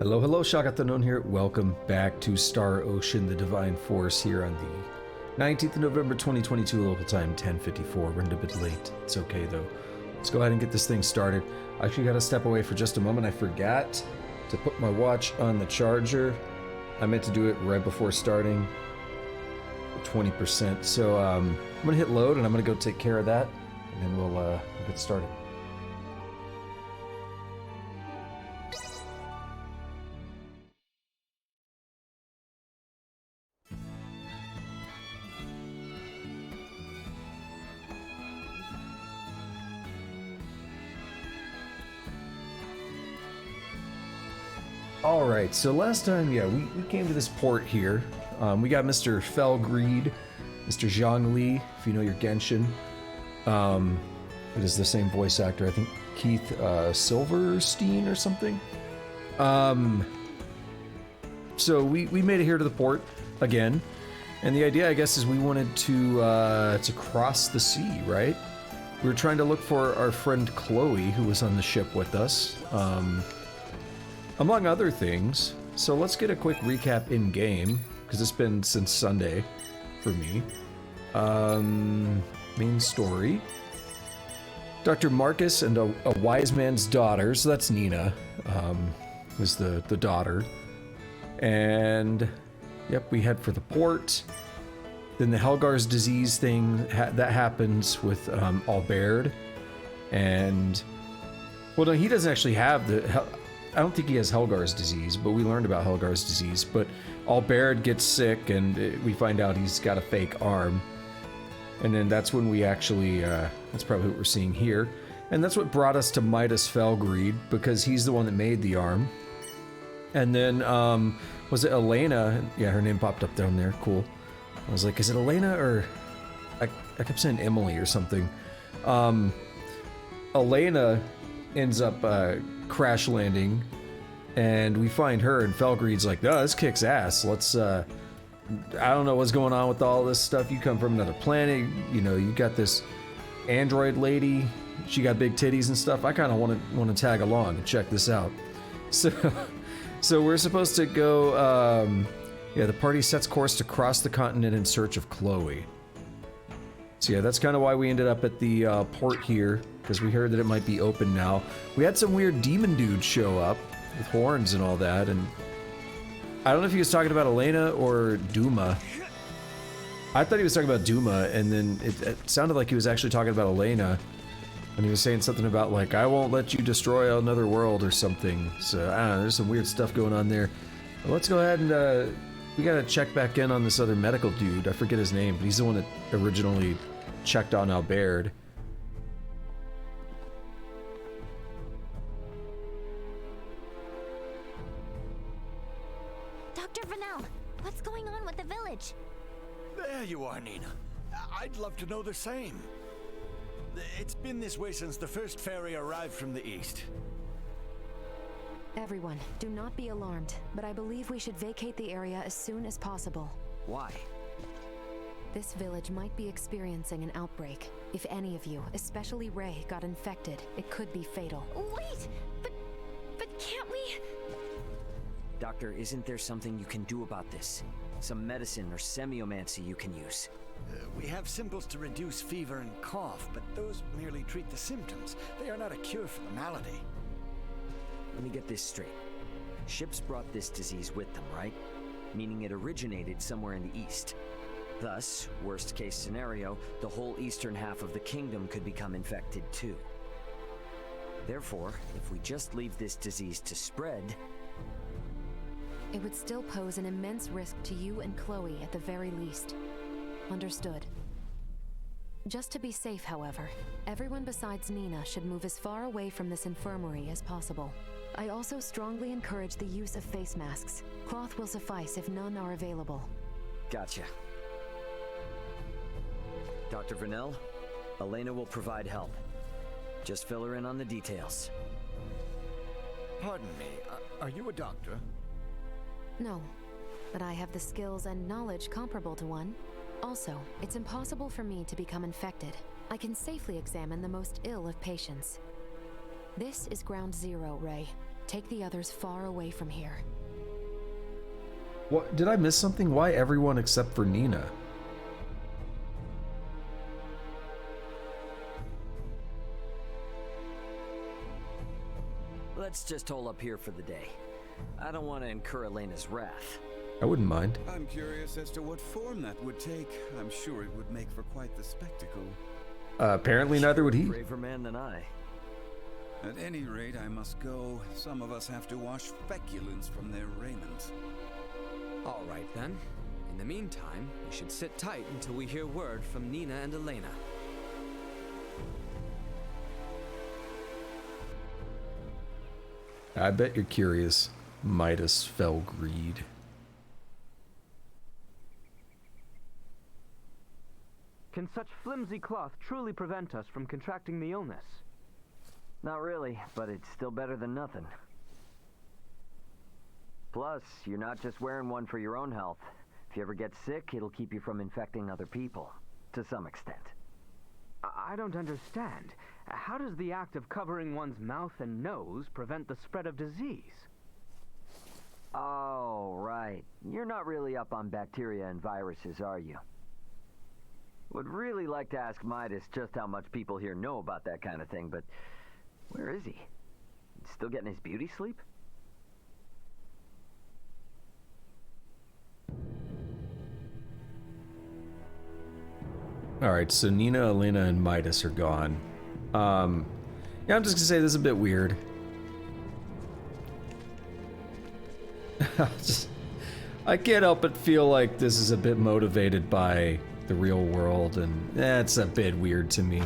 Hello, hello, Shakathanoon here. Welcome back to Star Ocean, the Divine Force here on the 19th of November 2022, local time 10:54. We're a bit late. It's okay though. Let's go ahead and get this thing started. I actually gotta step away for just a moment. I forgot to put my watch on the charger. I meant to do it right before starting. 20%. So I'm gonna hit load and I'm gonna go take care of that, and then we'll get started. Alright, so last time, yeah, we came to this port here. We got Mr. Felgreed, Mr. Zhongli, if you know your Genshin. It is the same voice actor, I think Keith Silverstein or something. So we made it here to the port again. And the idea, I guess, is we wanted to cross the sea, right? We were trying to look for our friend Chloe, who was on the ship with us. Among other things, so let's get a quick recap in-game, because it's been since Sunday for me. Main story. Dr. Marcus and a wise man's daughter, so that's Nina, was the daughter. And, yep, we head for the port. Then the Helgar's disease thing, that happens with Albert. And, well, no, he doesn't actually have I don't think he has Helgar's disease, but we learned about Helgar's disease. But Albert gets sick, and we find out he's got a fake arm. And then that's when we actually, that's probably what we're seeing here. And that's what brought us to Midas Felgreed, because he's the one that made the arm. And then, was it Elena? Yeah, her name popped up down there, cool. I was like, is it Elena, or... I kept saying Emily or something. Elena ends up, crash landing, and we find her, and Felgreed's like, no, this kicks ass. Let's, I don't know what's going on with all this stuff. You come from another planet, you know, you got this android lady, she got big titties and stuff. I kind of want to tag along and check this out. So we're supposed to go, yeah, the party sets course to cross the continent in search of Chloe. So yeah, that's kind of why we ended up at the port here, because we heard that it might be open now. We had some weird demon dude show up with horns and all that, and I don't know if he was talking about Elena or Duma. I thought he was talking about Duma, and then it sounded like he was actually talking about Elena, and he was saying something about, like, I won't let you destroy another world or something. So, I don't know, there's some weird stuff going on there. But let's go ahead and, we gotta check back in on this other medical dude. I forget his name, but he's the one that originally checked on Albert. Dr. Vanel, what's going on with the village? There you are, Nina. I'd love to know the same. It's been this way since the first ferry arrived from the east. Everyone, do not be alarmed, but I believe we should vacate the area as soon as possible. Why? This village might be experiencing an outbreak. If any of you, especially Ray, got infected, it could be fatal. Wait, but can't we? Doctor, isn't there something you can do about this? Some medicine or semiomancy you can use? We have symbols to reduce fever and cough, but those merely treat the symptoms. They are not a cure for the malady. Let me get this straight. Ships brought this disease with them, right? Meaning it originated somewhere in the east. Thus, worst case scenario, the whole eastern half of the kingdom could become infected too. Therefore, if we just leave this disease to spread... It would still pose an immense risk to you and Chloe at the very least. Understood. Just to be safe, however, everyone besides Nina should move as far away from this infirmary as possible. I also strongly encourage the use of face masks. Cloth will suffice if none are available. Gotcha. Dr. Vanel, Elena will provide help. Just fill her in on the details. Pardon me, are you a doctor? No, but I have the skills and knowledge comparable to one. Also, it's impossible for me to become infected. I can safely examine the most ill of patients. This is ground zero, Ray. Take the others far away from here. What, did I miss something? Why everyone except for Nina? Let's just hole up here for the day. I don't want to incur Elena's wrath. I wouldn't mind. I'm curious as to what form that would take. I'm sure it would make for quite the spectacle. Apparently neither would he. Braver man than I. At any rate, I must go. Some of us have to wash feculence from their raiment. All right then. In the meantime, we should sit tight until we hear word from Nina and Elena. I bet you're curious. Midas Felgreed. Can such flimsy cloth truly prevent us from contracting the illness? Not really, but it's still better than nothing. Plus, you're not just wearing one for your own health. If you ever get sick, it'll keep you from infecting other people, to some extent. I don't understand. How does the act of covering one's mouth and nose prevent the spread of disease? Oh, right. You're not really up on bacteria and viruses, are you? Would really like to ask Midas just how much people here know about that kind of thing, but where is he? Still getting his beauty sleep? Alright, so Nina, Elena, and Midas are gone. Yeah, I'm just gonna say this is a bit weird. I can't help but feel like this is a bit motivated by the real world, and that's a bit weird to me.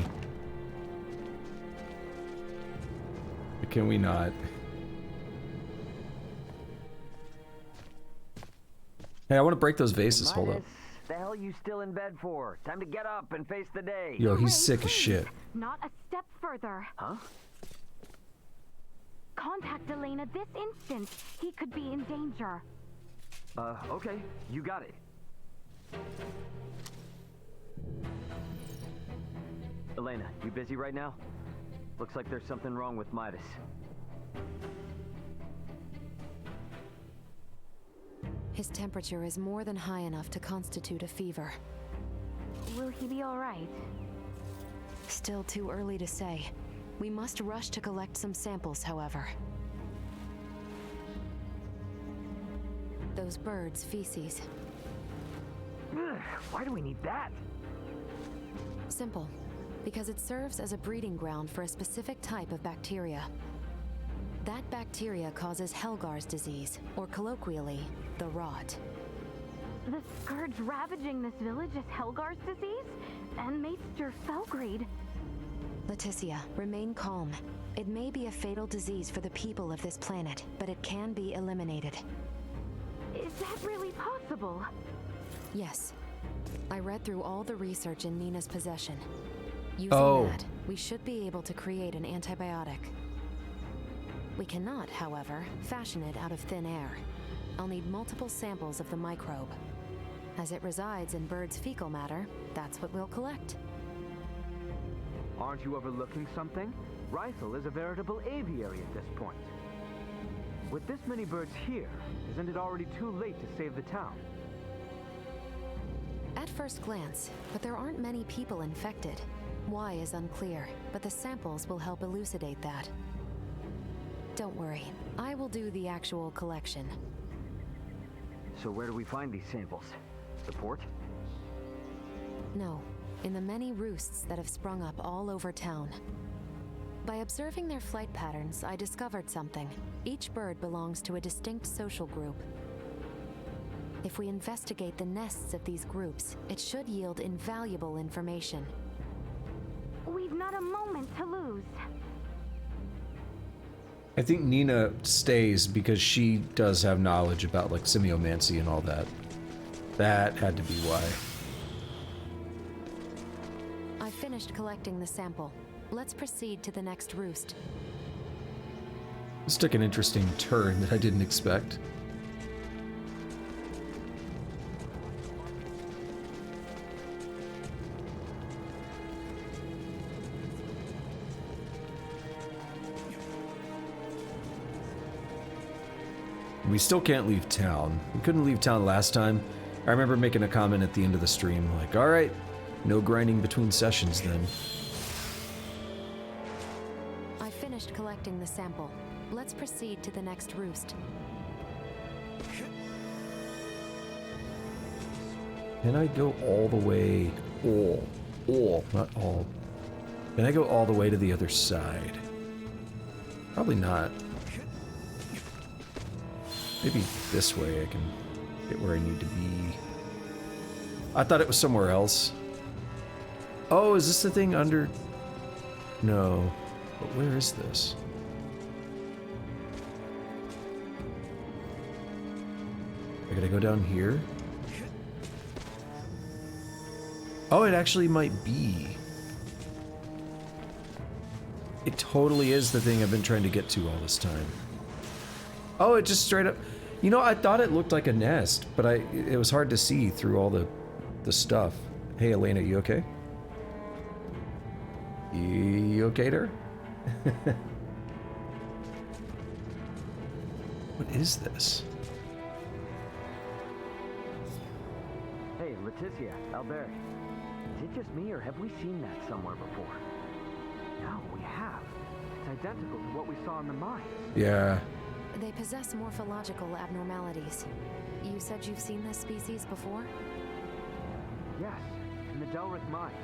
But can we not? Hey, I want to break those vases. Hold up. Midas, the hell you still in bed for? Time to get up and face the day. Yo, he's Ray, sick as please, shit. Not a step further. Huh? Contact Elena this instant. He could be in danger. Okay. You got it. Elena, you busy right now? Looks like there's something wrong with Midas. His temperature is more than high enough to constitute a fever. Will he be all right? Still too early to say. We must rush to collect some samples, however. Those birds' feces. Why do we need that? Simple. Because it serves as a breeding ground for a specific type of bacteria. That bacteria causes Helgar's disease, or colloquially, the rot. The scourge ravaging this village is Helgar's disease? And Maester Felgreed? Leticia, remain calm. It may be a fatal disease for the people of this planet, but it can be eliminated. Is that really possible? Yes. I read through all the research in Nina's possession. Using that, we should be able to create an antibiotic. We cannot, however, fashion it out of thin air. I'll need multiple samples of the microbe. As it resides in birds' fecal matter, that's what we'll collect. Aren't you overlooking something? Rysel is a veritable aviary at this point. With this many birds here, isn't it already too late to save the town? At first glance, but there aren't many people infected. Why is unclear, but the samples will help elucidate that. Don't worry, I will do the actual collection. So where do we find these samples? The port? No, in the many roosts that have sprung up all over town. By observing their flight patterns, I discovered something. Each bird belongs to a distinct social group. If we investigate the nests of these groups, it should yield invaluable information. We've not a moment to lose. I think Nina stays because she does have knowledge about like semiomancy and all that. That had to be why. I finished collecting the sample. Let's proceed to the next roost. This took an interesting turn that I didn't expect. We still can't leave town. We couldn't leave town last time. I remember making a comment at the end of the stream, like, alright, no grinding between sessions then. I finished collecting the sample. Let's proceed to the next roost. Can I go all the way? All, not all. Can I go all the way to the other side? Probably not. Maybe this way I can get where I need to be. I thought it was somewhere else. Oh, is this the thing under? No. But where is this? I gotta go down here? Oh, it actually might be. It totally is the thing I've been trying to get to all this time. Oh, it just straight up... You know, I thought it looked like a nest, but it was hard to see through all the stuff. Hey, Elena, you okay? You okay there? What is this? Hey, Leticia, Albert. Is it just me, or have we seen that somewhere before? No, we have. It's identical to what we saw in the mines. Yeah. They possess morphological abnormalities. You said you've seen this species before? Yes, in the Delric mines.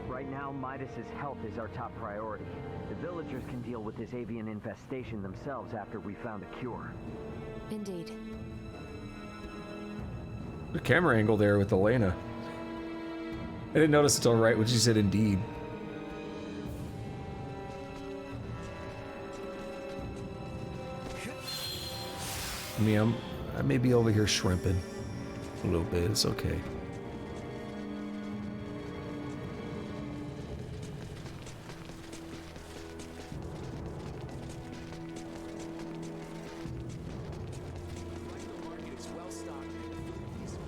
Right now, Midas's health is our top priority. The villagers can deal with this avian infestation themselves after we found a cure. Indeed. The camera angle there with Elena. I didn't notice until right when she said indeed. I mean, I may be over here shrimping a little bit. It's okay.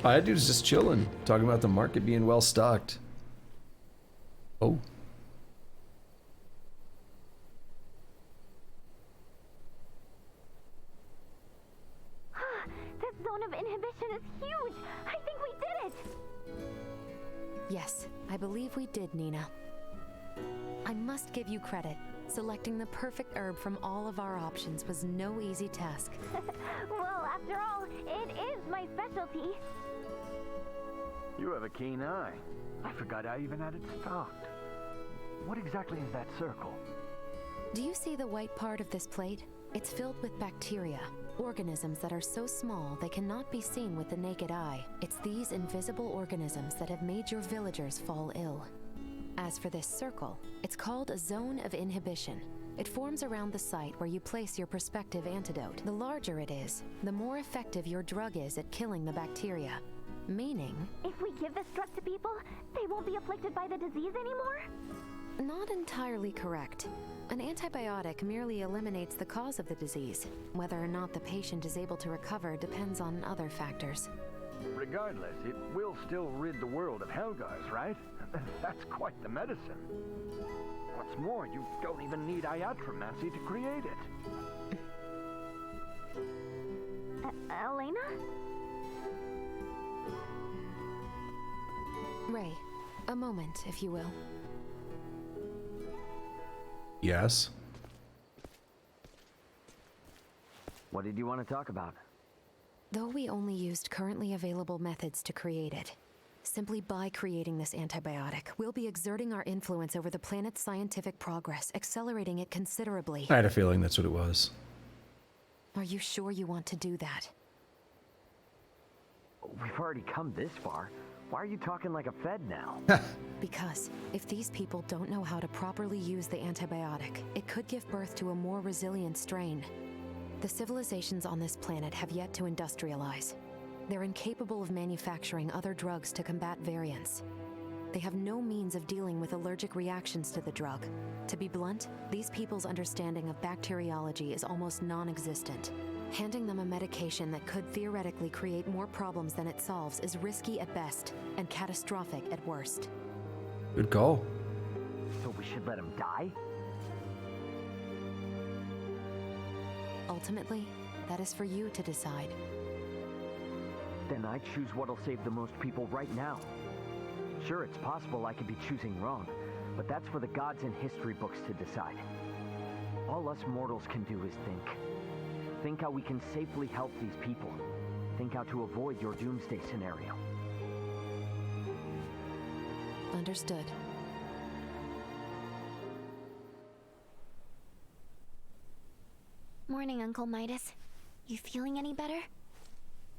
That dude's just chilling, talking about the market being well stocked. Oh. This zone of inhibition is huge! I think we did it! Yes, I believe we did, Nina. I must give you credit. Selecting the perfect herb from all of our options was no easy task. Well, after all, it is my specialty. You have a keen eye. I forgot I even had it stocked. What exactly is that circle? Do you see the white part of this plate? It's filled with bacteria, organisms that are so small they cannot be seen with the naked eye. It's these invisible organisms that have made your villagers fall ill. As for this circle, it's called a zone of inhibition. It forms around the site where you place your prospective antidote. The larger it is, the more effective your drug is at killing the bacteria. Meaning... If we give this drug to people, they won't be afflicted by the disease anymore? Not entirely correct. An antibiotic merely eliminates the cause of the disease. Whether or not the patient is able to recover depends on other factors. Regardless, it will still rid the world of Helgars, right? That's quite the medicine. What's more, you don't even need iatromancy to create it. Elena? Ray, a moment, if you will. Yes. What did you want to talk about? Though we only used currently available methods to create it, simply by creating this antibiotic, we'll be exerting our influence over the planet's scientific progress, accelerating it considerably. I had a feeling that's what it was. Are you sure you want to do that? We've already come this far. Why are you talking like a Fed now? Because if these people don't know how to properly use the antibiotic, it could give birth to a more resilient strain. The civilizations on this planet have yet to industrialize. They're incapable of manufacturing other drugs to combat variants. They have no means of dealing with allergic reactions to the drug. To be blunt, these people's understanding of bacteriology is almost non-existent. Handing them a medication that could theoretically create more problems than it solves is risky at best and catastrophic at worst. Good call. So we should let him die? Ultimately, That is for you to decide. Then I choose what'll save the most people right now. Sure, it's possible I could be choosing wrong, but that's for the gods and history books to decide. All us mortals can do is think. Think how we can safely help these people. Think how to avoid your doomsday scenario. Understood. Morning, Uncle Midas. You feeling any better?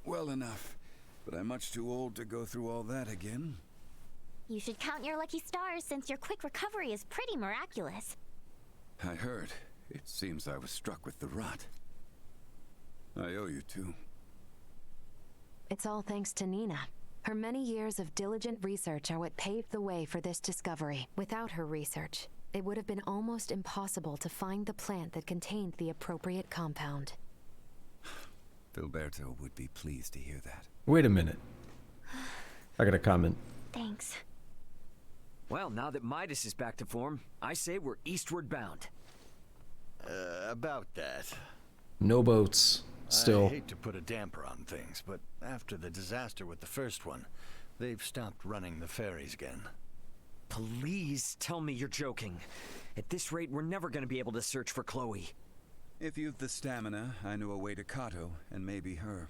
Well enough, but I'm much too old to go through all that again. You should count your lucky stars since your quick recovery is pretty miraculous. I heard. It seems I was struck with the rot. I owe you two. It's all thanks to Nina. Her many years of diligent research are what paved the way for this discovery. Without her research, it would have been almost impossible to find the plant that contained the appropriate compound. Filberto would be pleased to hear that. Wait a minute. I got a comment. Thanks. Well, now that Midas is back to form, I say we're eastward bound. About that. No boats. Still. I hate to put a damper on things, but after the disaster with the first one, they've stopped running the ferries again. Please tell me you're joking. At this rate, we're never going to be able to search for Chloe. If you've the stamina, I know a way to Cotto, and maybe her.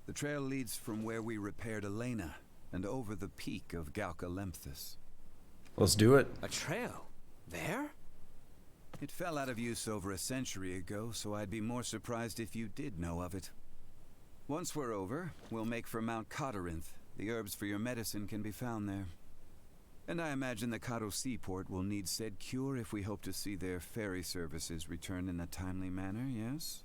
The trail leads from where we repaired Elena, and over the peak of Galca-Lemphis. Let's do it. A trail? There? It fell out of use over a century ago, so I'd be more surprised if you did know of it. Once we're over, we'll make for Mount Cottorinth. The herbs for your medicine can be found there. And I imagine the Cotto seaport will need said cure if we hope to see their ferry services return in a timely manner, yes?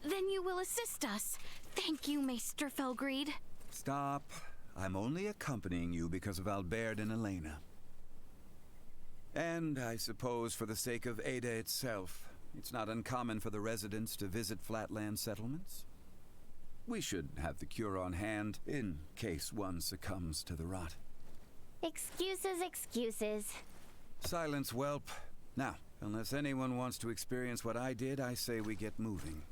Then you will assist us. Thank you, Maester Felgreed. Stop. I'm only accompanying you because of Albert and Elena. And I suppose for the sake of Ada itself, it's not uncommon for the residents to visit flatland settlements. We should have the cure on hand in case one succumbs to the rot. Excuses, excuses. Silence, whelp. Now, unless anyone wants to experience what I did, I say we get moving.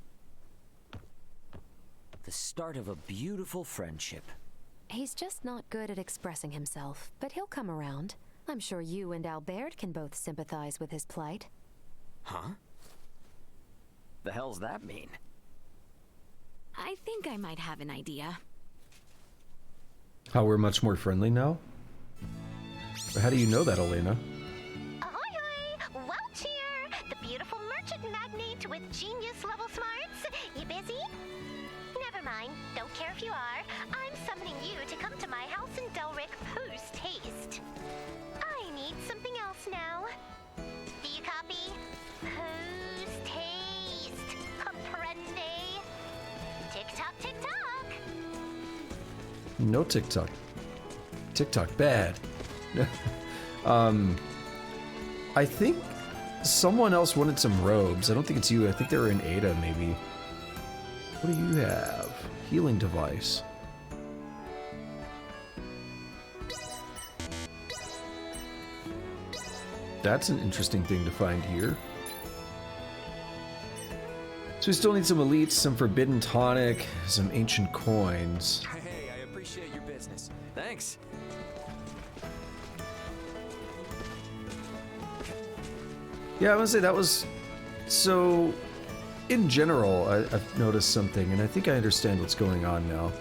The start of a beautiful friendship. He's just not good at expressing himself, but he'll come around. I'm sure you and Albert can both sympathize with his plight. Huh? The hell's that mean? I think I might have an idea. How we're much more friendly now? How do you know that, Elena? Ahoy hoy! Welch here! The beautiful merchant magnate with genius-level smarts. You busy? Never mind. Don't care if you are. I'm summoning you to come to my house in Delric post-haste. I need something else now. Do you copy? Post-haste. Comprende? Tick-tock, tick-tock! No TikTok. TikTok bad. I think someone else wanted some robes. I don't think it's you. I think they were in Ada, maybe. What do you have? Healing device. That's an interesting thing to find here. So we still need some elites, some forbidden tonic, some ancient coins. Hey, I appreciate your business. Thanks. Yeah, I want to say that was... So, in general, I've noticed something, and I think I understand what's going on now.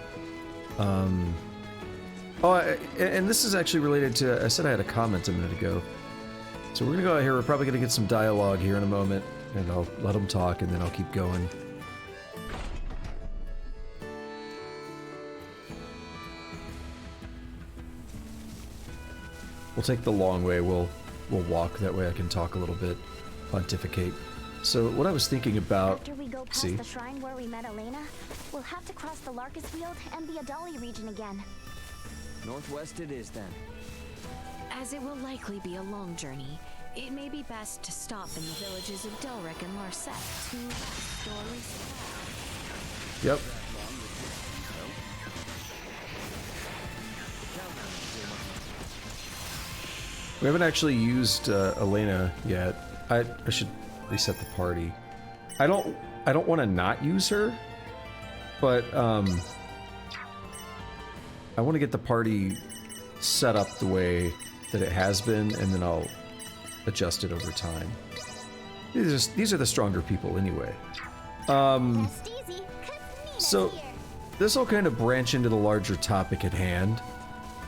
And this is actually related to... I said I had a comment a minute ago. So we're going to go out here. We're probably going to get some dialogue here in a moment, and I'll let them talk, and then I'll keep going. We'll take the long way. We'll walk. That way I can talk a little bit, pontificate. So what I was thinking about... After we go past the shrine where we met Elena, we'll have to cross the Larkus Field and the Adali region again. Northwest it is then. As it will likely be a long journey, it may be best to stop in the villages of Delric and Larset to restore reserve. Yep. We haven't actually used Elena yet. I should reset the party. I don't want to not use her, but I want to get the party set up the way that it has been, and then I'll adjust it over time. These are the stronger people anyway. So this will kind of branch into the larger topic at hand,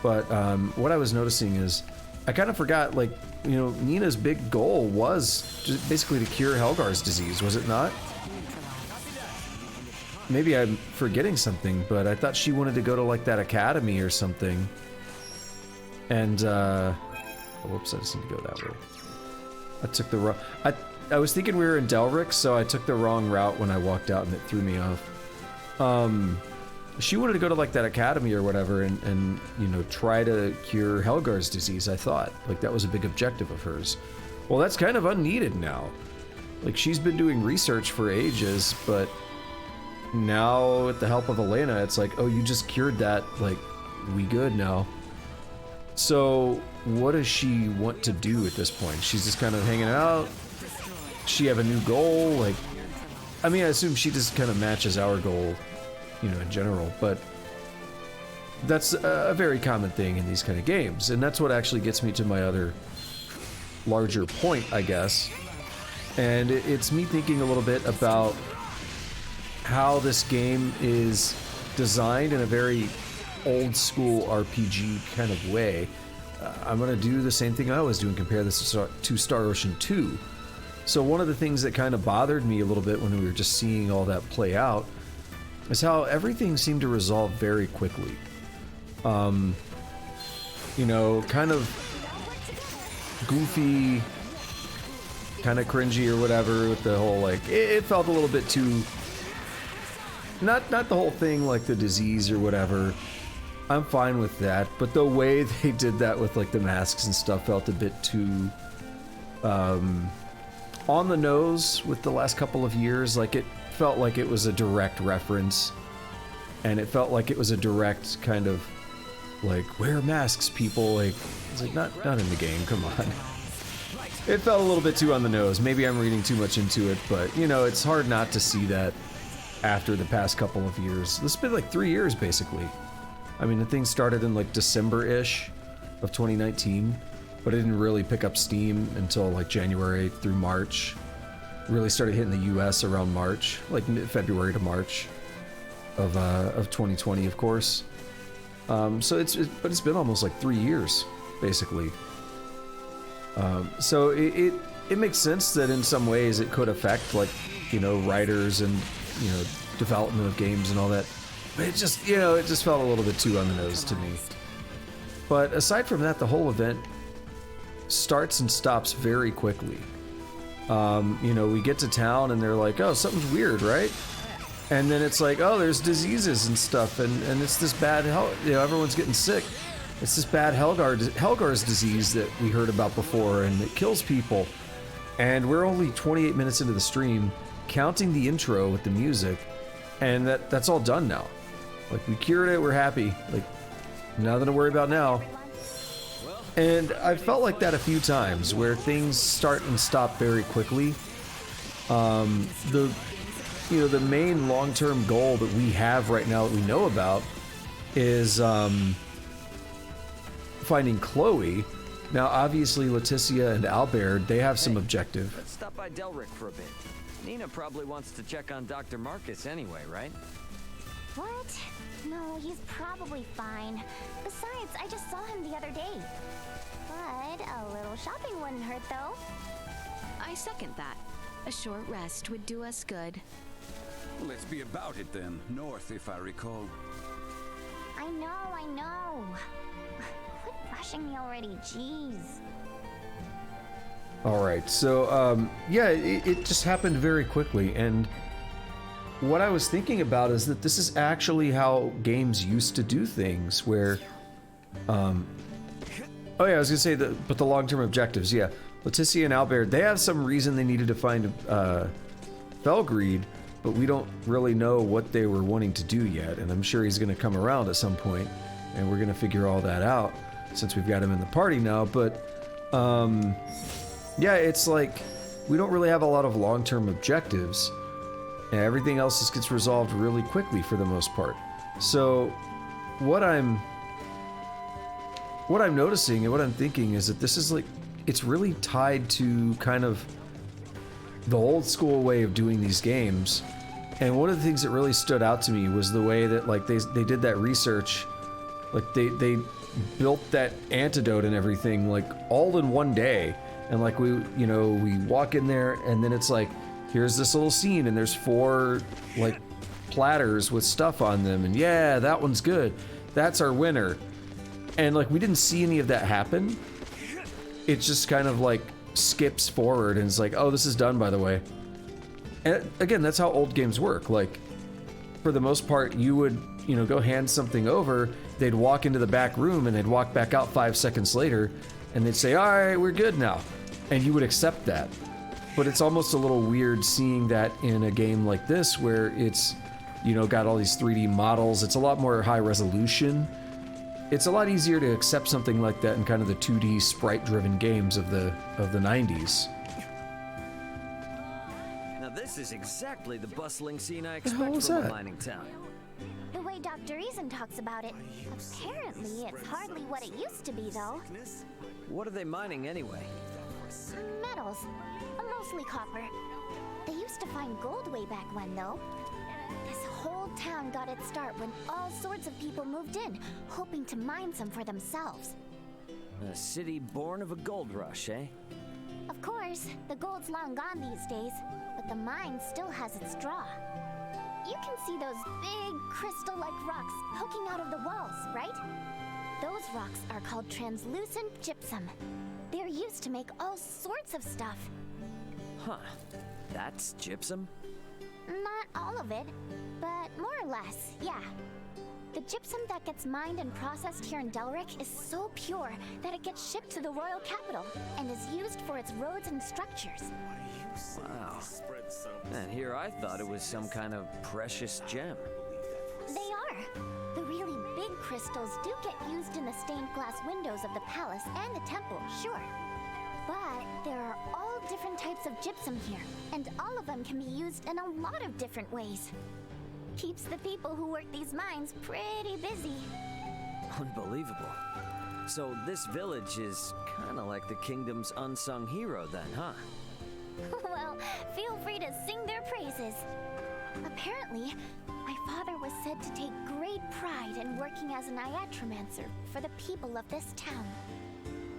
but what I was noticing is I kind of forgot, like, you know, Nina's big goal was just basically to cure Helgar's disease, was it not? Maybe I'm forgetting something, but I thought she wanted to go to, like, that academy or something. And, oh, whoops, I just need to go that way. I took the wrong... I was thinking we were in Delric, so I took the wrong route when I walked out and it threw me off. She wanted to go to, like, that academy or whatever and you know, try to cure Helgar's disease, I thought. Like, that was a big objective of hers. Well, that's kind of unneeded now. Like, she's been doing research for ages, but now, with the help of Elena, it's like, oh, you just cured that, like, we good now. So, what does she want to do at this point? She's just kind of hanging out? She have a new goal? Like, I mean, I assume she just kind of matches our goal, you know, in general, but that's a very common thing in these kind of games, and that's what actually gets me to my other larger point, I guess. And it's me thinking a little bit about how this game is designed in a very old school RPG kind of way. I'm going to do the same thing I was doing, compare this to Star Ocean 2. So one of the things that kind of bothered me a little bit when we were just seeing all that play out is how everything seemed to resolve very quickly. You know, kind of goofy, kind of cringy or whatever with the whole, like, it felt a little bit too... Not the whole thing, like the disease or whatever. I'm fine with that, but the way they did that with, like, the masks and stuff felt a bit too on the nose with the last couple of years. Like, it felt like it was a direct reference, and it felt like it was a direct kind of, like, wear masks, people. Like, it's like, not in the game, come on. It felt a little bit too on the nose. Maybe I'm reading too much into it, but, you know, it's hard not to see that after the past couple of years. This has been like 3 years, basically. I mean, the thing started in, like, December-ish of 2019, but it didn't really pick up steam until, like, January through March. Really started hitting the US around March, like February to March of 2020, of course. So but it's been almost like 3 years, basically. So it makes sense that in some ways it could affect, like, you know, writers and, you know, development of games and all that. But it just, you know, it just felt a little bit too on the nose to me. But aside from that, the whole event starts and stops very quickly. You know, we get to town and they're like, oh, something's weird, right? And then it's like, oh, there's diseases and stuff, and it's this bad, you know, everyone's getting sick. It's this bad Helgar's disease that we heard about before, and it kills people. And we're only 28 minutes into the stream, counting the intro with the music, and that's all done now. Like, we cured it, we're happy. Like, nothing to worry about now. And I felt like that a few times, where things start and stop very quickly. You know, the main long-term goal that we have right now that we know about is finding Chloe. Now, obviously, Leticia and Albert, they have some objective. Let's stop by Delric for a bit. Nina probably wants to check on Dr. Marcus anyway, right? What? No, he's probably fine. Besides, I just saw him the other day. But a little shopping wouldn't hurt, though. I second that. A short rest would do us good. Let's be about it then. North, if I recall. I know. Quit rushing me already, jeez. Alright, so, yeah, it just happened very quickly, and what I was thinking about is that this is actually how games used to do things, where, oh yeah, I was gonna say, but the long-term objectives, yeah. Leticia and Albert, they have some reason they needed to find, Felgreed, but we don't really know what they were wanting to do yet, and I'm sure he's gonna come around at some point, and we're gonna figure all that out, since we've got him in the party now, but, yeah, it's like, we don't really have a lot of long-term objectives, And everything else just gets resolved really quickly for the most part. So what I'm noticing and what I'm thinking is that this is like, it's really tied to kind of the old school way of doing these games. And one of the things that really stood out to me was the way that like they did that research. Like they built that antidote and everything like all in one day. And like we walk in there and then it's like, here's this little scene and there's 4 like platters with stuff on them and yeah, that one's good. That's our winner. And like we didn't see any of that happen. It just kind of like skips forward and it's like, oh, this is done by the way. And again, that's how old games work. Like for the most part, you would, go hand something over, they'd walk into the back room and they'd walk back out 5 seconds later and they'd say, all right, we're good now. And you would accept that. But it's almost a little weird seeing that in a game like this where it's, got all these 3D models. It's a lot more high resolution. It's a lot easier to accept something like that in kind of the 2D sprite-driven games of the 90s. Now this is exactly the bustling scene I The hell expect was from a that? mining town. The way Dr. Eason talks about it, apparently it's hardly what it used to be, though. What are they mining anyway? Metals, mostly copper. They used to find gold way back when, though. This whole town got its start when all sorts of people moved in, hoping to mine some for themselves. A city born of a gold rush, eh? Of course, the gold's long gone these days, but the mine still has its draw. You can see those big crystal-like rocks poking out of the walls, right? Those rocks are called translucent gypsum. They're used to make all sorts of stuff. Huh. That's gypsum? Not all of it, but more or less, yeah. The gypsum that gets mined and processed here in Delric is so pure that it gets shipped to the royal capital and is used for its roads and structures. Wow. And here I thought it was some kind of precious gem. They are. The really big crystals do get used in the stained glass windows of the palace and the temple, sure. But there are all different types of gypsum here, and all of them can be used in a lot of different ways. Keeps the people who work these mines pretty busy. Unbelievable. So this village is kind of like the kingdom's unsung hero then, huh? Well, feel free to sing their praises. Apparently, my father was said to take great pride in working as an iatromancer for the people of this town.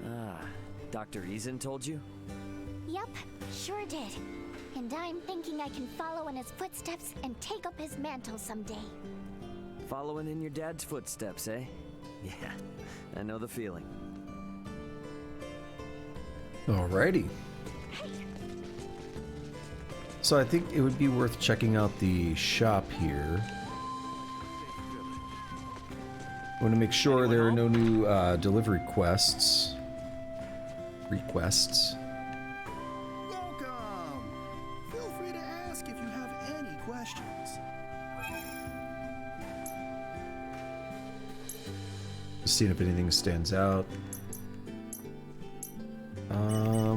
Ah, Dr. Eason told you? Yup, sure did. And I'm thinking I can follow in his footsteps and take up his mantle someday. Following in your dad's footsteps, eh? Yeah, I know the feeling. Alrighty. So I think it would be worth checking out the shop here. I want to make sure there are no new delivery requests. Welcome! Feel free to ask if you have any questions. Just seeing if anything stands out.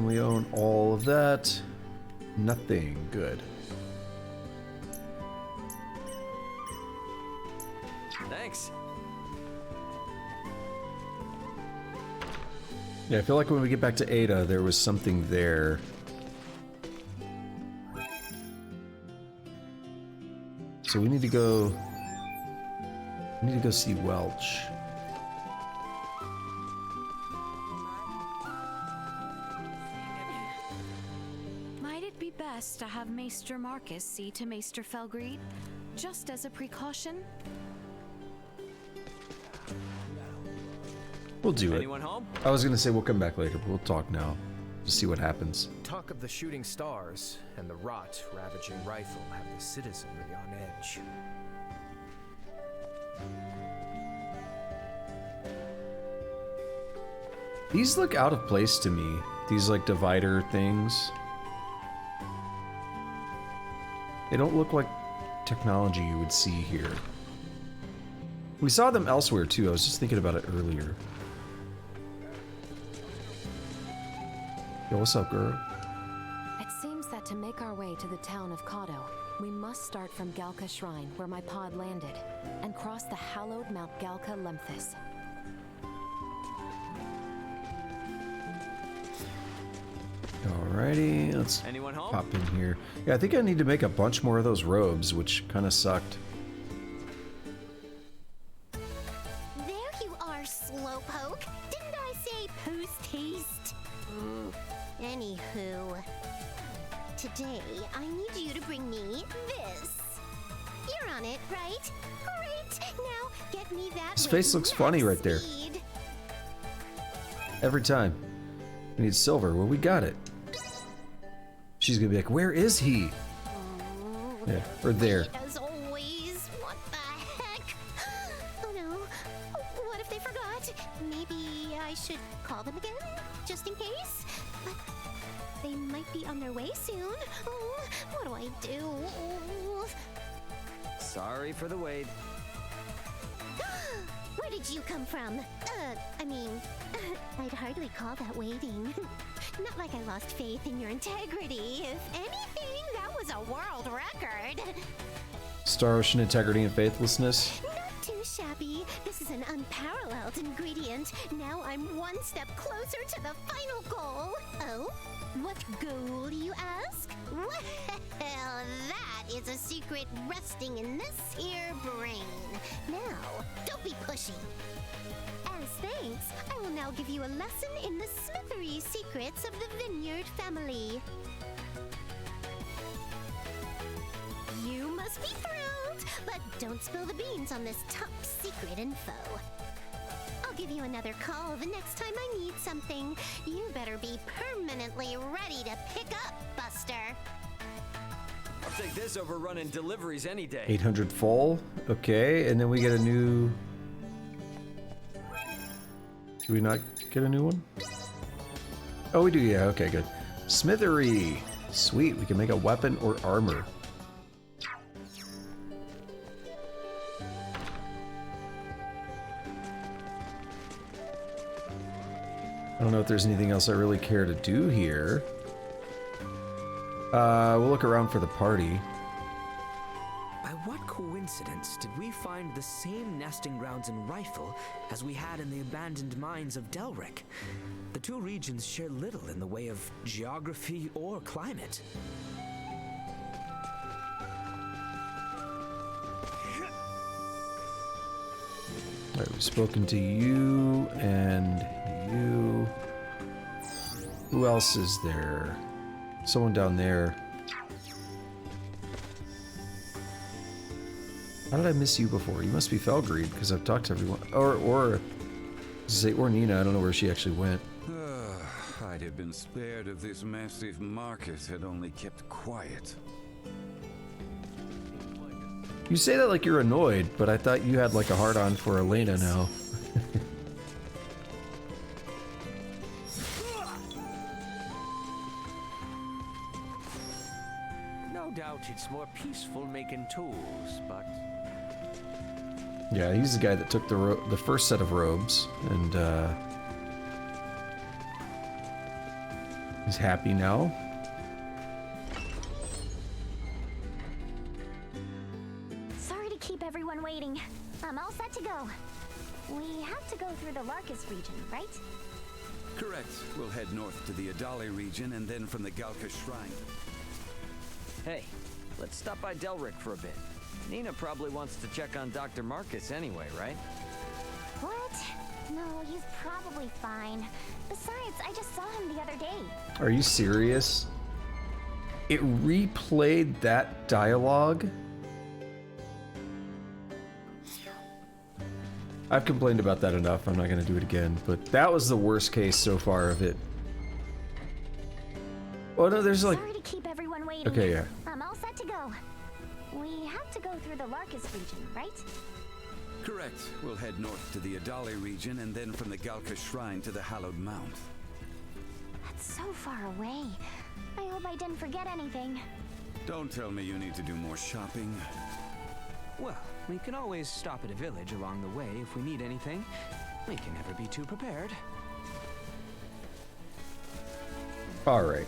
We own all of that. Nothing. Good. Thanks. Yeah, I feel like when we get back to Ada, there was something there. So we need to go... We need to go see Welch. Might it be best to have Maester Marcus see to Maester Felgreed, just as a precaution? We'll do it. Anyone home? I was gonna say we'll come back later, but we'll talk now. Just see what happens. Talk of the shooting stars and the rot ravaging rifle have the citizenry on edge. These look out of place to me. These like divider things. They don't look like technology you would see here. We saw them elsewhere too. I was just thinking about it earlier. Yo, what's up, girl? It seems that To make our way to the town of Cotto, we must start from Galka Shrine, where my pod landed, and cross the hallowed Mount Galka Lemphis. Alrighty, let's pop in here. Yeah, I think I need to make a bunch more of those robes, which kind of sucked. There you are, Slowpoke. Didn't I say post haste? Anywho, today I need you to bring me this. You're on it, right? Great. Now get me that. His face looks funny right there. Every time. We need silver. Well, we got it. She's gonna be like, where is he? Yeah, or there. As always, what the heck? Oh no. What if they forgot? Maybe I should call them again, just in case? But they might be on their way soon. Oh, what do I do? Sorry for the wait. Where did you come from? I'd hardly call that waiting. Not like I lost faith in your integrity. If anything, that was a world record. Star Ocean integrity and faithlessness. Not too shabby. This is an unparalleled ingredient. Now I'm one step closer to the final goal. Oh? What goal, you ask? Well, that is a secret resting in this here brain. Now, don't be pushy. As thanks, I will now give you a lesson in the smithery secrets of the Vineyard family. You must be thrilled, but don't spill the beans on this top secret info. I'll give you another call the next time I need something. You better be permanently ready to pick up, Buster. I'll take this over running deliveries any day. 800 full. Okay, and then we get a new... Do we not get a new one? Oh, we do, yeah, okay, good. Smithery. Sweet, we can make a weapon or armor. I don't know if there's anything else I really care to do here. We'll look around for the party. By what coincidence did we find the same nesting grounds in Rifle as we had in the abandoned mines of Delric? The two regions share little in the way of geography or climate. Alright, we've spoken to you and you. Who else is there? Someone down there. How did I miss you before? You must be Felgreed, because I've talked to everyone. Or Nina. I don't know where she actually went. I'd have been spared if this massive Marcus had only kept quiet. You say that like you're annoyed, but I thought you had like a hard-on for Elena now. No doubt it's more peaceful making tools, but... Yeah, he's the guy that took the first set of robes, and he's happy now. Sorry to keep everyone waiting. I'm all set to go. We have to go through the Larkus region, right? Correct. We'll head north to the Adali region and then from the Galka Shrine. Hey, let's stop by Delric for a bit. Nina probably wants to check on Dr. Marcus anyway, right? What? No, he's probably fine. Besides, I just saw him the other day. Are you serious? It replayed that dialogue? I've complained about that enough. I'm not going to do it again, but that was the worst case so far of it. Oh no, there's like... Sorry to keep everyone waiting. Okay, yeah. I'm all set to go. We have to go through the Larkus region, right? Correct. We'll head north to the Adali region and then from the Galka Shrine to the Hallowed Mount. That's so far away. I hope I didn't forget anything. Don't tell me you need to do more shopping. Well, we can always stop at a village along the way if we need anything. We can never be too prepared. Alright.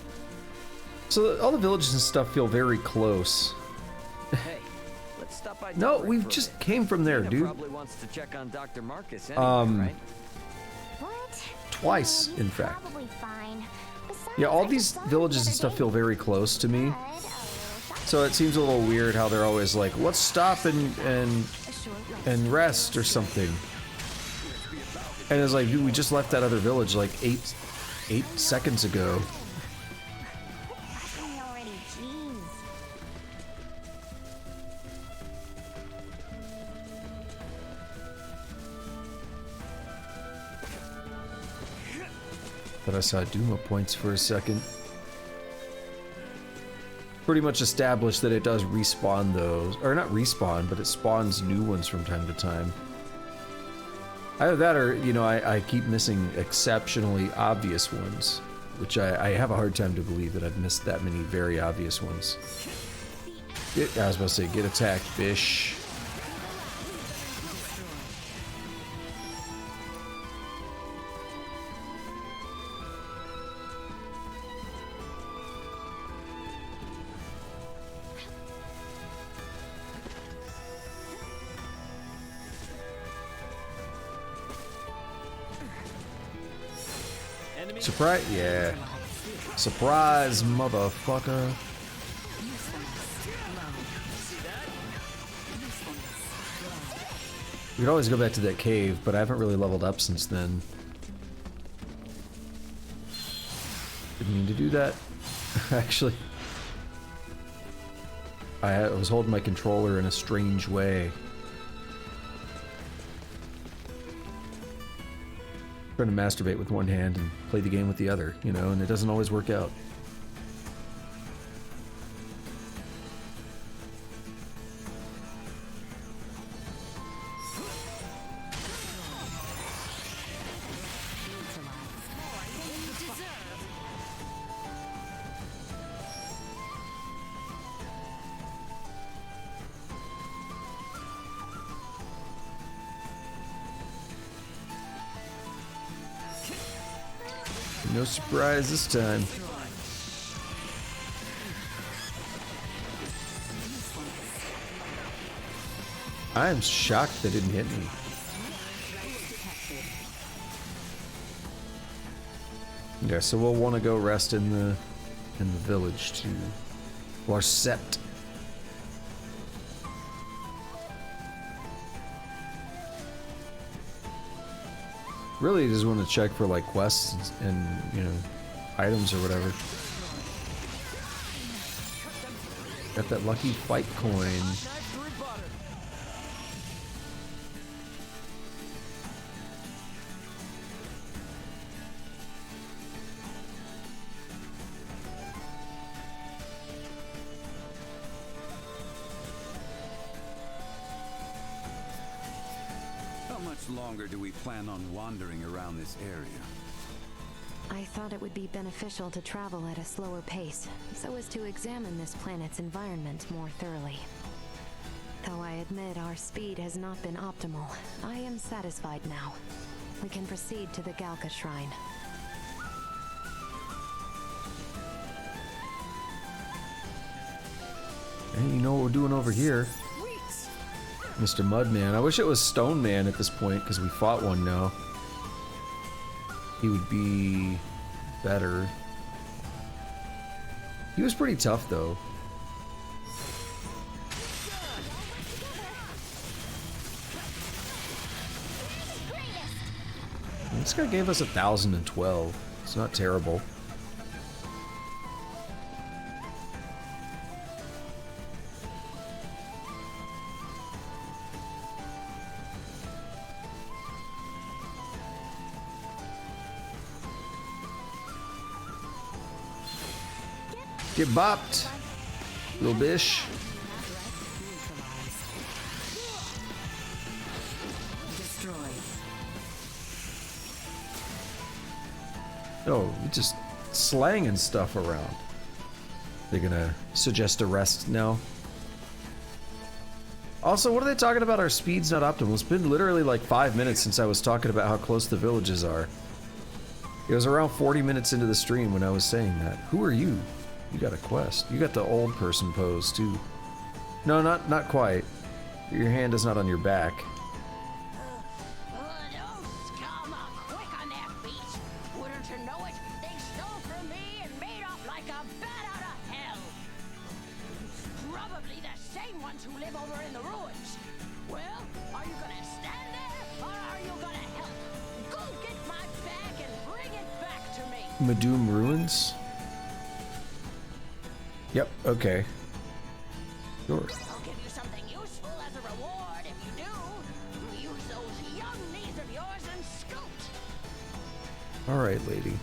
So all the villages and stuff feel very close. Hey, let's stop by No, Delrick we for a just bit. came from there, Nina dude. probably wants to check on Dr. Marcus anyway, right? What? Twice, No, in he's fact. probably fine. Besides, Yeah, all I these just saw him villages the and stuff other feel day. very close to me. But, oh, So it seems a little weird how they're always like, let's stop and rest or something. And it's like, dude, we just left that other village like eight seconds ago. Rushing me already, jeez. But I saw Duma points for a second. Pretty much established that it does respawn those. Or not respawn, but it spawns new ones from time to time. Either that or, you know, I keep missing exceptionally obvious ones. Which I have a hard time to believe that I've missed that many very obvious ones. I was about to say, get attacked, fish. Surprise? Yeah. Surprise, motherfucker. We could always go back to that cave, but I haven't really leveled up since then. Didn't mean to do that. Actually. I was holding my controller in a strange way. Trying to masturbate with one hand and play the game with the other, you know, and it doesn't always work out. No surprise this time. I am shocked that didn't hit me. Yeah, so we'll want to go rest in the village to Larset. Really just want to check for like quests and you know, items or whatever. Got that lucky fight coin. How much longer do we plan on wandering around this area? I thought it would be beneficial to travel at a slower pace, so as to examine this planet's environment more thoroughly. Though I admit our speed has not been optimal, I am satisfied now. We can proceed to the Galka Shrine. Hey, you know what we're doing over here? Mr. Mudman. I wish it was Stone Man at this point, because we fought one now. He would be better. He was pretty tough, though. This guy gave us 1,012. It's not terrible. Get bopped, little bish. Oh, you're just slanging stuff around. They're gonna suggest a rest now. Also, what are they talking about? Our speed's not optimal. It's been literally like 5 minutes since I was talking about how close the villages are. It was around 40 minutes into the stream when I was saying that. Who are you? You got a quest. You got the old person pose too. No, not quite. Your hand is not on your back. Those scum are quick on their feet. Wouldn't you know it? They stole from me and made off like a bat out of hell. Probably the same ones who live over in the ruins. Well, are you gonna stand there, or are you gonna help? Go get my bag and bring it back to me. Madoom Ruins? Yep, okay. Sure. I'll give you something useful as a reward if you do. Use those young knees of yours and scoot. Alright, lady.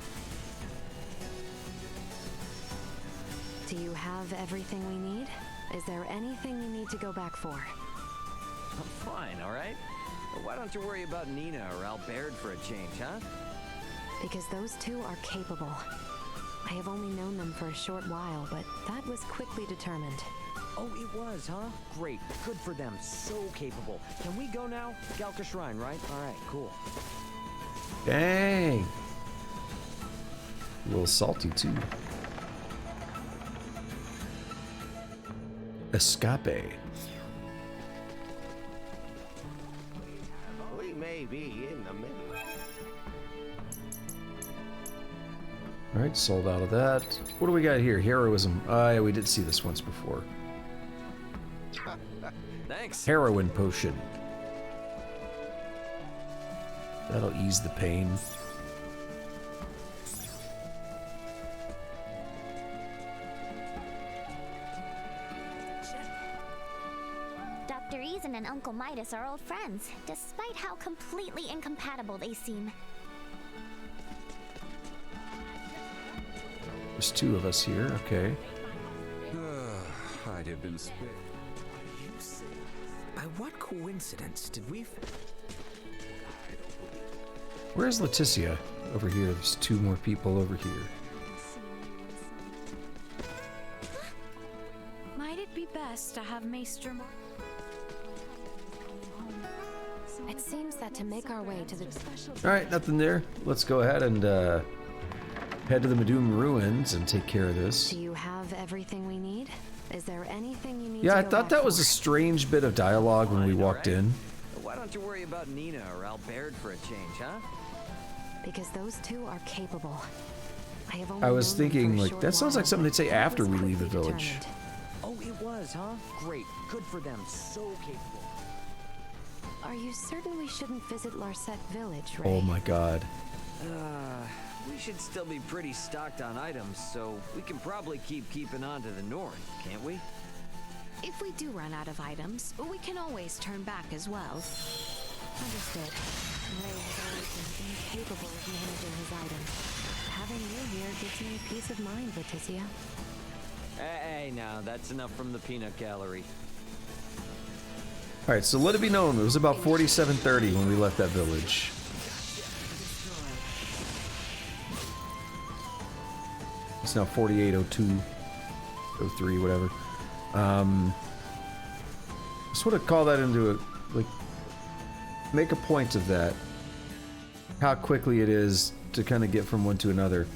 Do you have everything we need? Is there anything you need to go back for? I'm fine, alright? Why don't you worry about Nina or Albert for a change, huh? Because those two are capable. I have only known them for a short while, but that was quickly determined. Oh, it was, huh? Great. Good for them. So capable. Can we go now? Galka Shrine, right? Alright, cool. Dang. A little salty too. Escape. We may be in the middle. Alright, sold out of that. What do we got here? Heroism. Yeah, we did see this once before. Thanks. Heroin potion. That'll ease the pain. Dr. Eason and Uncle Midas are old friends, despite how completely incompatible they seem. There's two of us here, okay. I'd have been spared. By what coincidence did we... Where's Leticia? Over here. There's two more people over here. Might it be best to have Maester It seems that to make our way to the... Alright, nothing there. Let's go ahead and head to the Madoom Ruins and take care of this. Do you have everything we need? Is there anything you need Yeah, to I go thought back that was for? a strange bit of dialogue when we walked in. Why don't you worry about Nina or Albert for a change, huh? Because those two are capable. I have only I was known them for thinking, a like, short that sounds while, like something but they'd say that after was we leave the quickly village. determined. Oh, it was, huh? Great. Good for them. So capable. Are you certain we shouldn't visit Larset Village, Ray? Oh my god. We should still be pretty stocked on items, so we can probably keeping on to the north, can't we? If we do run out of items, we can always turn back as well. Understood. Ray has always been incapable of managing his items. Having you here gives me peace of mind, Leticia. Hey, now, that's enough from the peanut gallery. Alright, so let it be known, it was about 47:30 when we left that village. It's now 48:02, 03, whatever. Just want to call that into a, like, make a point of that. How quickly it is to kind of get from one to another.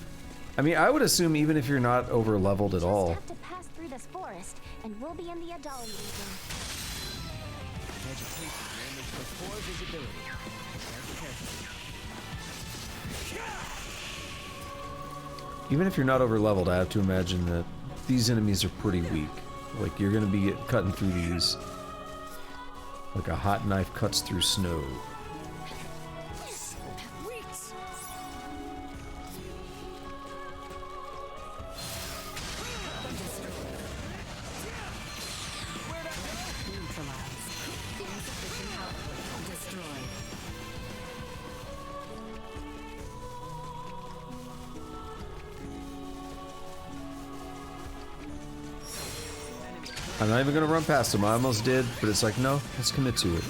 I mean, I would assume even if you're not over leveled at all. Just have to pass through this forest, and we'll be in the Adali region. Vegetation damage before visibility. Even if you're not over leveled, I have to imagine that these enemies are pretty weak. Like, you're gonna be cutting through these like a hot knife cuts through snow. I'm not even gonna run past him. I almost did, but it's like, no, let's commit to it.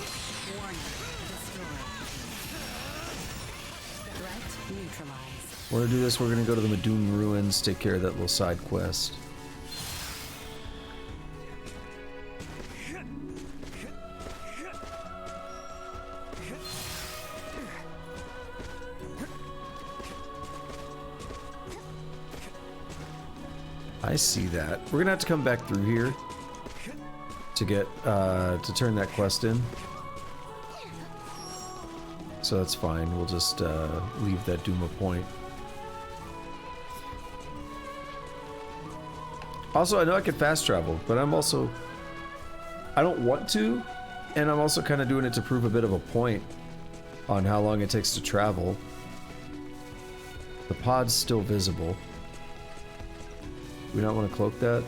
We're gonna do this. We're gonna go to the Madoom Ruins, take care of that little side quest. I see that. We're gonna have to come back through here to get, to turn that quest in. So that's fine. We'll just, leave that Duma point. Also, I know I can fast travel, but I'm also... I don't want to, and I'm also kind of doing it to prove a bit of a point on how long it takes to travel. The pod's still visible. We don't want to cloak that.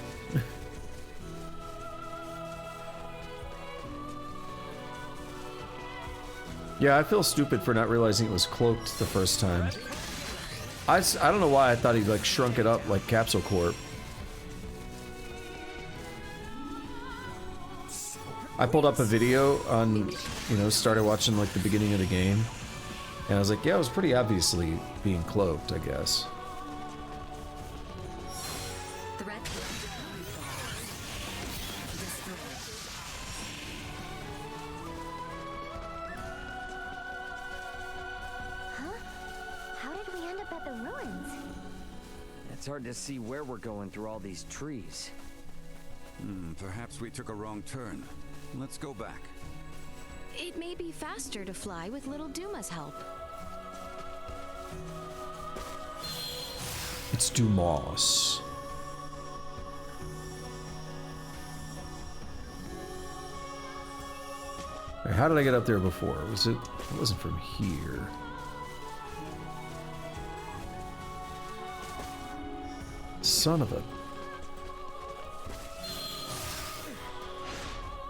Yeah, I feel stupid for not realizing it was cloaked the first time. I don't know why I thought he like shrunk it up like Capsule Corp. I pulled up a video on, you know, started watching like the beginning of the game, and I was like, yeah, it was pretty obviously being cloaked, I guess. Huh? How did we end up at the ruins? It's hard to see where we're going through all these trees. Perhaps we took a wrong turn. Let's go back. It may be faster to fly with little Duma's help. It's Dumas. Wait, how did I get up there before? Was it? It wasn't from here. Son of a...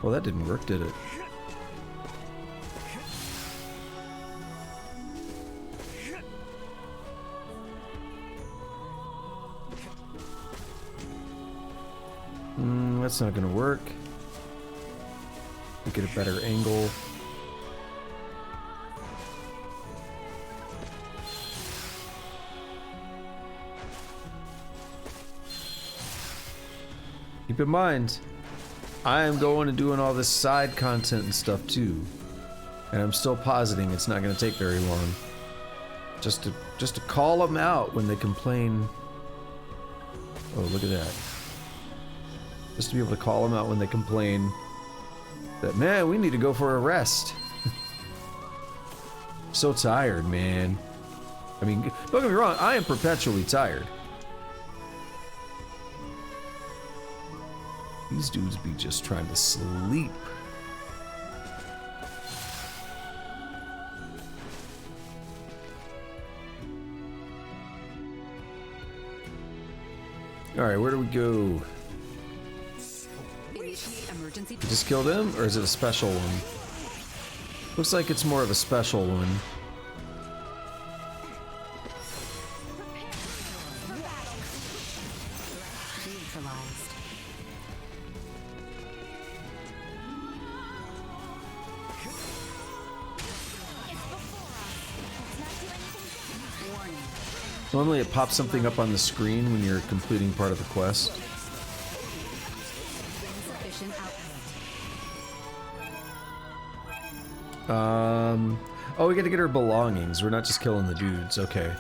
Well, that didn't work, did it? That's not gonna work. We get a better angle. Keep in mind, I am going and doing all this side content and stuff too, and I'm still positing it's not going to take very long. Just to call them out when they complain. Oh, look at that! Just to be able to call them out when they complain that, man, we need to go for a rest. So tired, man. I mean, don't get me wrong, I am perpetually tired. These dudes be just trying to sleep. Alright, where do we go? Just killed him, or is it a special one? Looks like it's more of a special one. Normally it pops something up on the screen when you're completing part of the quest. Oh, we gotta get her belongings. We're not just killing the dudes. Okay.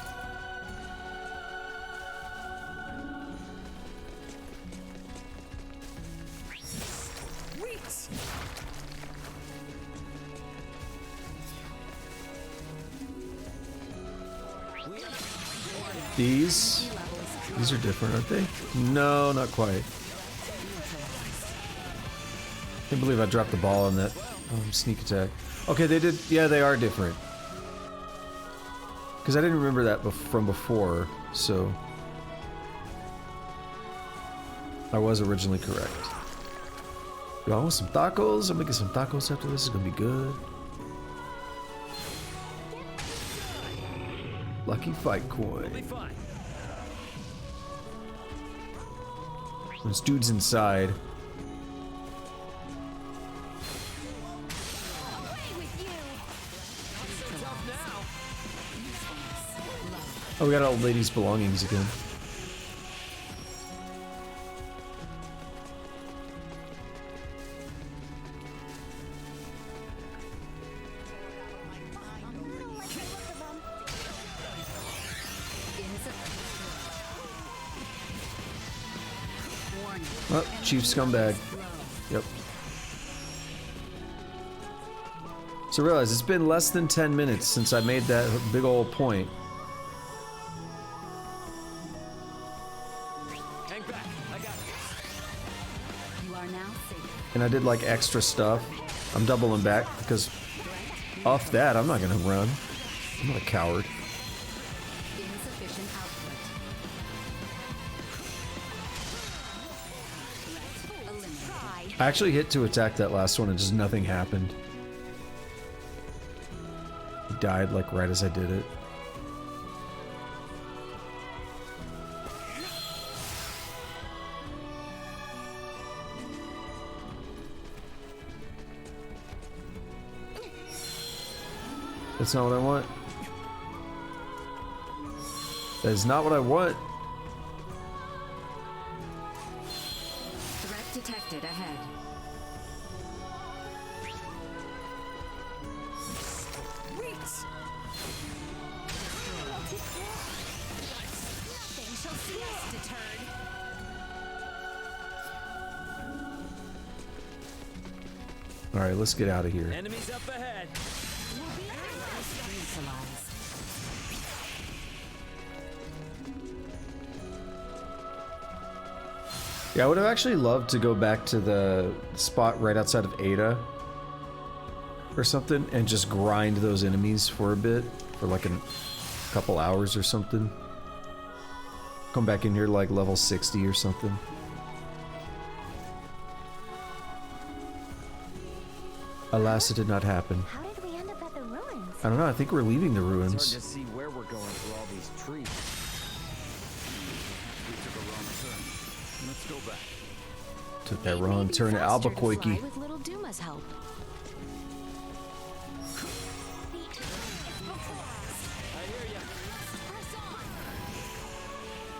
These are different, aren't they? No, not quite. Can't believe I dropped the ball on that sneak attack. Okay, they did. Yeah, they are different. Because I didn't remember that from before, so I was originally correct. Y'all want some tacos? I'm making some tacos after this. It's gonna be good. Lucky fight coin. There's dudes inside. Oh, we got old lady's belongings again. Oh, chief scumbag. Yep. So realize it's been less than 10 minutes since I made that big old point. Hang back. I got you. You are now safe. And I did like extra stuff. I'm doubling back because off that I'm not gonna run. I'm not a coward. Insufficient output. Threat eliminated. I actually hit to attack that last one and just nothing happened. He died like right as I did it. That's not what I want. That is not what I want. Threat detected ahead. Nothing shall see us deterred. All right, let's get out of here. Enemies up ahead. Yeah, I would have actually loved to go back to the spot right outside of Ada or something and just grind those enemies for a bit, for like a couple hours or something. Come back in here like level 60 or something. Alas, it did not happen. How did we end up at the ruins? I don't know, I think we're leaving the It's ruins. hard to see where we're going through all these trees. We took a wrong turn. Let's go back. Took that wrong turn at Faster to Albuquerque. fly with little Duma's help.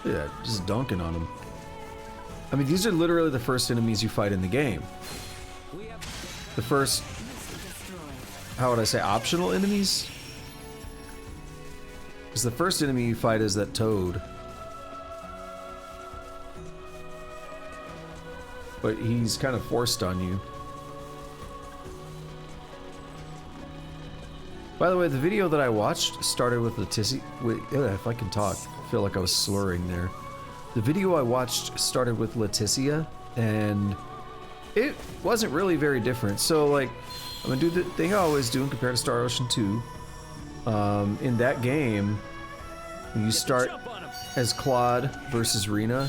Look at that, just dunking on them. I mean, these are literally the first enemies you fight in the game. The first, how would I say, optional enemies? Because the first enemy you fight is that toad. But he's kind of forced on you. By the way, the video that I watched started with Leticia. Wait, if I can talk, I feel like I was slurring there. The video I watched started with Leticia, and it wasn't really very different. So, like, I'm gonna do the thing I always do compared to Star Ocean 2. In that game, you start as Claude versus Rena.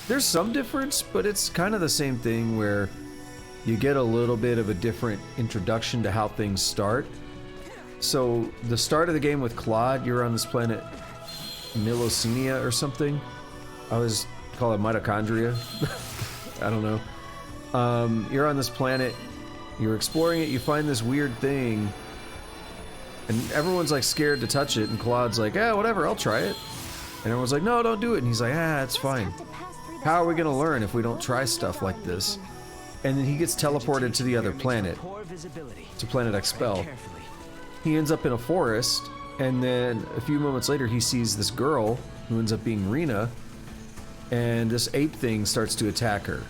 There's some difference, but it's kind of the same thing where you get a little bit of a different introduction to how things start. So the start of the game with Claude, you're on this planet Milocenia or something. I always call it mitochondria. I don't know. You're on this planet, you're exploring it, you find this weird thing, and everyone's like scared to touch it, and Claude's like, yeah, whatever, I'll try it. And everyone's like, no, don't do it. And he's like, ah, it's fine. How are we gonna learn if we don't try stuff like this? And then he gets teleported to the other planet, to Planet Expel. He ends up in a forest, and then a few moments later he sees this girl, who ends up being Rena, and this ape thing starts to attack her.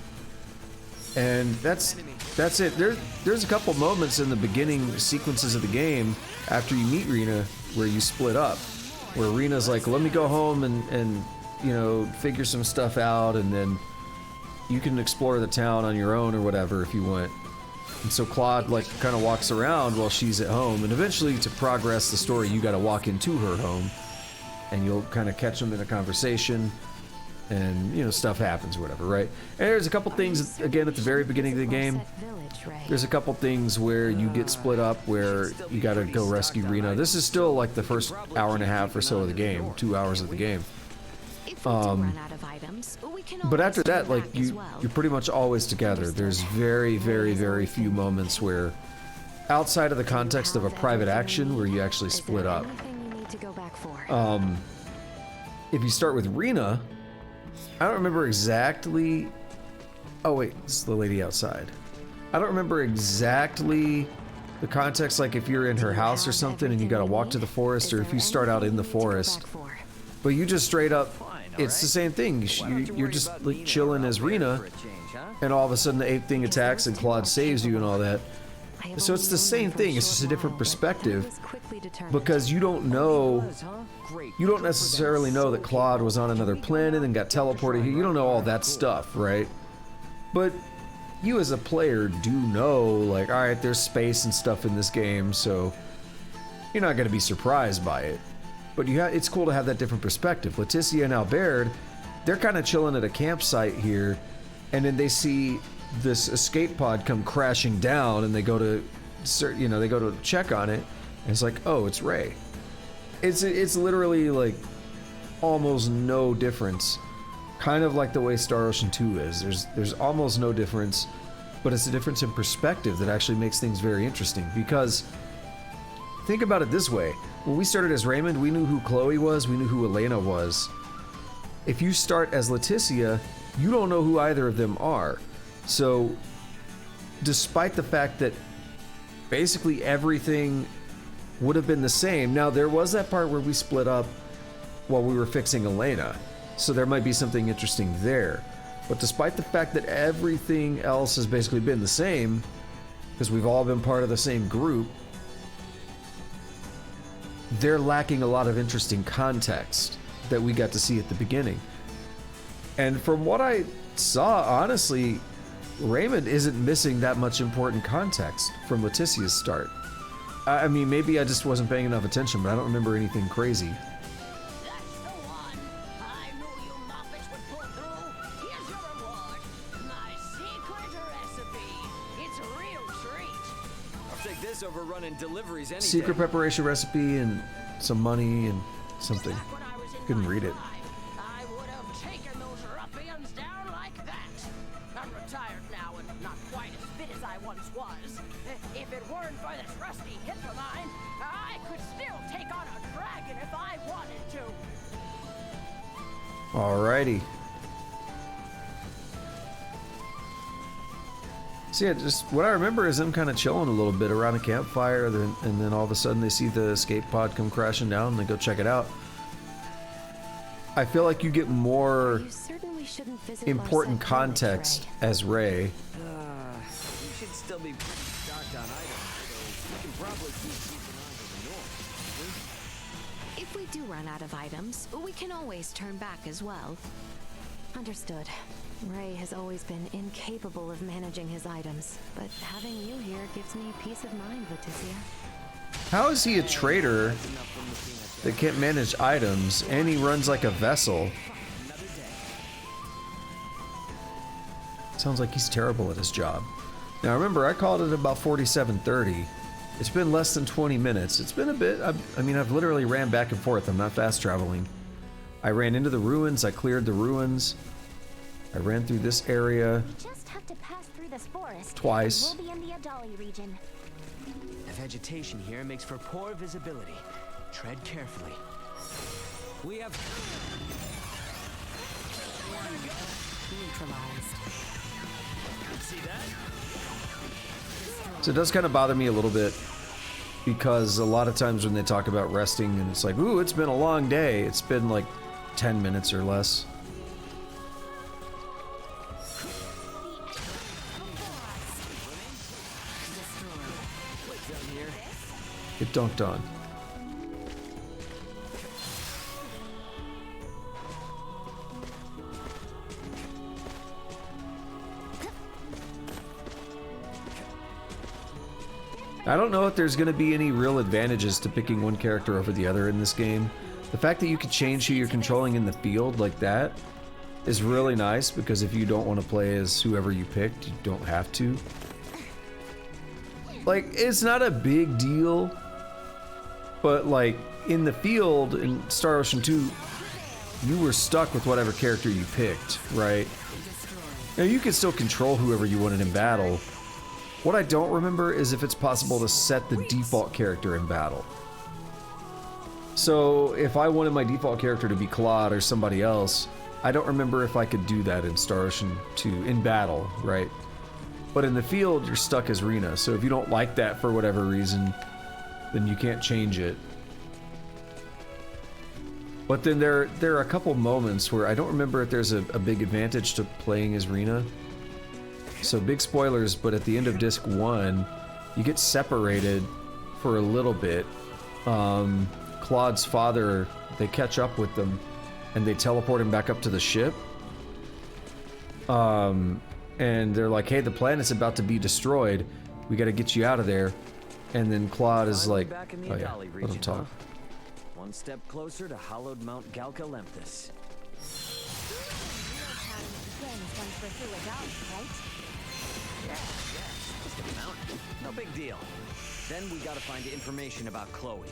And that's it. There's a couple moments in the beginning sequences of the game after you meet Rena where you split up, where Rena's like, let me go home and you know, figure some stuff out, and then you can explore the town on your own or whatever if you want. And so Claude like kind of walks around while she's at home, and eventually to progress the story you got to walk into her home, and you'll kind of catch them in a conversation, and you know, stuff happens or whatever, right? And there's a couple things again at the very beginning of the game. There's a couple things where you get split up where you got to go rescue Rena. This is still like the first hour and a half or so of the game, 2 hours of the game. But after that, like you're pretty much always together. There's very, very, very few moments where, outside of the context of a private action, where you actually split up. If you start with Rena, I don't remember exactly. Oh wait, this is the lady outside. I don't remember exactly the context, like if you're in her house or something and you gotta walk to the forest, or if you start out in the forest. But you just straight up it's the same thing. You're just like chilling as Rena, and all of a sudden the ape thing attacks and Claude saves you and all that. So it's the same thing, it's just a different perspective, because you don't necessarily know that Claude was on another planet and got teleported here. You don't know all that stuff, right? But you as a player do know, like, alright, there's space and stuff in this game, so you're not going to be surprised by it. But it's cool to have that different perspective. Leticia and Albert, they're kind of chilling at a campsite here, and then they see this escape pod come crashing down, and they go to check on it, and it's like, oh, it's Ray. It's literally like almost no difference, kind of like the way Star Ocean 2 is. There's almost no difference, but it's a difference in perspective that actually makes things very interesting. Because think about it this way: when we started as Raymond, we knew who Chloe was, we knew who Elena was. If you start as Leticia, you don't know who either of them are. So, despite the fact that basically everything would have been the same, now there was that part where we split up while we were fixing Elena, so there might be something interesting there. But despite the fact that everything else has basically been the same, because we've all been part of the same group, they're lacking a lot of interesting context that we got to see at the beginning. And from what I saw, honestly, Raymond isn't missing that much important context from Leticia's start. I mean, maybe I just wasn't paying enough attention, but I don't remember anything crazy. That's the one. I knew you Muppets would pull through. Here's your reward. My secret recipe. It's a real treat. I'll take this over running deliveries any Secret day. preparation recipe and some money and something. Couldn't read it. I would have taken those ruffians down like that. I'm retired now and not quite as fit as I once was. If it weren't for this rusty hip of mine, I could still take on a dragon if I wanted to. Alrighty. So yeah, just what I remember is them kind of chilling a little bit around a campfire, and then all of a sudden they see the escape pod come crashing down, and they go check it out. I feel like you get more important context as Ray. You should still be stocked on items, so you can probably keep keeping on to the north. If we do run out of items, we can always turn back as well. Understood. Ray has always been incapable of managing his items, but having you here gives me peace of mind, Leticia. How is he a traitor that can't manage items, and he runs like a vessel? Sounds like he's terrible at his job. Now remember, I called it about 47:30. It's been less than 20 minutes. It's been a bit. I mean, I've literally ran back and forth. I'm not fast traveling. I ran into the ruins. I cleared the ruins. I ran through this area We just have to pass through this forest. twice. We'll be in the Adali region. The vegetation here makes for poor visibility. Tread carefully. We have Neutralized. see that? So it does kind of bother me a little bit, because a lot of times when they talk about resting and it's like, ooh, it's been a long day, it's been like 10 minutes or less. Get dunked on. I don't know if there's going to be any real advantages to picking one character over the other in this game. The fact that you could change who you're controlling in the field like that is really nice, because if you don't want to play as whoever you picked, you don't have to. Like, it's not a big deal, but like in the field in Star Ocean 2, you were stuck with whatever character you picked, right? Now you could still control whoever you wanted in battle. What I don't remember is if it's possible to set the default character in battle. So if I wanted my default character to be Claude or somebody else, I don't remember if I could do that in Star Ocean 2 in battle, right? But in the field, you're stuck as Rena, so if you don't like that for whatever reason, then you can't change it. But then there are a couple moments where I don't remember if there's a big advantage to playing as Rena. So big spoilers, but at the end of disc 1, you get separated for a little bit. Claude's father, they catch up with them and they teleport him back up to the ship. And they're like, hey, the planet's about to be destroyed. We gotta get you out of there. And then Claude is like, oh yeah, let him talk. One step closer to hallowed Mount Galcalenthus. Just a mountain. No big deal. Then we gotta find information about Chloe.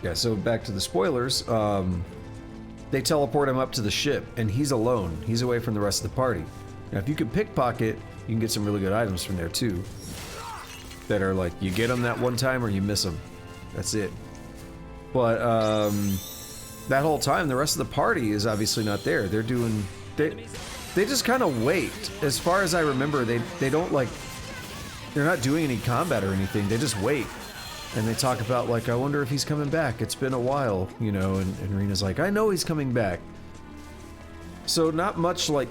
Yeah, so back to the spoilers. They teleport him up to the ship, and he's alone. He's away from the rest of the party. Now, if you can pickpocket, you can get some really good items from there, too. That are like, you get them that one time or you miss them. That's it. But, that whole time, the rest of the party is obviously not there. They're doing... They just kind of wait. As far as I remember, they don't, like... They're not doing any combat or anything. They just wait. And they talk about, like, I wonder if he's coming back. It's been a while, you know, and Rena's like, I know he's coming back. So not much, like,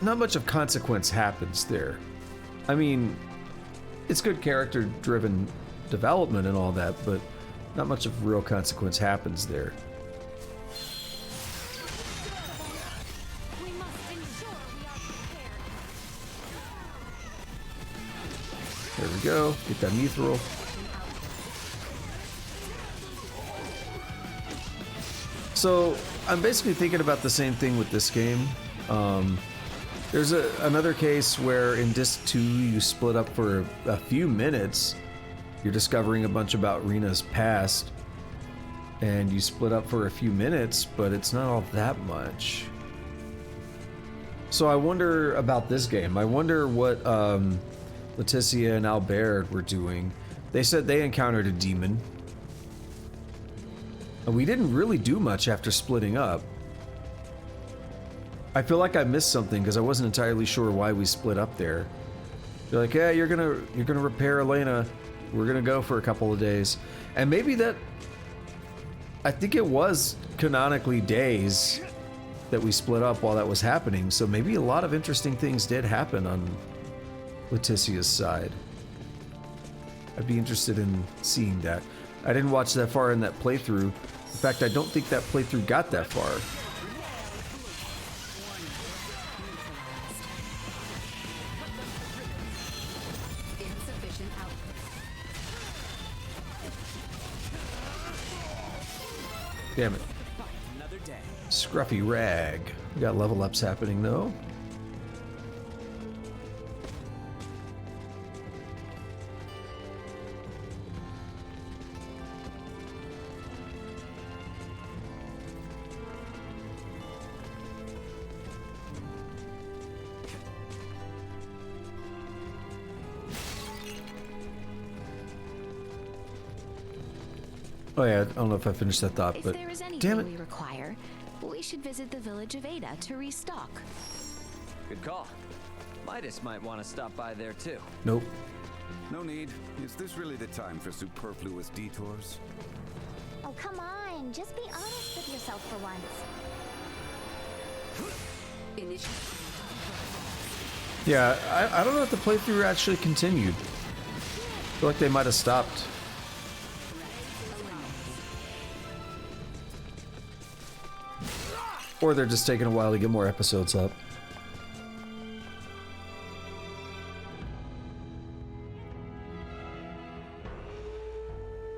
not much of consequence happens there. I mean, it's good character-driven development and all that, but not much of real consequence happens there. There we go. Get that mithril. So, I'm basically thinking about the same thing with this game. There's another case where in Disc 2 you split up for a few minutes. You're discovering a bunch about Rena's past. And you split up for a few minutes, but it's not all that much. So I wonder about this game. I wonder what Leticia and Albert were doing. They said they encountered a demon. We didn't really do much after splitting up. I feel like I missed something because I wasn't entirely sure why we split up there. They're like, yeah, you're gonna repair Elena. We're gonna go for a couple of days. And maybe that... I think it was canonically days that we split up while that was happening, so maybe a lot of interesting things did happen on Leticia's side. I'd be interested in seeing that. I didn't watch that far in that playthrough. In fact, I don't think that playthrough got that far. Damn it. Scruffy rag. We got level ups happening though. Oh yeah, I don't know if I finished that thought, but if there is damn it. anything we require, we should visit the village of Ada to restock. Good call. Midas might want to stop by there too. Nope. No need. Is this really the time for superfluous detours? Oh, come on. Just be honest with yourself for once. Yeah, I don't know if the playthrough actually continued. I feel like they might have stopped. Or they're just taking a while to get more episodes up.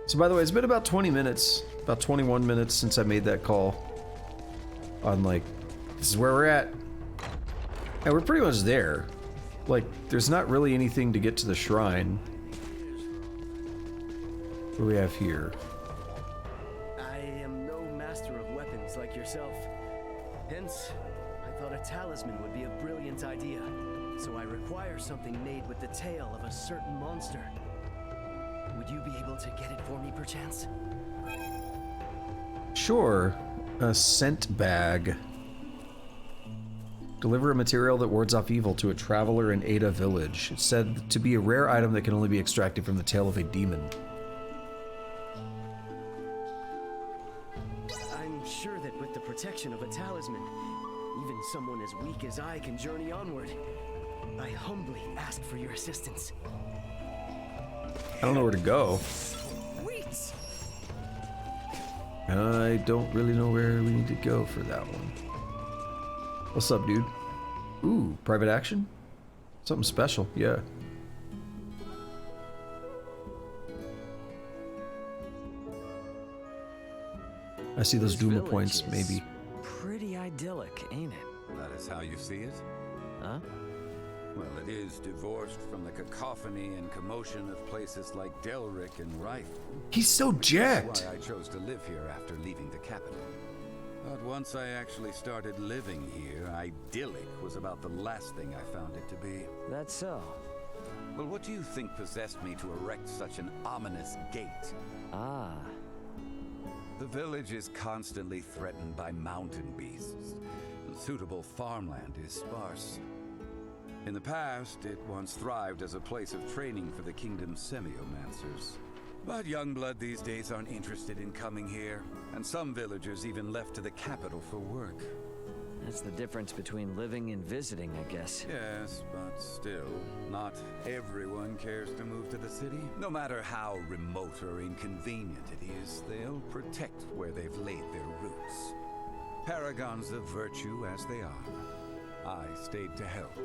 So by the way, it's been about 20 minutes, about 21 minutes since I made that call. On like, this is where we're at. And we're pretty much there. Like, there's not really anything to get to the shrine. What do we have here? I am no master of weapons like yourself. Hence, I thought a talisman would be a brilliant idea. So I require something made with the tail of a certain monster. Would you be able to get it for me, perchance? Sure. A scent bag. Deliver a material that wards off evil to a traveler in Ada village. It's said to be a rare item that can only be extracted from the tail of a demon. sure that with the protection of a talisman, even someone as weak as I can journey onward. I humbly ask for your assistance. I don't know where to go. Sweet! I don't really know where we need to go for that one. What's up, dude? Ooh, private action? Something special, yeah. I see those Duma points, maybe. Pretty idyllic, ain't it? That is how you see it? Huh? Well, it is divorced from the cacophony and commotion of places like Delric and Rifle. He's so jacked. That's why I chose to live here after leaving the capital. But once I actually started living here, idyllic was about the last thing I found it to be. That's so. Well, what do you think possessed me to erect such an ominous gate? Ah. The village is constantly threatened by mountain beasts, and suitable farmland is sparse. In the past, it once thrived as a place of training for the kingdom's semiomancers. But young blood these days aren't interested in coming here, and some villagers even left to the capital for work. That's the difference between living and visiting, I guess. Yes, but still, not everyone cares to move to the city. No matter how remote or inconvenient it is, they'll protect where they've laid their roots. Paragons of virtue as they are, I stayed to help.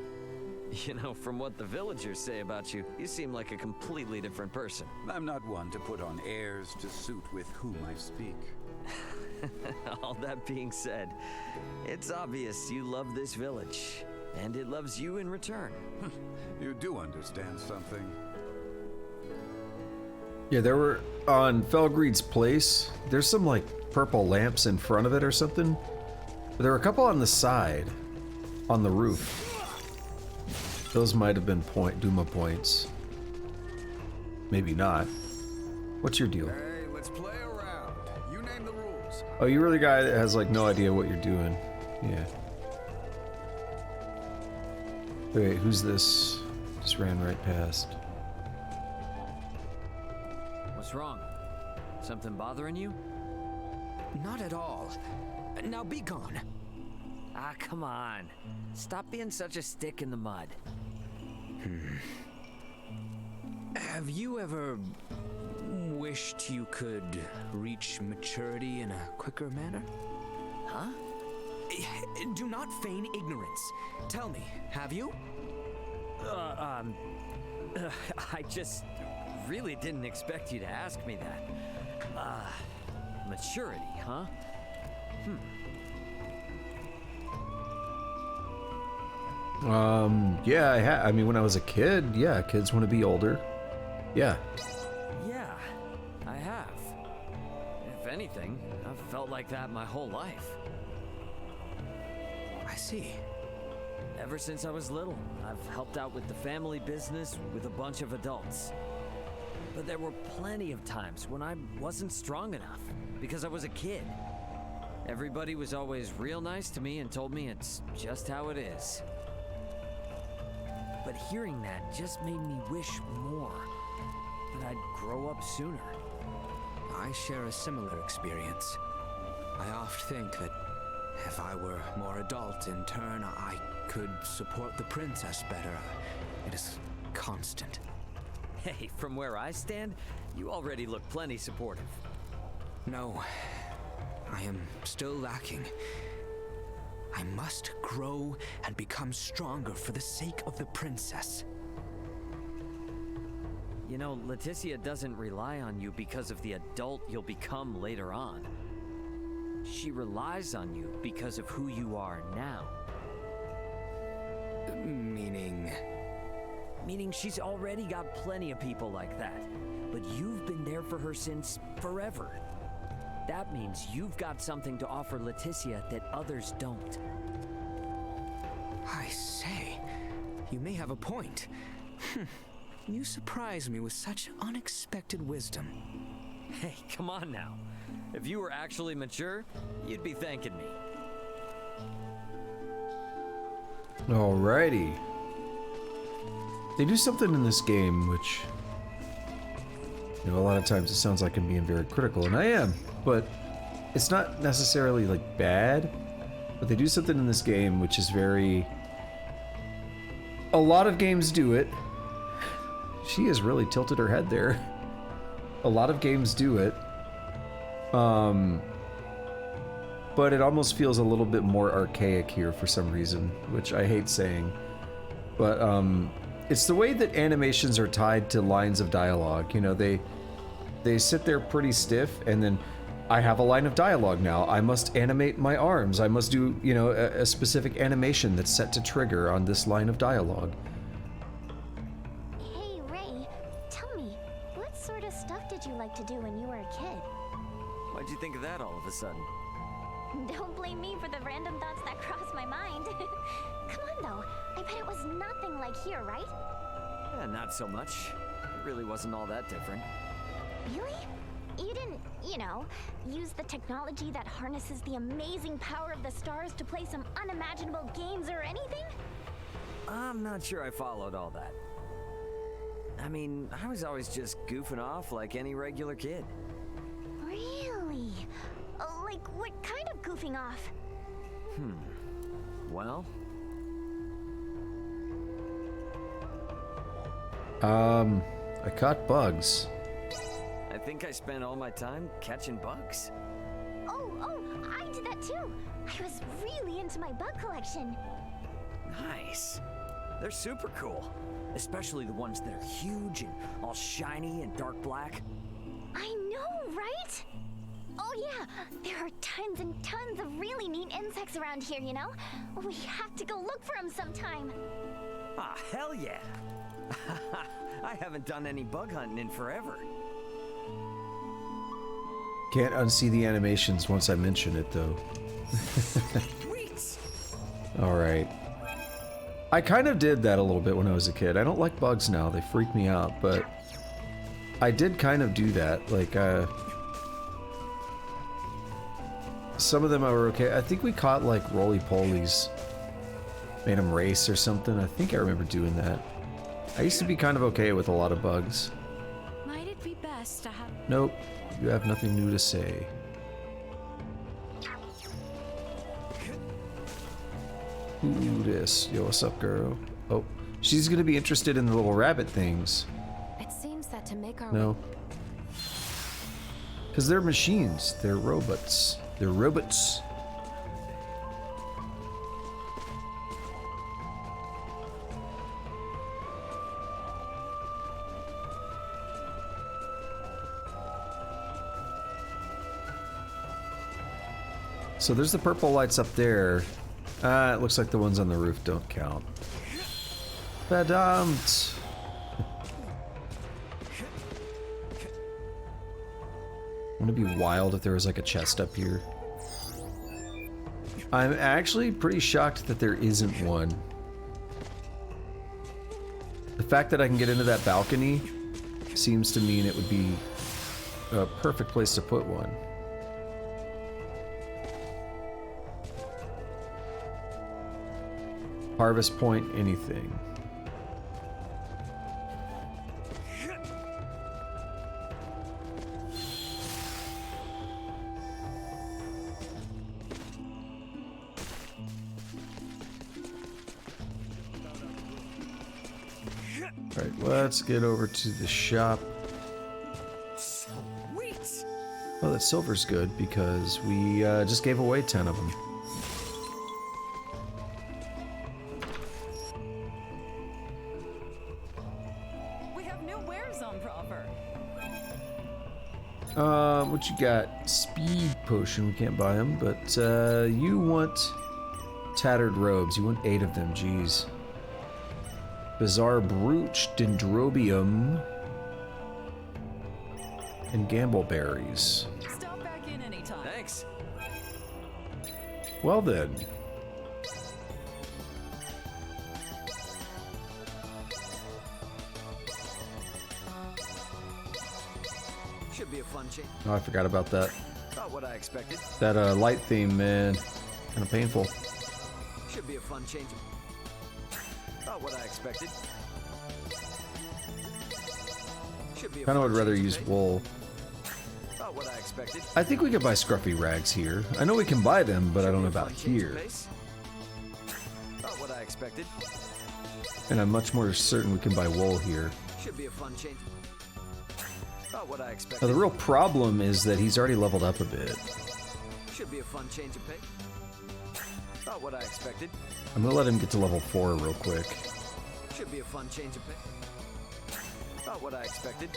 You know, from what the villagers say about you, you seem like a completely different person. I'm not one to put on airs to suit with whom I speak. All that being said, it's obvious you love this village, and it loves you in return. You do understand something. Yeah, there were, on Felgreed's place, there's some like purple lamps in front of it or something. But there were a couple on the side, on the roof. Those might have been Duma points. Maybe not. What's your deal? Hey, let's play around. You name the rules. Oh, you were the guy that has like no idea what you're doing. Yeah. Wait, who's this? Just ran right past. What's wrong? Something bothering you? Not at all. Now be gone. Ah, come on. Stop being such a stick in the mud. Have you ever wished you could reach maturity in a quicker manner? Huh? Do not feign ignorance. Tell me, have you? I just really didn't expect you to ask me that. Maturity, huh? Yeah, I mean, when I was a kid, yeah, kids want to be older. Yeah. Yeah, I have. If anything, I've felt like that my whole life. I see. Ever since I was little, I've helped out with the family business with a bunch of adults. But there were plenty of times when I wasn't strong enough, because I was a kid. Everybody was always real nice to me and told me it's just how it is. But hearing that just made me wish more, that I'd grow up sooner. I share a similar experience. I oft think that if I were more adult in turn, I could support the princess better. It is constant. Hey, from where I stand, you already look plenty supportive. No, I am still lacking. I must grow and become stronger for the sake of the princess. You know, Leticia doesn't rely on you because of the adult you'll become later on. She relies on you because of who you are now. Meaning? Meaning she's already got plenty of people like that. But you've been there for her since forever. That means you've got something to offer Leticia that others don't. I say, you may have a point. You surprise me with such unexpected wisdom. Hey, come on now. If you were actually mature, you'd be thanking me. Alrighty. They do something in this game which, you know, a lot of times it sounds like I'm being very critical, and I am, but it's not necessarily like bad, but they do something in this game which is very... A lot of games do it. She has really tilted her head there. A lot of games do it. But it almost feels a little bit more archaic here for some reason, which I hate saying. But it's the way that animations are tied to lines of dialogue. You know, they sit there pretty stiff, and then I have a line of dialogue now. I must animate my arms. I must do, you know, a specific animation that's set to trigger on this line of dialogue. Hey, Ray, tell me, what sort of stuff did you like to do when you were a kid? Why'd you think of that all of a sudden? Don't blame me for the random thoughts that crossed my mind. Come on, though. I bet it was nothing like here, right? Yeah, not so much. It really wasn't all that different. Really? You didn't, you know, use the technology that harnesses the amazing power of the stars to play some unimaginable games or anything? I'm not sure I followed all that. I mean, I was always just goofing off like any regular kid. Really? Like, what kind of goofing off? Well... I caught bugs. I think I spent all my time catching bugs. Oh, I did that too. I was really into my bug collection. Nice. They're super cool. Especially the ones that are huge and all shiny and dark black. I know, right? Oh yeah, there are tons and tons of really neat insects around here, you know? We have to go look for them sometime. Ah, hell yeah. I haven't done any bug hunting in forever. Can't unsee the animations once I mention it, though. Alright. I kind of did that a little bit when I was a kid. I don't like bugs now, they freak me out, but I did kind of do that. Like, some of them I were okay. I think we caught, like, roly-polies. Made them race or something. I think I remember doing that. I used to be kind of okay with a lot of bugs. Might it be best to have... Nope. You have nothing new to say. Ooh, this. Yo, what's up, girl? Oh, she's gonna be interested in the little rabbit things. It seems that to make our... No. Because they're machines. They're robots. They're robots. So there's the purple lights up there. It looks like the ones on the roof don't count. Badumped. Wouldn't it be wild if there was like a chest up here? I'm actually pretty shocked that there isn't one. The fact that I can get into that balcony seems to mean it would be a perfect place to put one. Harvest point, anything. Alright, let's get over to the shop. Sweet. Oh, that silver's good because we just gave away 10 of them. What you got? Speed potion. We can't buy them, but you want tattered robes. You want 8 of them. Jeez. Bizarre brooch, dendrobium, and gambleberries. Stop back in anytime. Thanks. Well then. Should be a fun change. Oh, I forgot about that. Not what I expected. That light theme, man. Kind of painful. Should be a fun change. Not what I expected. Kind of would rather use wool. Not what I expected. I think we could buy scruffy rags here. I know we can buy them, but I don't know about here. Not what I expected. And I'm much more certain we can buy wool here. Should be a fun change. Not what I expected. Now, the real problem is that he's already leveled up a bit. Should be a fun change of pace. Not what I expected. I'm gonna let him get to level 4 real quick. Should be a fun change of pace. Not what I expected.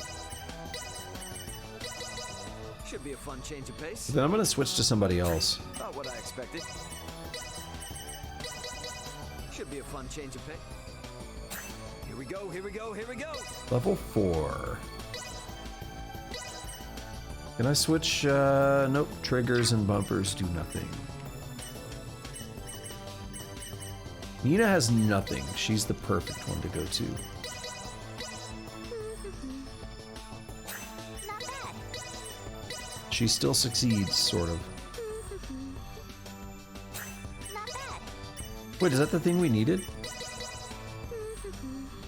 Should be a fun change of pace. Then I'm gonna switch to somebody else. Not what I expected. Should be a fun change of pace. Here we go, here we go, here we go! Level 4. Can I switch? Nope. Triggers and bumpers do nothing. Nina has nothing. She's the perfect one to go to. She still succeeds, sort of. Wait, is that the thing we needed?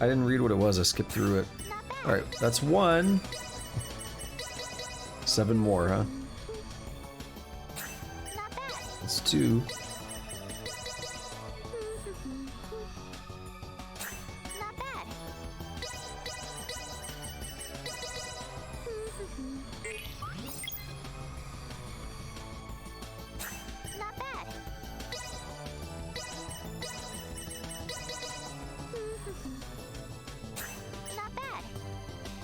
I didn't read what it was. I skipped through it. Alright, that's 1. 7 more, huh? That's 2.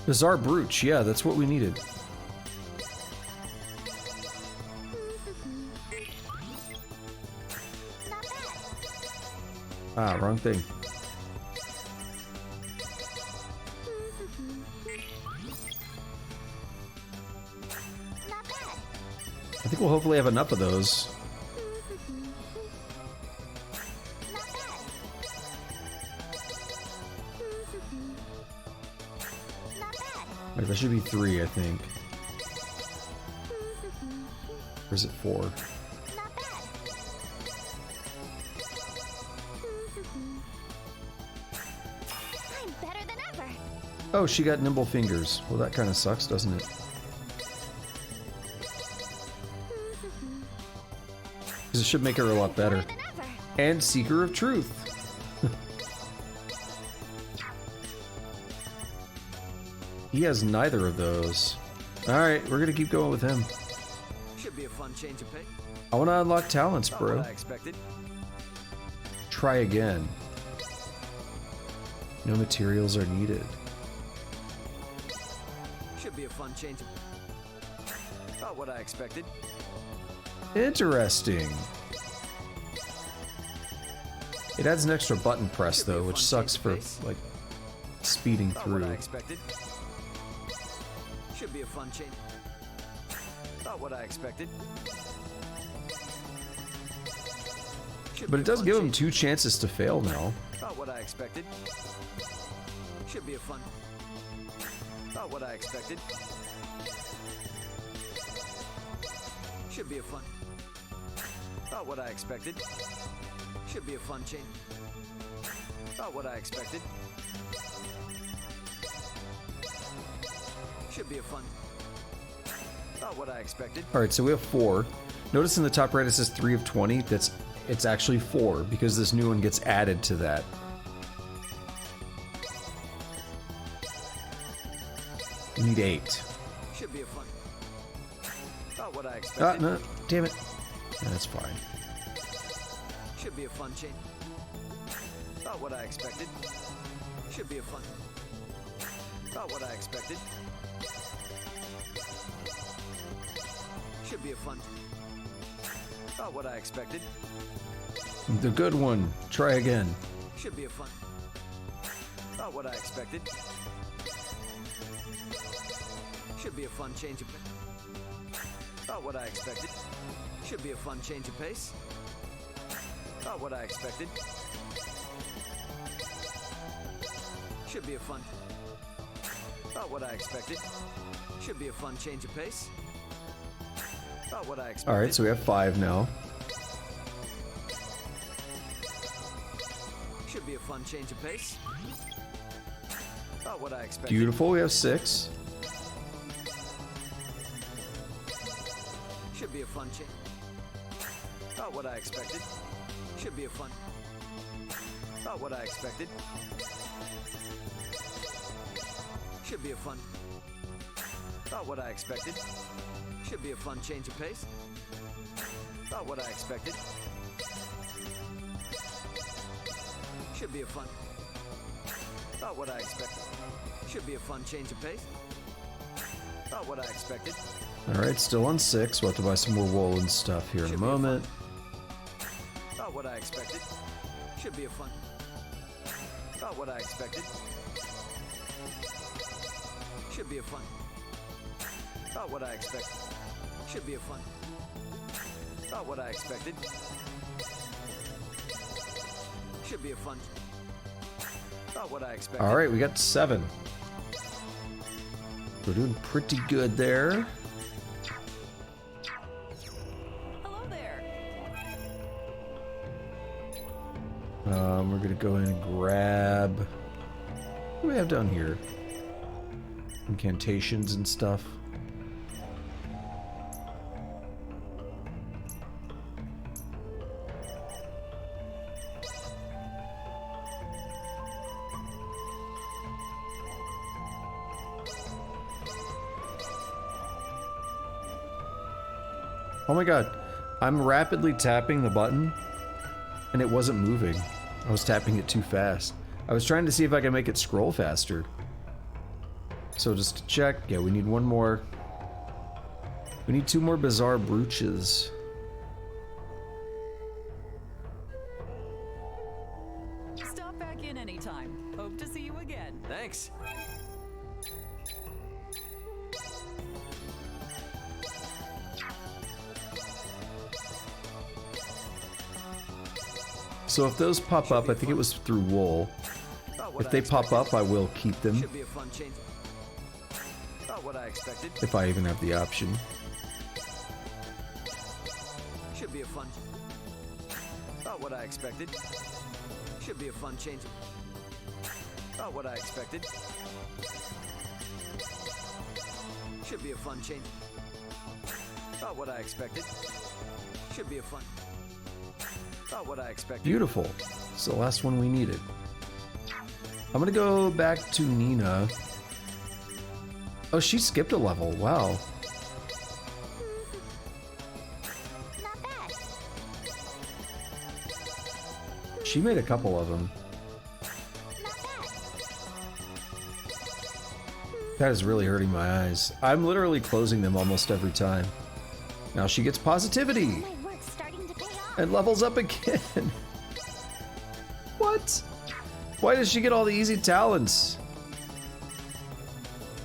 Bizarre Brooch, yeah, that's what we needed. Ah, wrong thing. I think we'll hopefully have enough of those. Wait, that should be 3, I think. Or is it 4? I'm better than ever. Oh, she got nimble fingers. Well, that kind of sucks, doesn't it? Because it should make her a lot better. And Seeker of Truth. He has neither of those. Alright, we're gonna keep going with him. Should be a fun change of pace. I wanna unlock talents, bro. Not what I expected. Try again. No materials are needed. Should be a fun change of... Not what I expected. Interesting. It adds an extra button press though, which sucks for like speeding through. Not what I expected. Should be a fun change. Not what I expected. But it does give him 2 chances to fail now. Not what I expected. Should be a fun. Not what I expected. Should be a fun. Not what I expected. Should be a fun change. Not what I expected. Should be a fun. Not what I expected. Alright, so we have 4. Notice in the top right it says 3 of 20. It's actually 4 because this new one gets added to that. We need 8. Should be a fun. Not what I expected. No, damn it. That's fine. Should be a fun change. Not what I expected. Should be a fun. Not what I expected. Should be a fun. Not what I expected. The good one. Try again. Should be a fun. Not what I expected. Should be a fun change of pace. Not what I expected. Should be a fun change of pace. Not what I expected. Should be a fun. Not what I expected. Should be a fun change of pace. Not what I expected. Alright, so we have 5 now. Should be a fun change of pace. Not what I expected. Beautiful, we have 6. Should be a fun change. About what I expected. Should be a fun. About what I expected. Should be a fun. About what I expected. Should be a fun change of pace. About what I expected. Should be a fun. About what I expected. Should be a fun change of pace. About what I expected. Alright, still on 6. We'll have to buy some more wool and stuff here in a moment. About what I expected. Should be a fun. About what I expected. Should be a fun. About what I expected. Should be a fun. About what I expected. Should be a fun. About what I expected. Alright, we got 7. We're doing pretty good there. Hello there. We're gonna go in and grab. What do we have down here? Incantations and stuff. Oh my god, I'm rapidly tapping the button and it wasn't moving. I was tapping it too fast. I was trying to see if I could make it scroll faster. So just to check, yeah, we need one more. We need 2 more bizarre brooches. Stop back in anytime. Hope to see you again. Thanks. So if those pop up, I think it was through wool. If they pop up, I will keep them. Should be a fun change. About what I expected. If I even have the option. Should be a fun. About what I expected. Should be a fun change. About what I expected. Should be a fun change. About what I expected. Should be a fun. About what I expected. Beautiful. It's the last one we needed. I'm gonna go back to Nina. Oh, she skipped a level. Wow. Not bad. She made a couple of them. That is really hurting my eyes. I'm literally closing them almost every time. Now she gets positivity. My work's starting to pay off. And levels up again. What? Why does she get all the easy talents?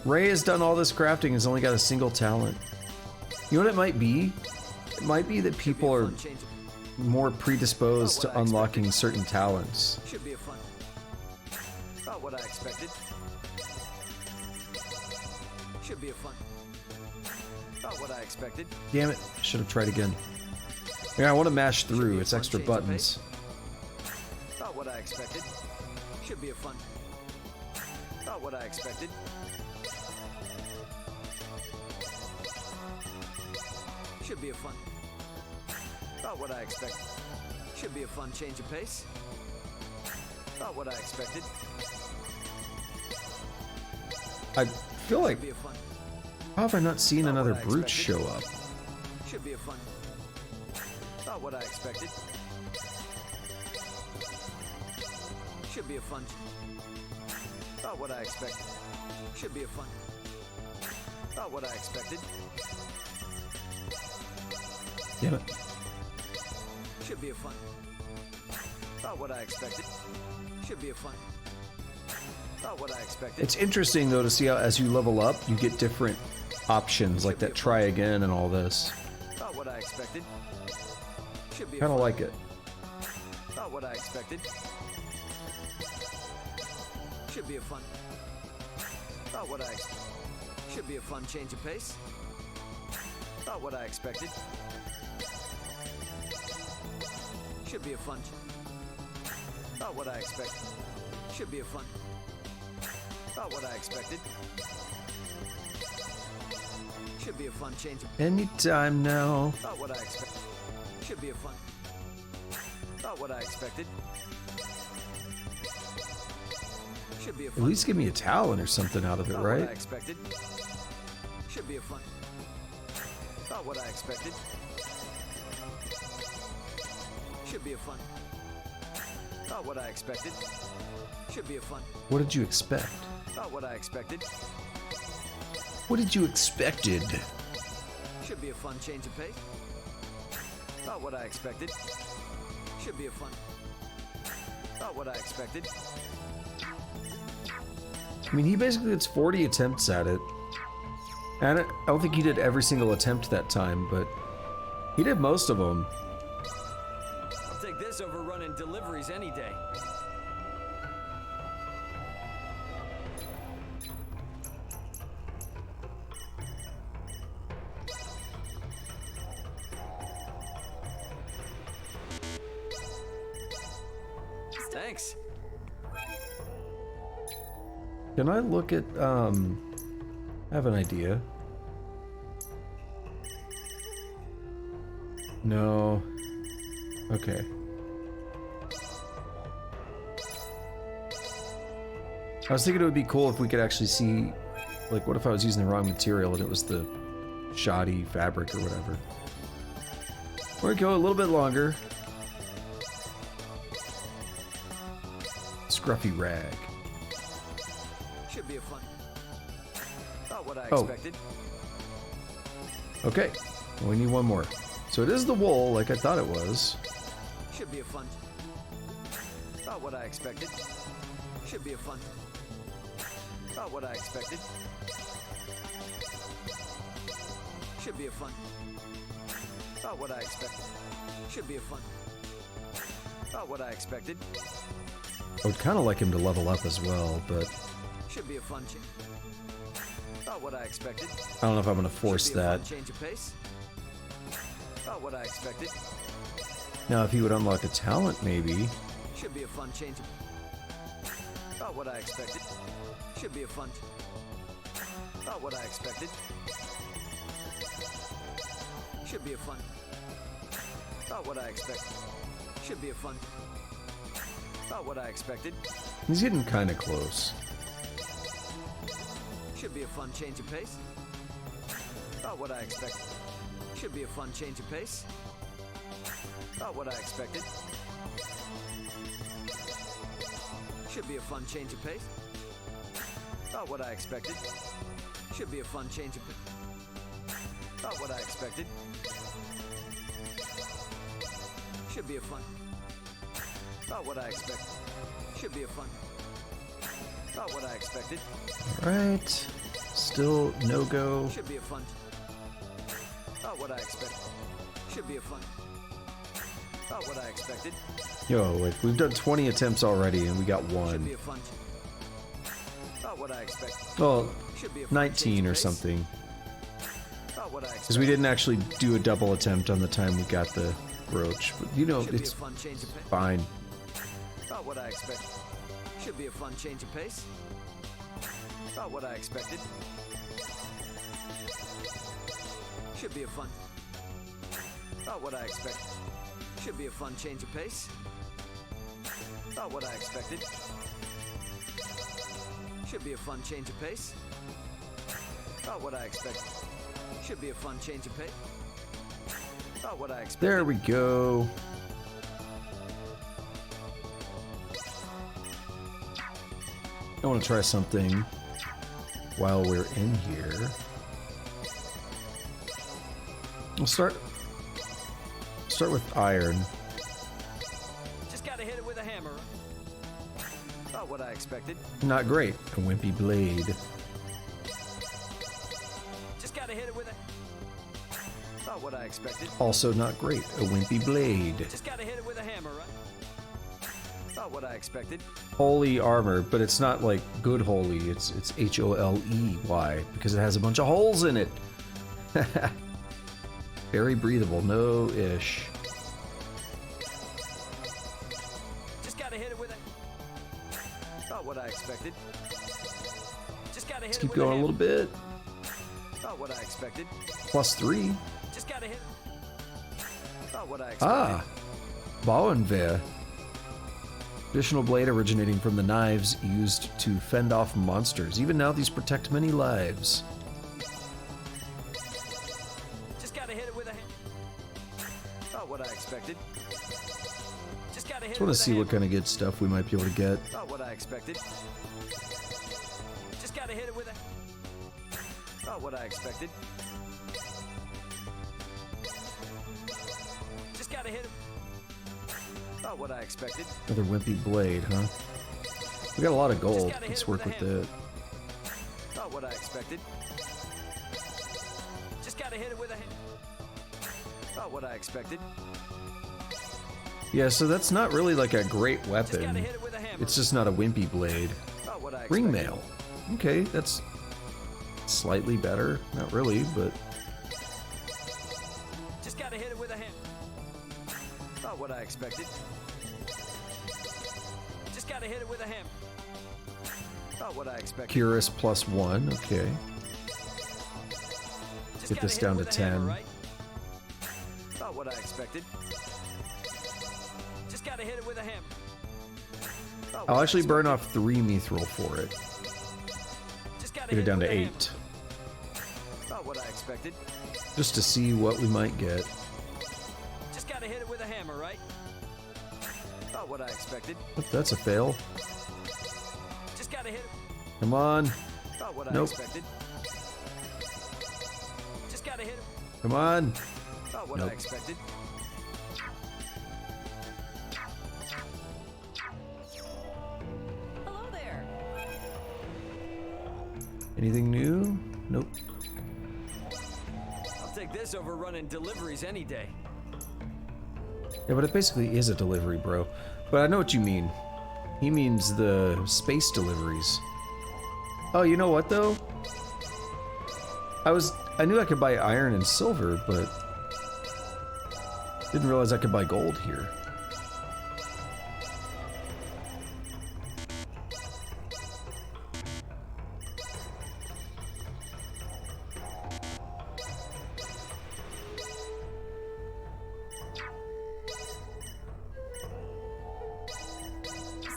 Ray has done all this crafting and has only got a single talent. You know what it might be? It might be that people are more predisposed to unlocking certain talents. Should be a fun. About what I expected. Should be a fun. About what I expected. Damn it, should have tried again. Yeah, I want to mash through, it's extra buttons. About what I expected. Should be a fun. About what I expected. Should be a fun. About what I expected. Should be a fun change of pace. About what I expected. I feel like... Should be a fun. How have I not seen another what I brute expected. show up? Should be a fun. About what I expected. Should be a fun. About what I expected. Should be a fun. About what I expected. Damn it. Should be a fun. About what I expected. Should be a fun. About what I expected. It's interesting though to see how as you level up, you get different options like that try again and all this. About what I expected. Should be a Kind of fun. like it. About what I expected. Should be a fun. About what I expected. Should be a fun change of pace. About what I expected. Should be a fun. About what I expected. Should be a fun. About what I expected. Should be a fun change of... Anytime now. Not what I expected. Should be a fun... Not what I expected. Should be a At fun... least give me a talent or something out of it, Not right? what I expected. Should be a fun... Not what I expected. Should be a fun... Not what I expected. Should be a fun... What did you expect? Not what I expected. What did you expected? Should be a fun change of pace. Not what I expected. Should be a fun... Not what I expected. I mean, he basically gets 40 attempts at it. And I don't think he did every single attempt that time, but he did most of them. I'll take this over running deliveries any day. Thanks. Can I look at, I have an idea. No. Okay. I was thinking it would be cool if we could actually see, like, what if I was using the wrong material and it was the shoddy fabric or whatever. Or go a little bit longer. Scruffy rag. Should be a fun... Not what I Oh. expected. Okay. Well, we need one more. So it is the wool, like I thought it was. Should be a fun... Not what I expected. Should be a fun... Not what I expected. Should be a fun... Not what I expected. Should be a fun... Not what I expected. I would kind of like him to level up as well, but Should be a fun change. Not what I expected. I don't know if I'm going to force Should be a that. fun change of pace. Not what I expected. Now, if he would unlock a talent, maybe. Should be a fun change of... Not what I expected. Should be a fun... Not what I expected. Should be a fun... Not what I expected. Should be a fun... Not what I expected. He's getting kind of close. Should be a fun change of pace. Not what I expected. Should be a fun change of pace. Not what I expected. Should be a fun change of pace. Not what I expected. Should be a fun change of pace. Not what I expected. Should be a fun... Not what I expected. Should be a fun... Not what I expected. Right. Still no go. Should be a fun... Not what I expected. Should be a fun... Not what I expected. Yo, like, we've done 20 attempts already and we got Should one. be a fun... Not what I expected. Well, Should be a fun 19 change or of pace. something. Not what I Because expected. we didn't actually do a double attempt on the time we got the brooch. But, you know, Should be a it's fun change of pace. fine. Not what I expected. Should be a fun change of pace. Not what I expected. Should be a fun... Not what I expected. Should be a fun change of pace. Not what I expected. Should be a fun change of pace. Not what I expected. Should be a fun change of pace. Not what I expected. There we go. I want to try something while we're in here. We'll start with iron. Just gotta hit it with a hammer. Not what I expected. Not great. A wimpy blade. Just gotta hit it with a... Not what I expected. Also not great. A wimpy blade. Just gotta hit it with a hammer, right? Not what I expected. Holy armor, but it's not like good holy. It's Holey because it has a bunch of holes in it. Very breathable. No ish. Just gotta hit it with a... Not what I expected. Just gotta hit Let's it keep with a going a hammer. little bit. About what I expected. +3. Just gotta hit. About what I expected. Ah, Bauenwehr. Additional blade originating from the knives used to fend off monsters. Even now, these protect many lives. Just gotta hit it with a hammer. About what I expected. Just gotta hit Just it want to with see a what kind of good stuff we might be able to get. About what I expected. Just gotta hit it with a. About what I expected. Just gotta hit it. About what I expected. Another wimpy blade, huh? We got a lot of gold. Let's work with that. About what I expected. Just gotta hit it with a hammer. About what I expected. Yeah, so that's not really like a great weapon. It's just not a wimpy blade. About what I expected. Ring mail. Okay, that's slightly better. Not really, but Just gotta hit it with a hammer. About what I expected. Just gotta hit it with a hammer. About what I expected. Curious +1. Okay. Just Get gotta this hit down it to with a hammer, 10. right? About what I expected. Just gotta hit it with a hammer. About I'll what I actually burn expected. off 3 mithril for it. Just gotta Get it hit down with to a hammer. 8. About what I expected. Just to see what we might get. Just gotta hit it with a hammer, right? About what I expected. Oop, that's a fail. Just gotta hit it. Come on. About what I Nope. expected. Just gotta hit it. Come on. About what Nope. I expected. Hello there. Anything new? Nope. I'll take this over running deliveries any day. Yeah, but it basically is a delivery, bro. But I know what you mean. He means the space deliveries. Oh, you know what though? I knew I could buy iron and silver, but didn't realize I could buy gold here.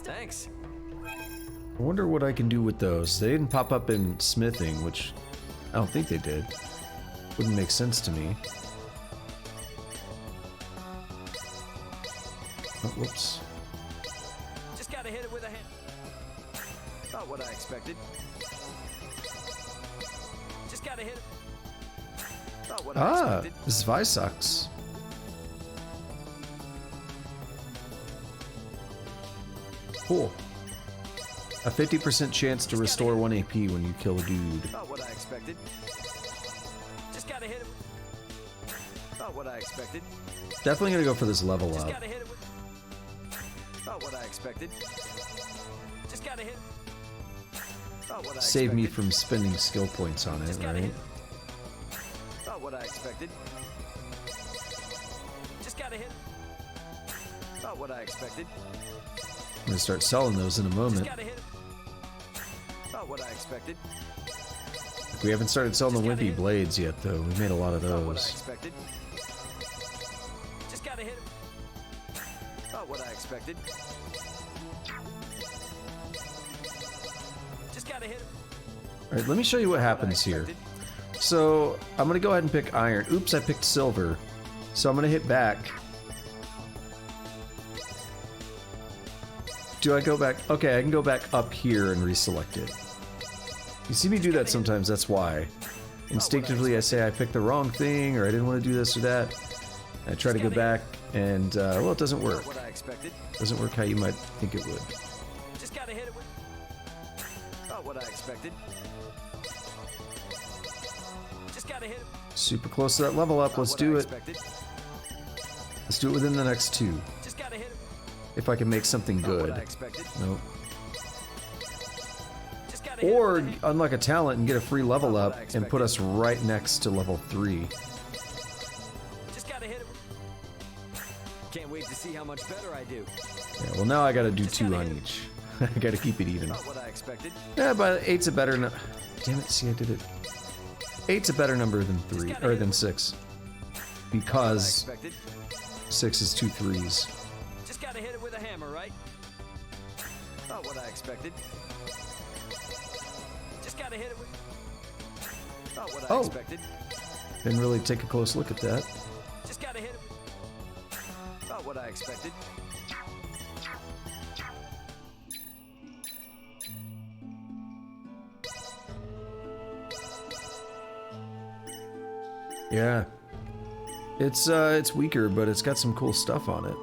Thanks. I wonder what I can do with those. They didn't pop up in smithing, which I don't think they did. Wouldn't make sense to me. Oh, whoops. Just gotta hit it with a hammer. About what I expected. Just gotta hit it. About what I Ah, expected. Zvysox. Cool. A 50% chance to restore 1 AP when you kill a dude. About what I expected. Just gotta hit it. About what I expected. Definitely gonna go for this level Just up. gotta hit it. About what I expected. Just gotta hit it. About what I Save me expected. from spending skill points on it, Just gotta right? hit it. About what I expected. Just gotta hit it. About what I expected. I'm gonna start selling those in a Just moment. gotta hit it. About what I expected. We haven't started selling the wimpy blades yet, though. We made a lot of About what I those. expected. Just gotta hit it. About what I expected. Just gotta hit it. Alright, let me show you what happens here. So, I'm gonna go ahead and pick iron. Oops, I picked silver. So I'm gonna hit back. Do I go back? Okay, I can go back up here and reselect it. You see me do that sometimes, that's why. Instinctively, I say I picked the wrong thing, or I didn't want to do this or that. I try to go back, and, well, it doesn't work. What I expected. Doesn't work how you might think it would. Just gotta hit it with. About what I expected. Just gotta hit it. Super close to that level up, let's do it. Expected. Let's do it within the next 2. Just gotta hit it. If I can make something About what good. I expected. Nope. Just gotta hit it. Or unlock a talent and get a free level up and put us right next to level 3. Just gotta hit it. Can't wait to see how much better I do. Yeah, well now I gotta do 2 on each. I gotta keep it even. About what I expected. Yeah, but 8's a better. Damn it! See, I did it. 8's a better number than 3, or than 6. Because 6 is 2 3s. Just gotta hit it with a hammer, right? Not what I expected. Just gotta hit it with... Not what I expected. Didn't really take a close look at that. Just gotta hit it with... Not what I expected. Yeah. It's weaker, but it's got some cool stuff on it.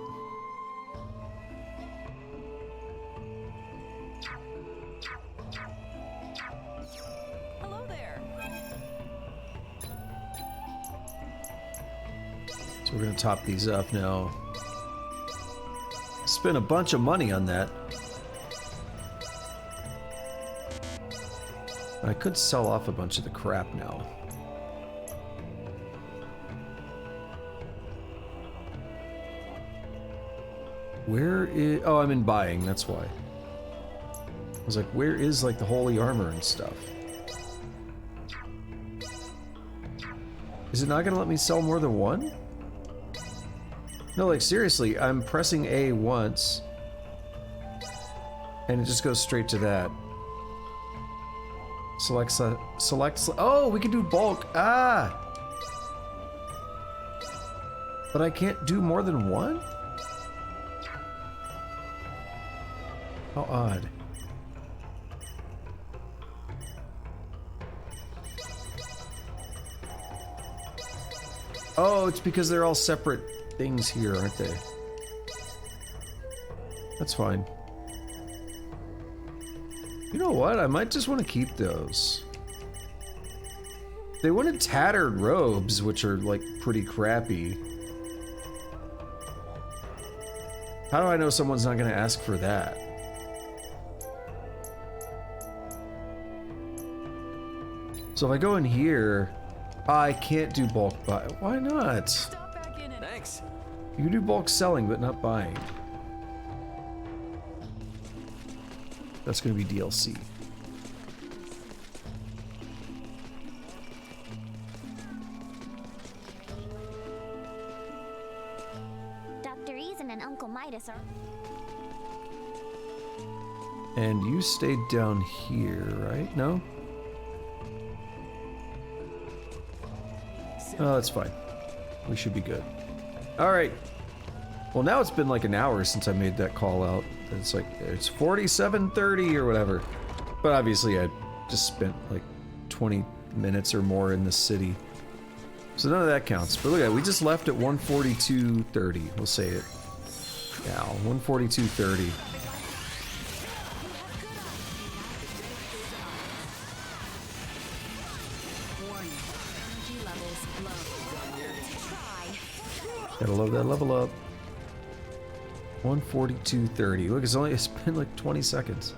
Hello there. So we're gonna top these up now. Spent a bunch of money on that. I could sell off a bunch of the crap now. Where is... Oh, I'm in buying, that's why. I was like, where is, like, the holy armor and stuff? Is it not gonna let me sell more than one? No, like, seriously, I'm pressing A once, and it just goes straight to that. Oh, we can do bulk. Ah! But I can't do more than one? How odd. Oh, it's because they're all separate things here, aren't they? That's fine. You know what? I might just want to keep those. They wanted tattered robes, which are, like, pretty crappy. How do I know someone's not going to ask for that? So if I go in here, I can't do bulk buy. Why not? Thanks. You can do bulk selling, but not buying. That's going to be DLC. Dr. Eason and Uncle Midas are... And you stayed down here, right? No? Oh, that's fine. We should be good. Alright. Well, now it's been like an hour since I made that call out. It's like, it's 47:30 or whatever. But obviously I just spent like 20 minutes or more in the city. So none of that counts. But look at it, we just left at 1:42:30. We'll say it now. 1:42:30. Gotta love that level up. 1:42:30. Look, it's been like 20 seconds.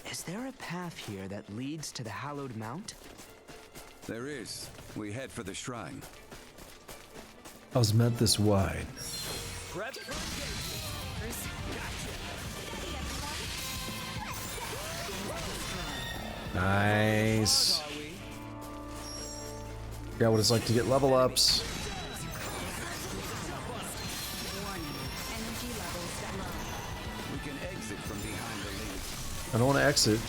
Is there a path here that leads to the hallowed mount? There is. We head for the shrine. I was meant this wide. Prep. Nice. Got what it's like to get level ups. We can exit from behind the leaf. I don't want to exit.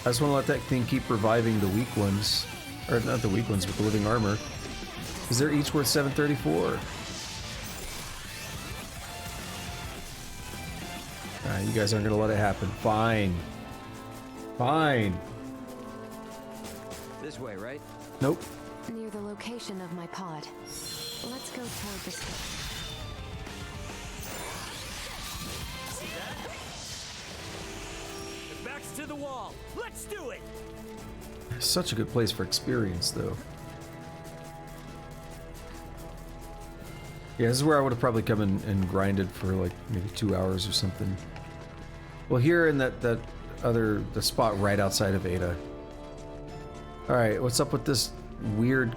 I just want to let that thing keep reviving the weak ones. Or not the weak ones, but the living armor. Because they're each worth 734. Alright, you guys aren't going to let it happen. Fine. Fine. This way, right? Nope. Near the location of my pod. Let's go toward the switch. See that? The back's to the wall. Let's do it. Such a good place for experience, though. Yeah, this is where I would have probably come in and grinded for like maybe 2 hours or something. Well, here in the spot right outside of Ada. Alright, what's up with this weird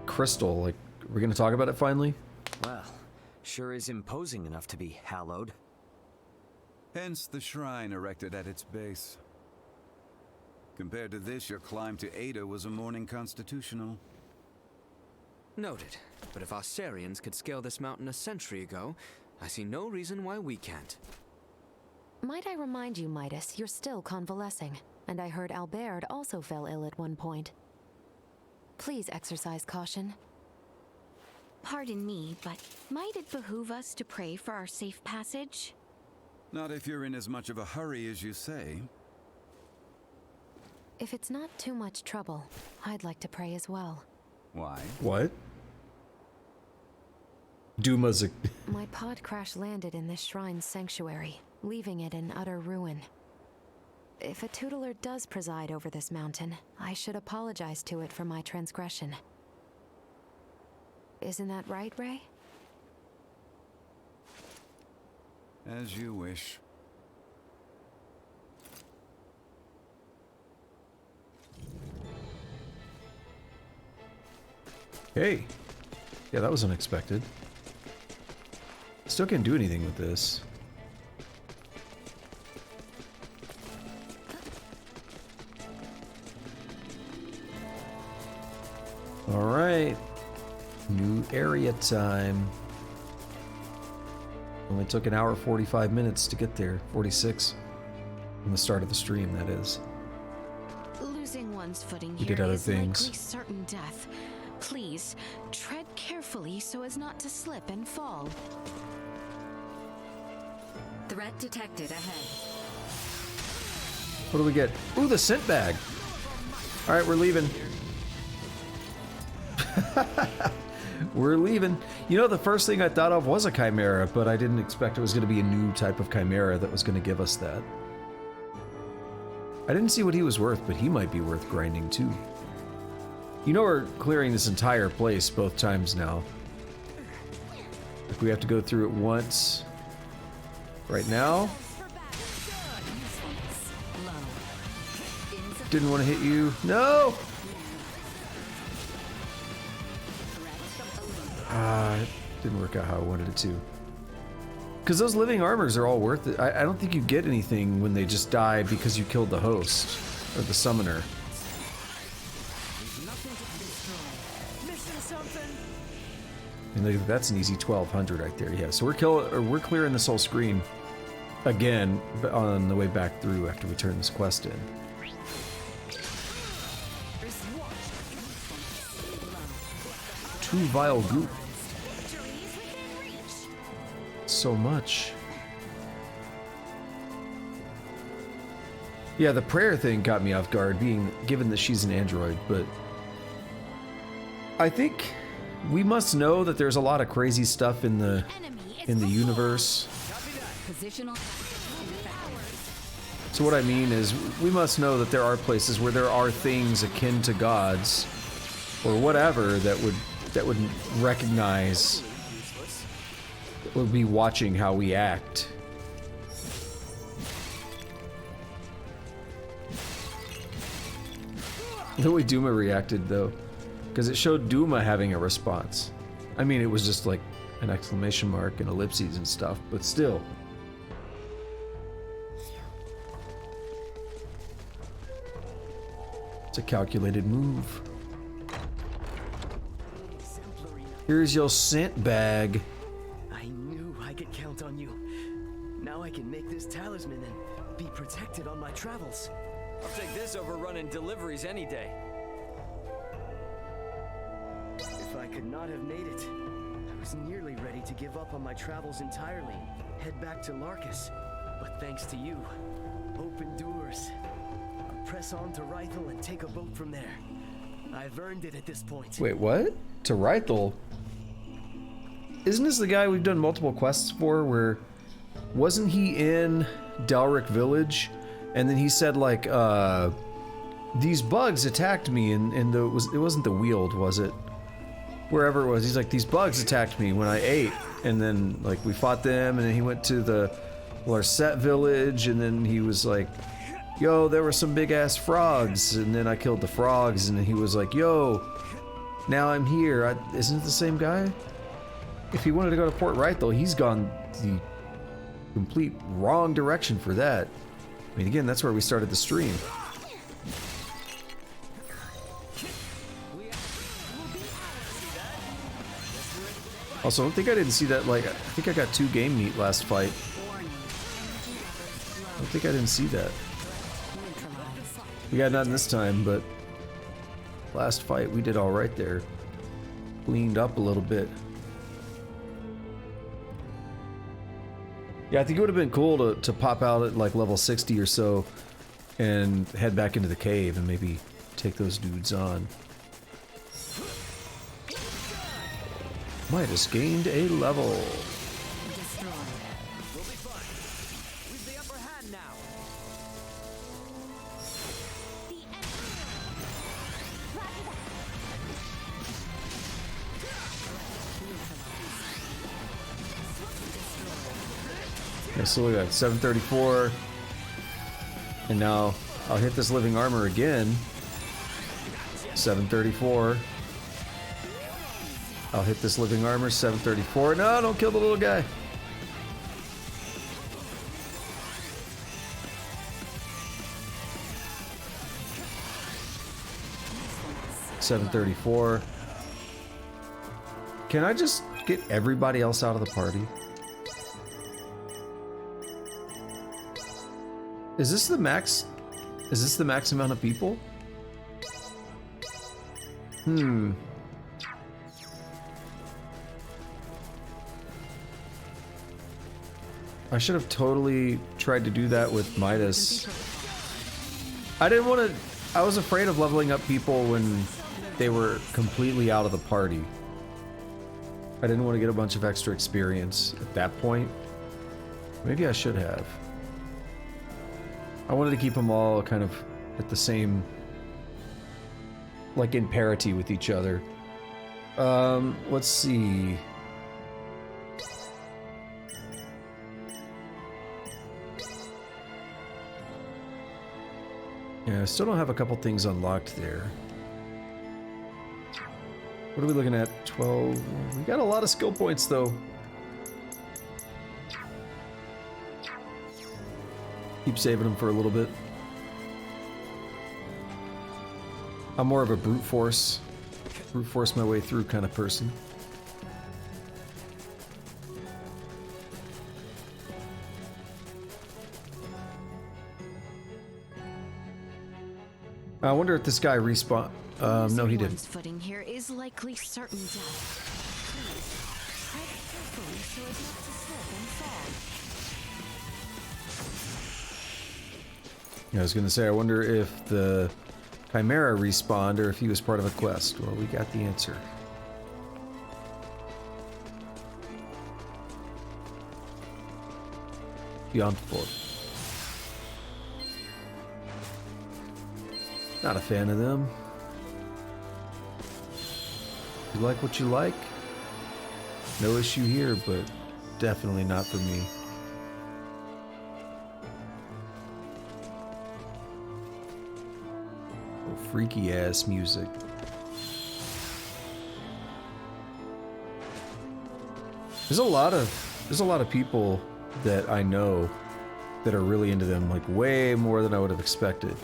crystal? Like, we're gonna talk about it finally? Well, Sure is imposing enough to be hallowed. Hence the shrine erected at its base. Compared to this, your climb to Ada was a morning constitutional. Noted. But if Australians could scale this mountain a century ago, I see no reason why we can't. Might I remind you, Midas, you're still convalescing, and I heard Albert also fell ill at one point. Please exercise caution. Pardon me, but might it behoove us to pray for our safe passage? Not if you're in as much of a hurry as you say. If it's not too much trouble, I'd like to pray as well. Why? What? Duma's a... My pod crash landed in this shrine's sanctuary, leaving it in utter ruin. If a tutelar does preside over this mountain, I should apologize to it for my transgression. Isn't that right, Ray? As you wish. Hey. Yeah, that was unexpected. Still can't do anything with this. Alright. New area time. Only took an hour 45 minutes to get there. 46. From the start of the stream, that is. Losing one's footing We here did other is things. likely certain death. Please, tread carefully so as not to slip and fall. Threat detected ahead. What do we get? Ooh, the scent bag. Alright, we're leaving. We're leaving. You know, the first thing I thought of was a chimera, but I didn't expect it was going to be a new type of chimera that was going to give us that. I didn't see what he was worth, but he might be worth grinding too. You know, we're clearing this entire place both times now. If we have to go through it once. Right now. Didn't want to hit you. No! It didn't work out how I wanted it to. Because those living armors are all worth it. I don't think you get anything when they just die because you killed the host. Or the summoner. And look, that's an easy 1200 right there. Yeah, so we're clearing this whole screen again on the way back through after we turn this quest in. Too vile goop. So much. Yeah, the prayer thing got me off guard, given that she's an android, but I think we must know that there's a lot of crazy stuff in the universe. So what I mean is, we must know that there are places where there are things akin to gods, or whatever, that would recognize, that would be watching how we act. The way Duma reacted, though, because it showed Duma having a response. I mean, it was just like an exclamation mark and ellipses and stuff, but still. It's a calculated move. Here's your scent bag. I knew I could count on you. Now I can make this talisman and be protected on my travels. I'll take this over running deliveries any day. If I could not have made it, I was nearly ready to give up on my travels entirely, head back to Larkus. But thanks to you, hope endures. I'll press on to Rythel and take a boat from there. I've earned it at this point. Wait, what? To Rythel? Isn't this the guy we've done multiple quests for, where... Wasn't he in Delric Village? And then he said, like, these bugs attacked me, and it wasn't the Weald, was it? Wherever it was, he's like, these bugs attacked me when I ate. And then, like, we fought them, and then he went to the Larset Village, and then he was like, yo, there were some big-ass frogs, and then I killed the frogs, and then he was like, yo, now I'm here. Isn't it the same guy? If he wanted to go to Port Right, though, he's gone the complete wrong direction for that. I mean, again, that's where we started the stream. Also, I don't think I didn't see that, like, I think I got 2 game meat last fight. I don't think I didn't see that. We got nothing this time, but last fight we did alright there. Cleaned up a little bit. Yeah, I think it would have been cool to pop out at like level 60 or so and head back into the cave and maybe take those dudes on. Might have gained a level. Yeah, so we got 734, and now I'll hit this living armor again. 734. I'll hit this living armor. 734. No, don't kill the little guy. $734. Can I just get everybody else out of the party? Is this the max? Is this the max amount of people? I should have totally tried to do that with Midas. I didn't want to... I was afraid of leveling up people when they were completely out of the party. I didn't want to get a bunch of extra experience at that point. Maybe I should have. I wanted to keep them all kind of at the same, like in parity with each other. Let's see. Yeah, I still don't have a couple things unlocked there. What are we looking at? 12. We got a lot of skill points though. Keep saving them for a little bit. I'm more of a brute force my way through kind of person. I wonder if this guy respawn. No, he didn't. Footing here is likely certain death. Please, tread carefully so as not to slip and fall. Yeah, I was gonna say, I wonder if the Chimera respawned or if he was part of a quest. Well, we got the answer. Beyond Fort. Not a fan of them. You like what you like? No issue here, but definitely not for me. Oh, freaky ass music. There's a lot of people that I know that are really into them, like way more than I would have expected.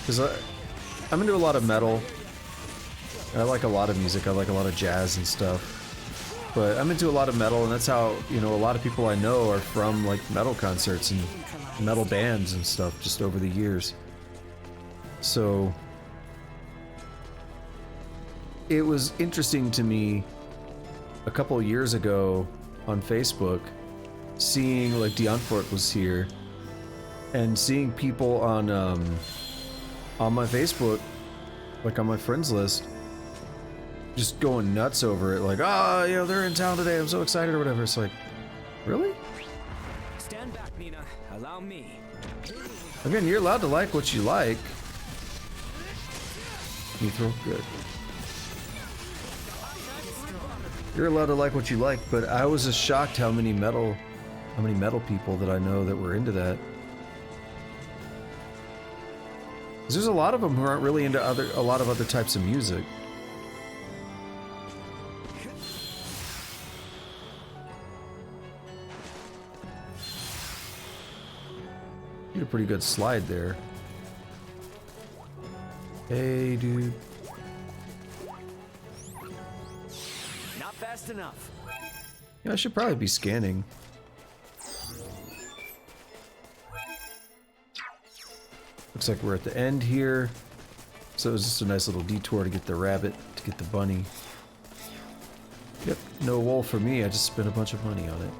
Because I'm into a lot of metal. I like a lot of music. I like a lot of jazz and stuff. But I'm into a lot of metal, and that's how, you know, a lot of people I know are from like metal concerts and metal bands and stuff just over the years. So it was interesting to me a couple of years ago on Facebook seeing like Dionfort was here and seeing people on my Facebook, like on my friends list, just going nuts over it, like, oh, you know, they're in town today, I'm so excited or whatever. It's like, really? Stand back, Nina. Allow me. Again, you're allowed to like what you like. Neutral, good. You're allowed to like what you like, but I was just shocked how many metal people that I know that were into that. 'Cause there's a lot of them who aren't really into a lot of other types of music. a pretty good slide there. Hey, dude. Not fast enough. Yeah, I should probably be scanning. Looks like we're at the end here. So it was just a nice little detour to get the rabbit, to get the bunny. Yep, no wool for me. I just spent a bunch of money on it.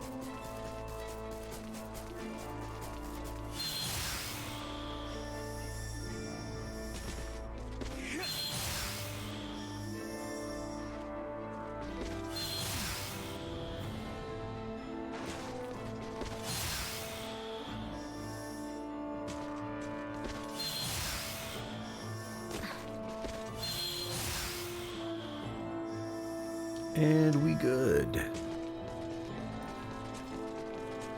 And we good.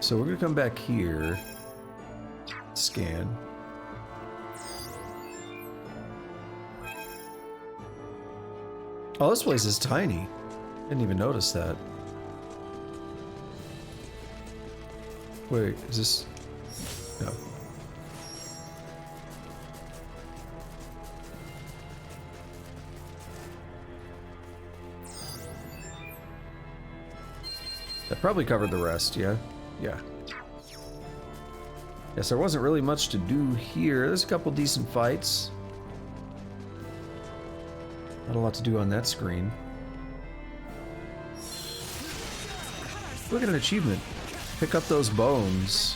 So we're gonna come back here. Scan. Oh, this place is tiny. Didn't even notice that. Wait, is this... No. That probably covered the rest, yeah? Yeah. Yes, there wasn't really much to do here. There's a couple decent fights. Not a lot to do on that screen. Look at an achievement. Pick up those bones.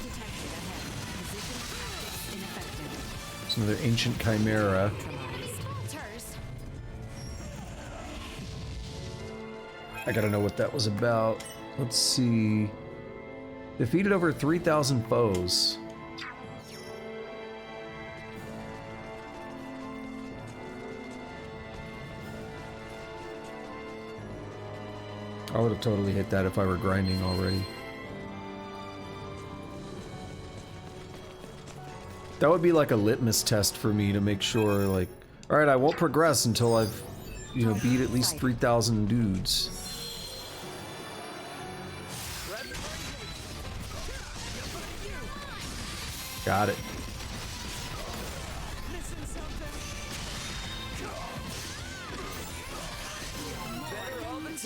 It's another ancient chimera. I gotta know what that was about. Let's see. Defeated over 3,000 foes. I would have totally hit that if I were grinding already. That would be like a litmus test for me to make sure, like, alright, I won't progress until I've, you know, beat at least 3,000 dudes. Got it.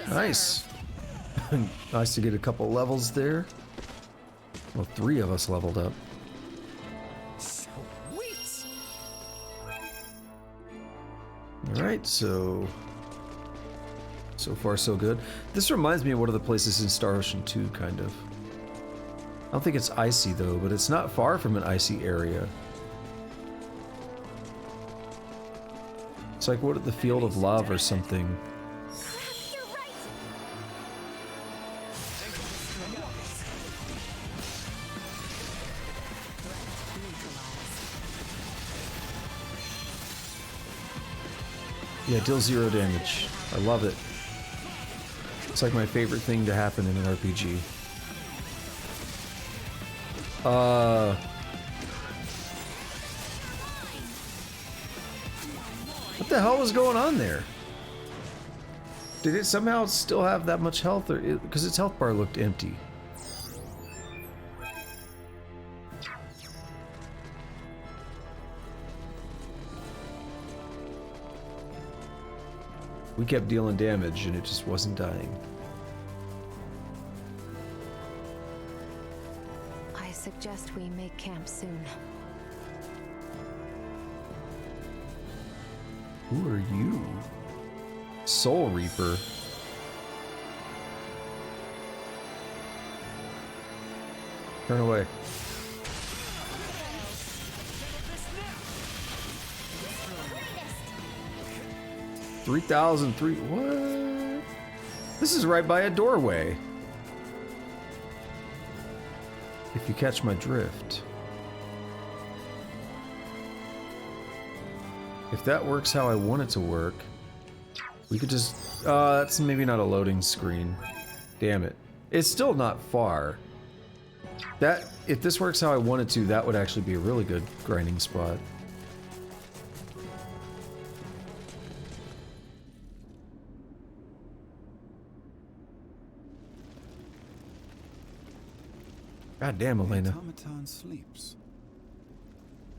Nice. Nice to get a couple levels there. Well, 3 of us leveled up. Alright, so far so good. This reminds me of one of the places in Star Ocean 2, kind of. I don't think it's icy though, but it's not far from an icy area. It's like what, the Field of Love or something. Yeah, deal 0 damage. I love it. It's like my favorite thing to happen in an RPG. What the hell was going on there? Did it somehow still have that much health, or because its health bar looked empty? We kept dealing damage and it just wasn't dying. I suggest we make camp soon. Who are you? Soul Reaper. Turn away. $3,003. What? This is right by a doorway. If you catch my drift. If that works how I want it to work, we could just... that's maybe not a loading screen. Damn it. It's still not far. That, if this works how I want it to, that would actually be a really good grinding spot. God damn, Elena. The automaton sleeps.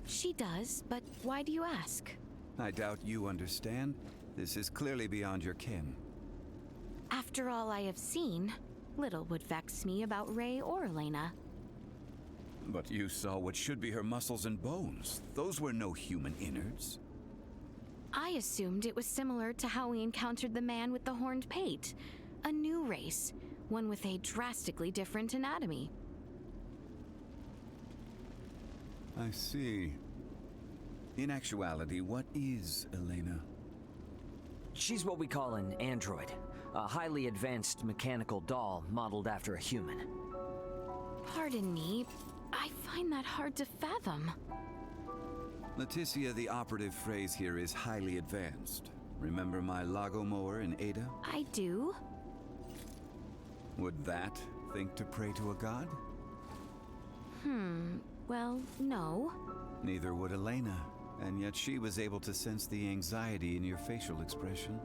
She does, but why do you ask? I doubt you understand. This is clearly beyond your ken. After all I have seen, little would vex me about Ray or Elena. But you saw what should be her muscles and bones. Those were no human innards. I assumed it was similar to how we encountered the man with the horned pate. A new race, one with a drastically different anatomy. I see. In actuality, what is Elena? She's what we call an android. A highly advanced mechanical doll modeled after a human. Pardon me, I find that hard to fathom. Leticia, the operative phrase here is highly advanced. Remember my Lago mower in Ada? I do. Would that think to pray to a god? Well, no. Neither would Elena, and yet she was able to sense the anxiety in your facial expression,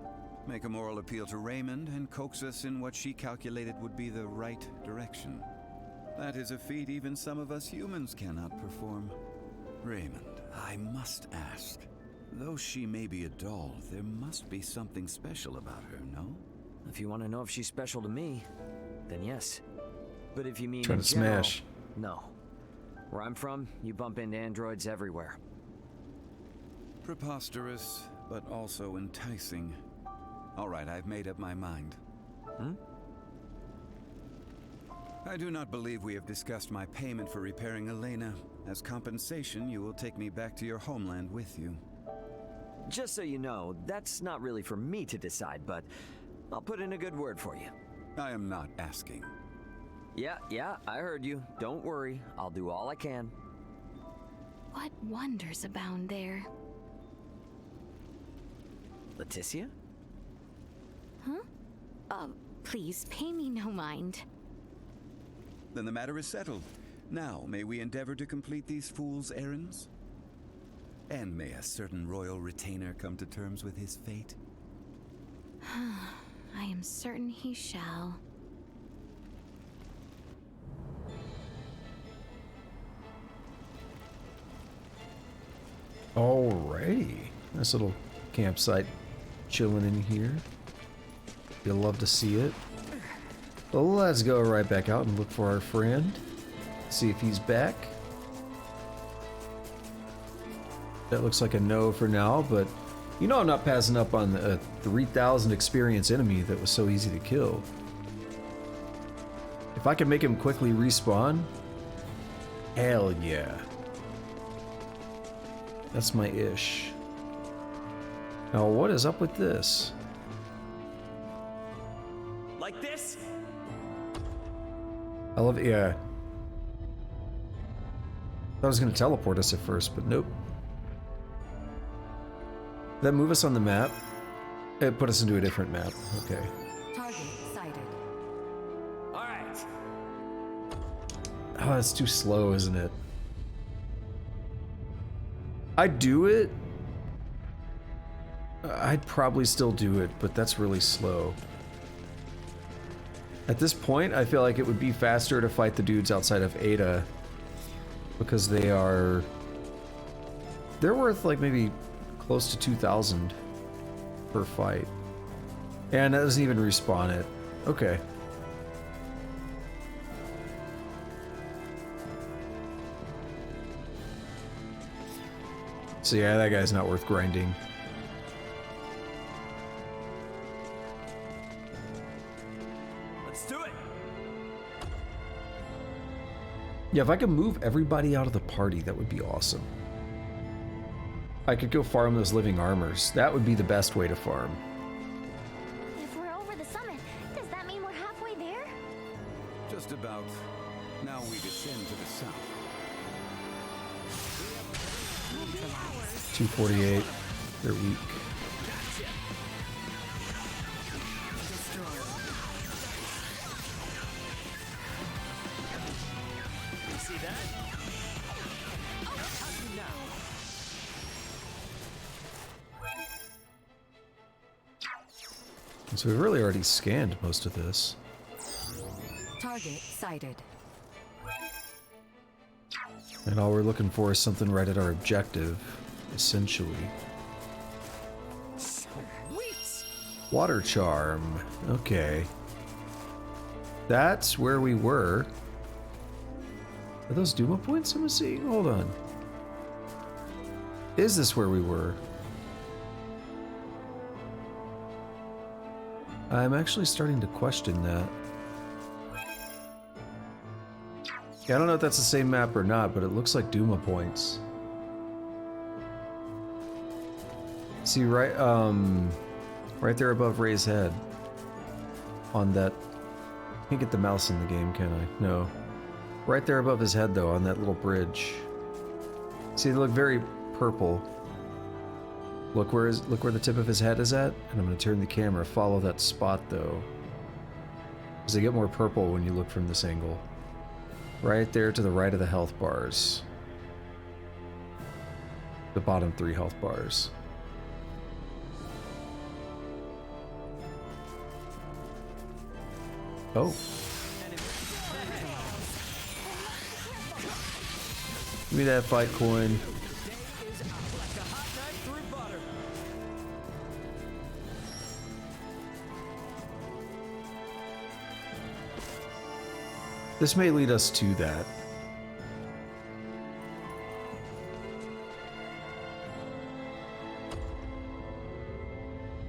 make a moral appeal to Raymond, and coax us in what she calculated would be the right direction. That is a feat even some of us humans cannot perform. Raymond, I must ask, though she may be a doll, there must be something special about her, no? If you want to know if she's special to me, then yes. But if you mean Trying in to general, smash. no. Where I'm from, you bump into androids everywhere. Preposterous, but also enticing. All right, I've made up my mind. I do not believe we have discussed my payment for repairing Elena. As compensation, you will take me back to your homeland with you. Just so you know, that's not really for me to decide, but I'll put in a good word for you. I am not asking. Yeah, I heard you. Don't worry, I'll do all I can. What wonders abound there? Leticia? Huh? Please, pay me no mind. Then the matter is settled. Now, may we endeavor to complete these fool's errands? And may a certain royal retainer come to terms with his fate? I am certain he shall. Alrighty. Nice little campsite chilling in here. You'll love to see it. Well, let's go right back out and look for our friend. See if he's back. That looks like a no for now, but you know I'm not passing up on a 3,000 experience enemy that was so easy to kill. If I can make him quickly respawn, hell yeah. That's my ish. Now what is up with this? Like this? I love it, yeah. I was gonna teleport us at first, but nope. Did that move us on the map? It put us into a different map. Okay. Target sighted. All right. Oh, that's too slow, isn't it? I'd do it. I'd probably still do it, but that's really slow. At this point, I feel like it would be faster to fight the dudes outside of Ada, because they're worth like maybe close to 2,000 per fight. And that doesn't even respawn it. Okay. So yeah, that guy's not worth grinding. Let's do it. Yeah, if I could move everybody out of the party, that would be awesome. I could go farm those living armors. That would be the best way to farm. If we're over the summit, does that mean we're halfway there? Just about. Now we descend to the south. 248. They're weak. You see that? Now. So we've really already scanned most of this. Target sighted. And all we're looking for is something right at our objective, essentially. Sweet. Water charm. Okay. That's where we were. Are those Duma points I'm seeing? Hold on. Is this where we were? I'm actually starting to question that. Yeah, I don't know if that's the same map or not, but it looks like Duma points. See, right there above Ray's head. On that... Can't get the mouse in the game, can I? No. Right there above his head, though, on that little bridge. See, they look very purple. Look where the tip of his head is at, and I'm going to turn the camera. Follow that spot, though. Because they get more purple when you look from this angle. Right there to the right of the health bars. The bottom 3 health bars. Oh. Give me that fight coin. This may lead us to that.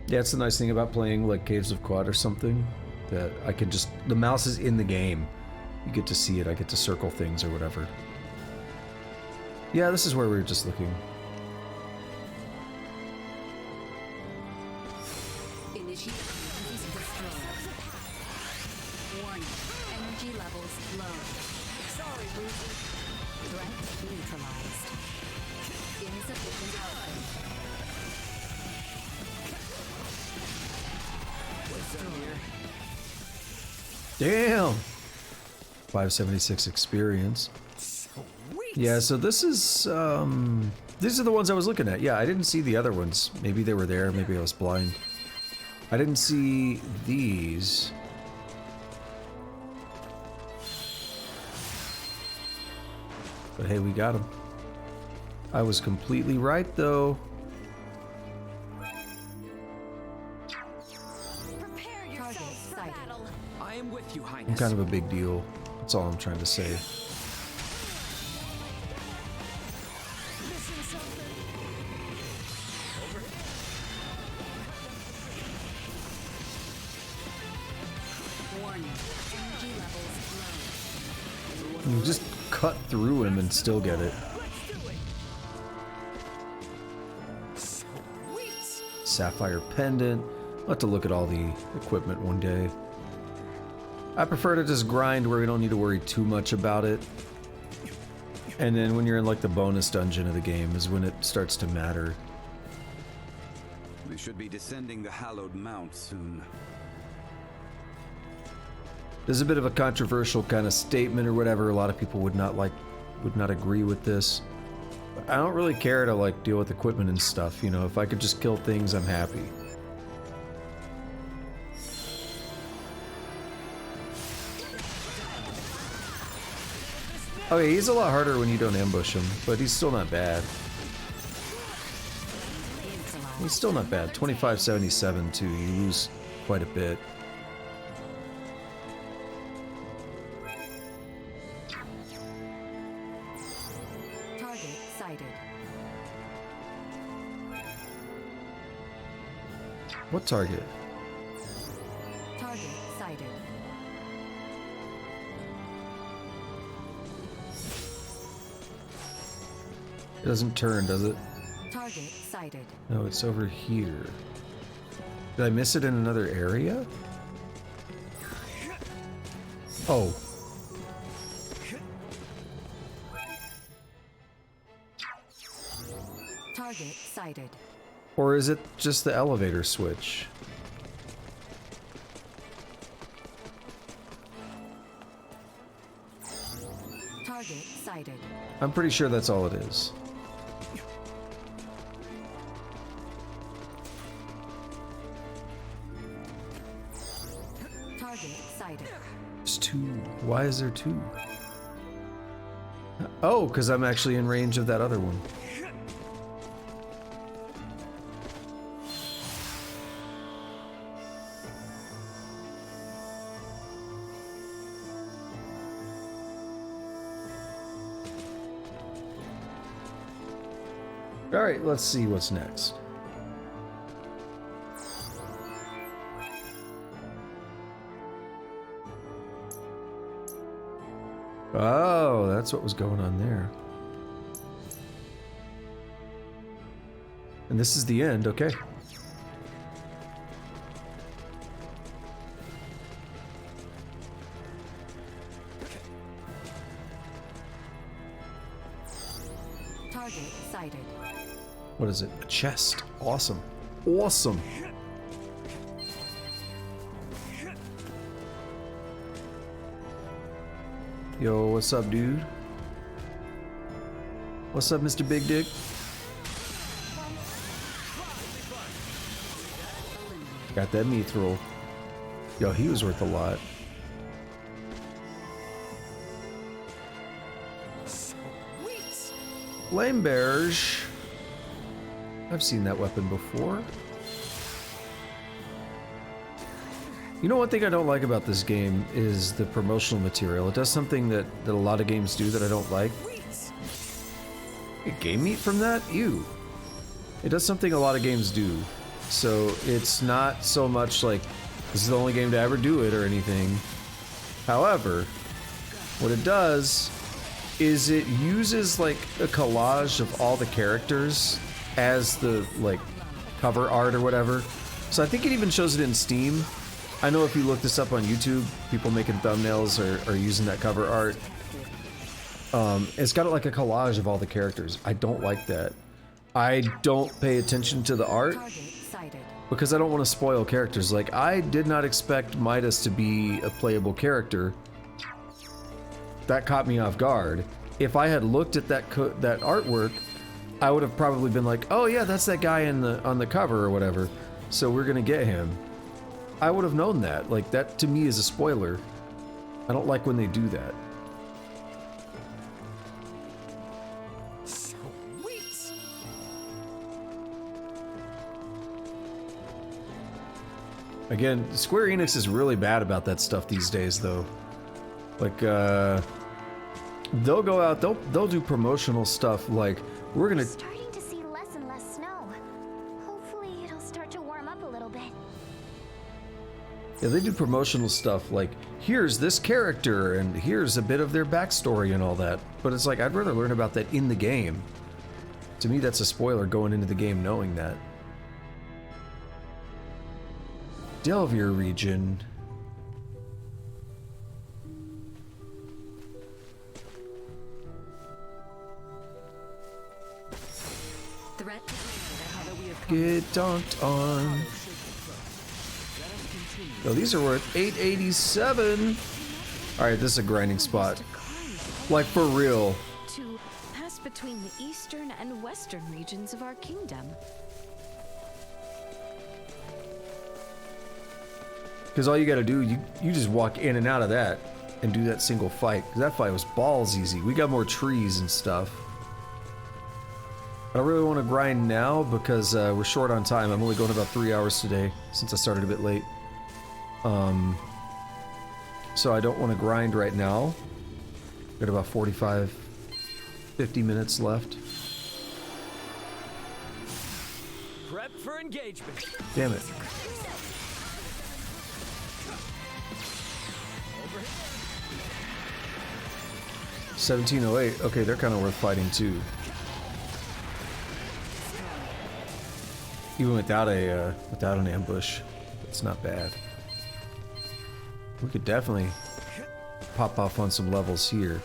Yeah, it's the nice thing about playing like Caves of Quad or something, that I can just, the mouse is in the game. You get to see it, I get to circle things or whatever. Yeah, this is where we were just looking. Initiate destroy. Warning. Energy levels low. Sorry, loser. Threat neutralized. Insufficient output. What's up here? Damn! 576 experience. Yeah, so this is, these are the ones I was looking at. Yeah, I didn't see the other ones. Maybe they were there, maybe I was blind. I didn't see these. But hey, we got them. I was completely right, though. Prepare yourselves for battle. I am with you, Highness. I'm kind of a big deal. That's all I'm trying to say. Warning. Energy levels low. You just cut through him and still get it. Sapphire pendant. I'll have to look at all the equipment one day. I prefer to just grind where we don't need to worry too much about it. And then when you're in like the bonus dungeon of the game is when it starts to matter. We should be descending the hallowed mount soon. There's a bit of a controversial kind of statement or whatever. A lot of people would not agree with this. But I don't really care to like deal with equipment and stuff, you know. If I could just kill things, I'm happy. Okay, he's a lot harder when you don't ambush him, but he's still not bad. He's still not bad. 2577 too. You lose quite a bit. Target sighted. What target? Target sighted. It doesn't turn, does it? Target sighted. No, it's over here. Did I miss it in another area? Oh. Target sighted. Or is it just the elevator switch? Target sighted. I'm pretty sure that's all it is. Target sighted. There's two. Why is there two? Oh, because I'm actually in range of that other one. Alright, let's see what's next. Oh, that's what was going on there. And this is the end, okay. Target sighted. What is it? A chest. Awesome. Awesome. Yo, what's up, dude? What's up, Mr. Big Dick? Got that mithril. Yo, he was worth a lot. Flame bearers. I've seen that weapon before. You know, one thing I don't like about this game is the promotional material. It does something that a lot of games do that I don't like. Get game meat from that? Ew. It does something a lot of games do. So it's not so much like this is the only game to ever do it or anything. However, what it does is it uses like a collage of all the characters as the like cover art or whatever. So I think it even shows it in Steam. I know if you look this up on YouTube, people making thumbnails are using that cover art. It's got like a collage of all the characters. I don't like that. I don't pay attention to the art because I don't want to spoil characters. Like, I did not expect Midas to be a playable character. That caught me off guard. If I had looked at that artwork, I would have probably been like, oh yeah, that's that guy on the cover or whatever. So we're gonna get him. I would have known that. Like, that to me is a spoiler. I don't like when they do that. Again, Square Enix is really bad about that stuff these days, though. Like, they'll go out, they'll do promotional stuff like, we're gonna... Starting to see less and less snow. Hopefully it'll start to warm up a little bit. Yeah, they do promotional stuff like, here's this character, and here's a bit of their backstory and all that. But it's like, I'd rather learn about that in the game. To me, that's a spoiler going into the game knowing that. Delvier region. Get dunked on. Oh, these are worth 887. All right, this is a grinding spot. Like, for real. To pass between the eastern and western regions of our kingdom. Because all you gotta do, you just walk in and out of that and do that single fight. Because that fight was balls easy. We got more trees and stuff. I don't really want to grind now because we're short on time. I'm only going about 3 hours today since I started a bit late. So I don't want to grind right now. Got about 45, 50 minutes left. Prep for engagement. Damn it. $17.08. Okay, they're kind of worth fighting too. Even without an ambush, it's not bad. We could definitely pop off on some levels here.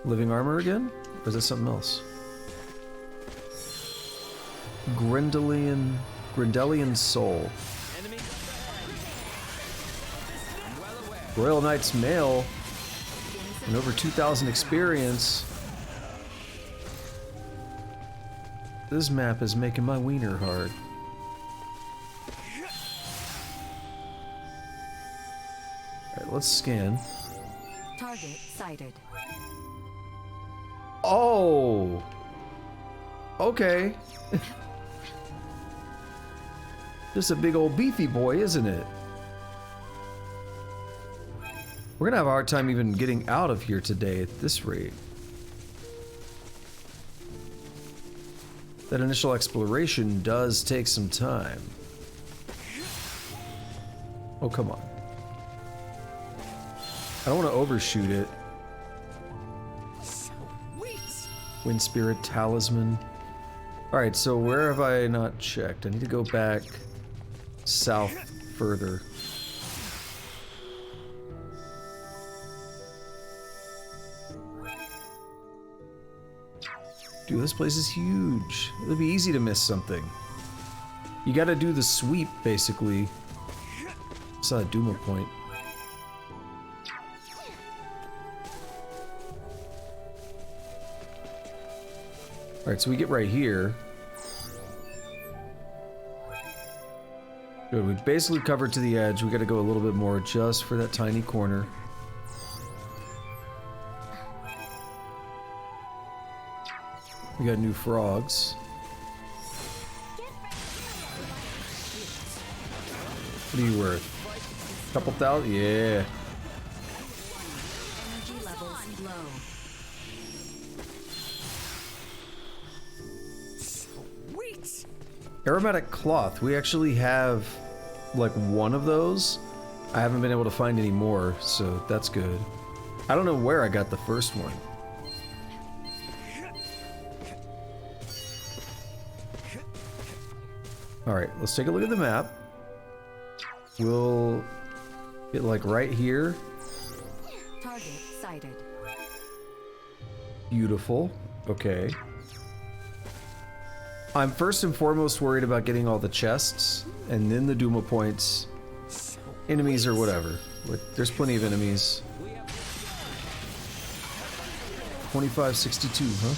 Living armor again? Or is that something else? Grendelian soul. Royal Knight's mail. And over 2,000 experience. This map is making my wiener hard. Alright, let's scan. Target sighted. Oh. Okay. This is a big old beefy boy, isn't it? We're gonna have a hard time even getting out of here today at this rate. That initial exploration does take some time. Oh, come on. I don't want to overshoot it. Wind Spirit Talisman. Alright, so where have I not checked? I need to go back south further. Dude, this place is huge. It'll be easy to miss something. You gotta do the sweep, basically. I saw a Duma point. Alright, so we get right here. Good, we've basically covered to the edge. We gotta go a little bit more just for that tiny corner. We got new frogs. What are you worth? Couple thousand? Yeah. Energy levels low. Sweet. Aromatic cloth. We actually have like one of those. I haven't been able to find any more, so that's good. I don't know where I got the first one. Alright, let's take a look at the map. We'll get like right here. Target sighted. Beautiful. Okay. I'm first and foremost worried about getting all the chests, and then the Duma points. Enemies or whatever. There's plenty of enemies. 2562, huh?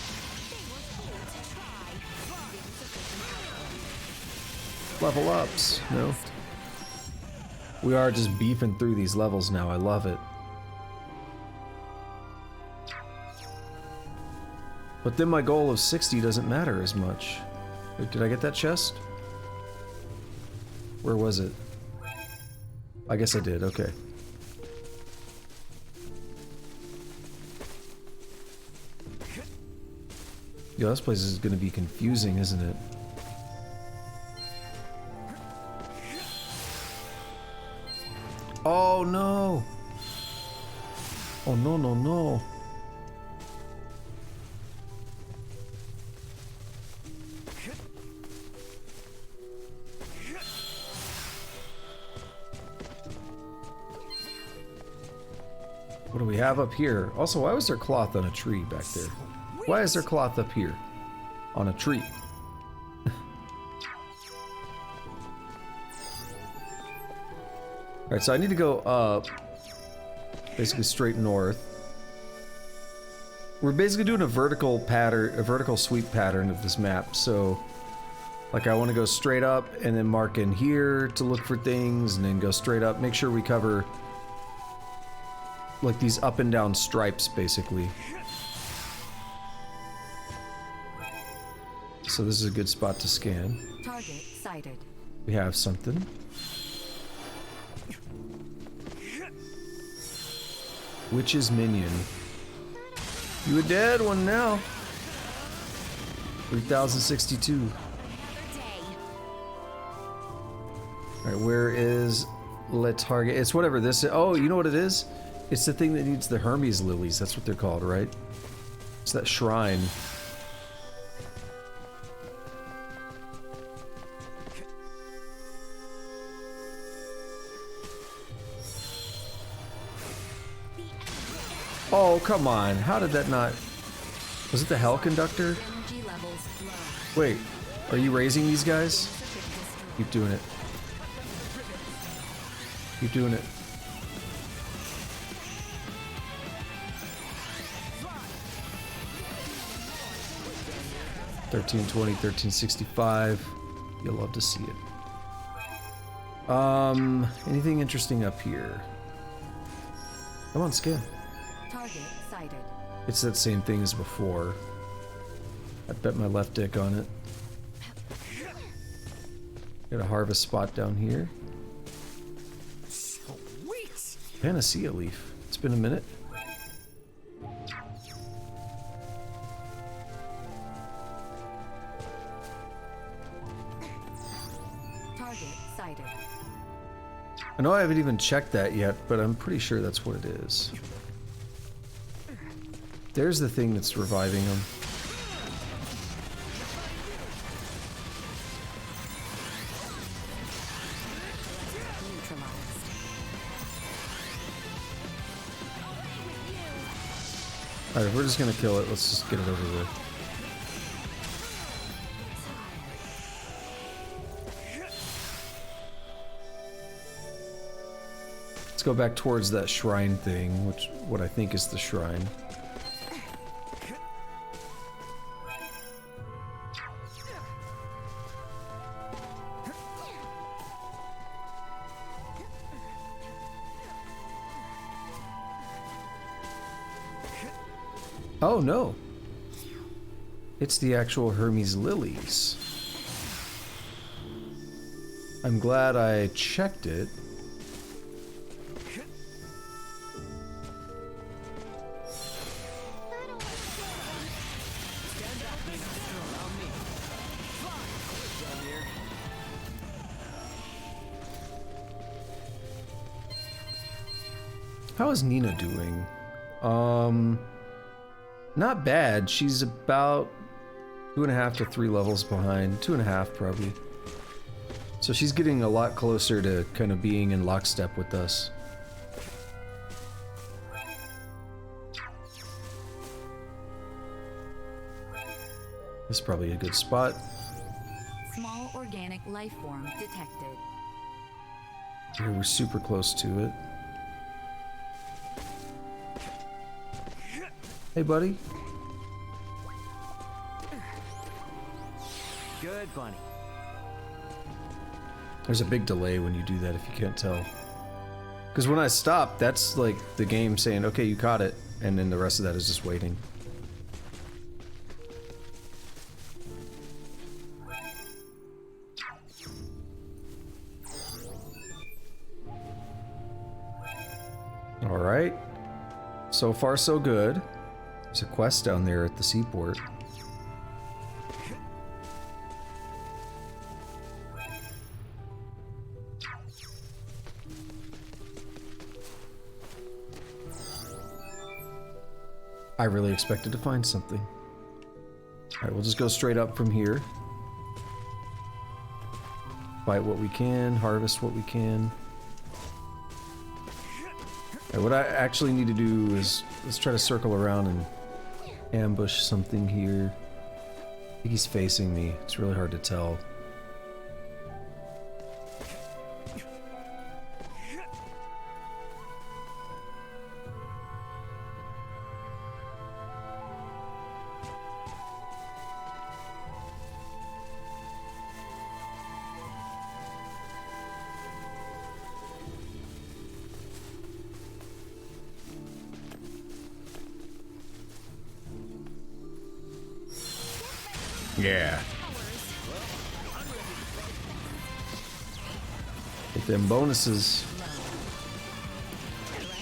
Level ups, no? We are just beefing through these levels now, I love it. But then my goal of 60 doesn't matter as much. Wait, did I get that chest? Where was it? I guess I did, okay. Yo, this place is gonna be confusing, isn't it? Oh no! Oh no, no, no. What do we have up here? Also, why was there cloth on a tree back there? Why is there cloth up here? On a tree? Alright, so I need to go up. Basically straight north. We're basically doing a vertical pattern, a vertical sweep pattern of this map, so... Like, I want to go straight up and then mark in here to look for things, and then go straight up. Make sure we cover... like these up and down stripes, basically. So this is a good spot to scan. Target sighted. We have something. Witch's minion. You a dead one now. 3062. Alright, where is Le Target? It's whatever this is. Oh, you know what it is? It's the thing that needs the Hermes lilies. That's what they're called, right? It's that shrine. Oh, come on. How did that not... Was it the Hell Conductor? Wait, are you raising these guys? Keep doing it. Keep doing it. $13.20, $13.65. You'll love to see it. Anything interesting up here? Come on, scan. Target sighted. It's that same thing as before. I bet my left dick on it. Got a harvest spot down here. Sweet. Panacea leaf. It's been a minute. Target sighted. I know I haven't even checked that yet, but I'm pretty sure that's what it is. There's the thing that's reviving him. Alright, we're just gonna kill it. Let's just get it over with. Let's go back towards that shrine thing, which what I think is the shrine. Oh no. It's the actual Hermes lilies. I'm glad I checked it. How is Nina doing? Not bad. She's about 2.5 to 3 levels behind. 2.5 probably. So she's getting a lot closer to kind of being in lockstep with us. This is probably a good spot. Small organic life form detected. Here we're super close to it. Hey, buddy. Good, bunny. There's a big delay when you do that if you can't tell. Because when I stop, that's like the game saying, okay, you caught it, and then the rest of that is just waiting. Alright. So far, so good. There's a quest down there at the seaport. I really expected to find something. Alright, we'll just go straight up from here. Fight what we can, harvest what we can. Alright, what I actually need to do is let's try to circle around and ambush something here. I think he's facing me. It's really hard to tell. Yeah. Get them bonuses.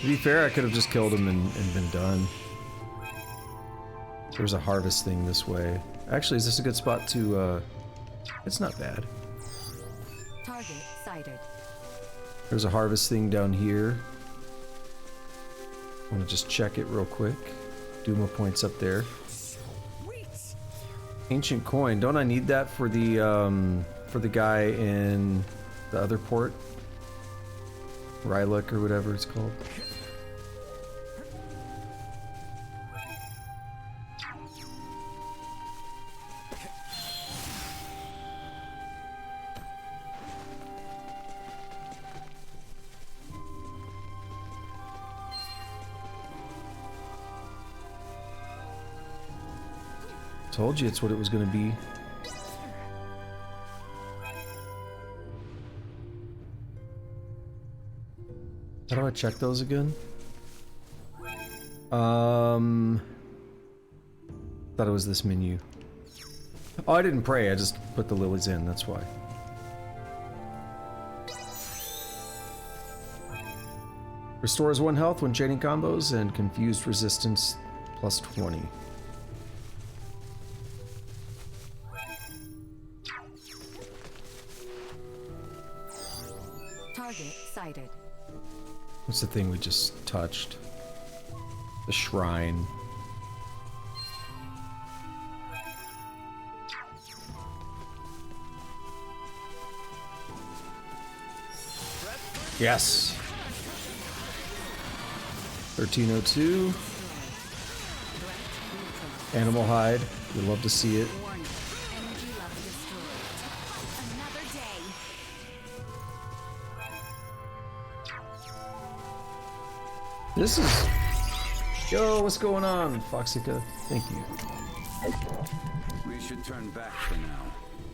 To be fair, I could have just killed him and been done. There's a harvest thing this way. Actually, is this a good spot to, it's not bad. Target sighted. There's a harvest thing down here. I want to just check it real quick. Duma points up there. Ancient coin. Don't I need that for the guy in the other port? Ryluk or whatever it's called. Told you it's what it was going to be. How do I check those again? Thought it was this menu. Oh, I didn't pray, I just put the lilies in, that's why. Restores 1 health when chaining combos and confused resistance plus 20. Target sighted. What's the thing we just touched? The shrine. Yes. 1302. Animal hide. We'd love to see it. This is... Yo, what's going on, Foxica? Thank you. We should turn back for now.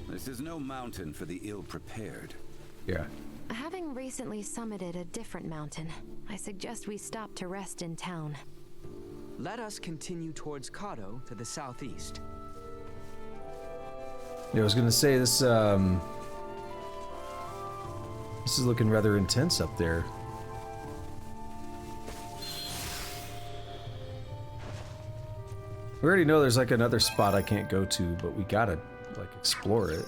This is no mountain for the ill-prepared. Yeah. Having recently summited a different mountain, I suggest we stop to rest in town. Let us continue towards Cotto to the southeast. Yeah, I was gonna say this, this is looking rather intense up there. We already know there's like another spot I can't go to, but we gotta, like, explore it.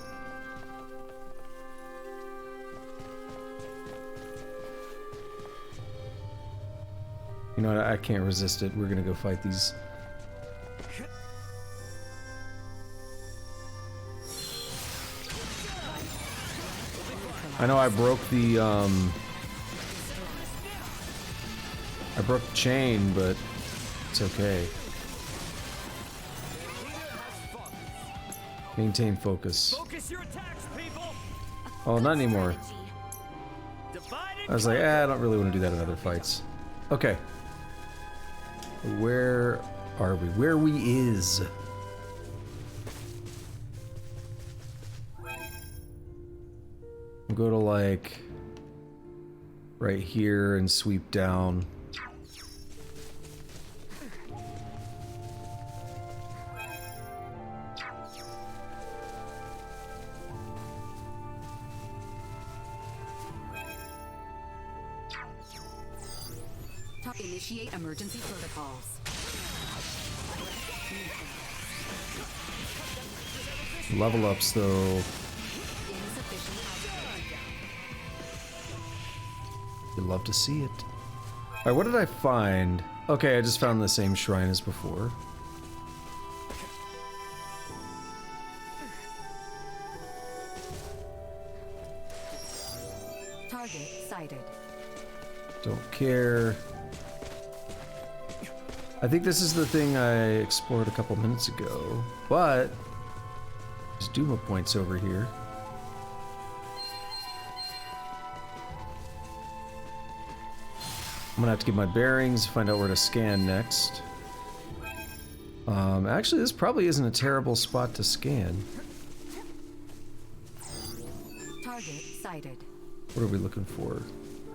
You know what, I can't resist it. We're gonna go fight these. I know I broke the, I broke the chain, but it's okay. Maintain focus. Oh, not anymore. I was like, I don't really want to do that in other fights. Okay. Where are we? Where we is? We'll go to like right here and sweep down. Initiate emergency protocols. Level ups though. You'd love to see it. Alright, what did I find? Okay, I just found the same shrine as before. Target sighted. Don't care. I think this is the thing I explored a couple minutes ago, but there's Duma points over here. I'm gonna have to get my bearings, find out where to scan next. Actually, this probably isn't a terrible spot to scan. Target sighted. What are we looking for?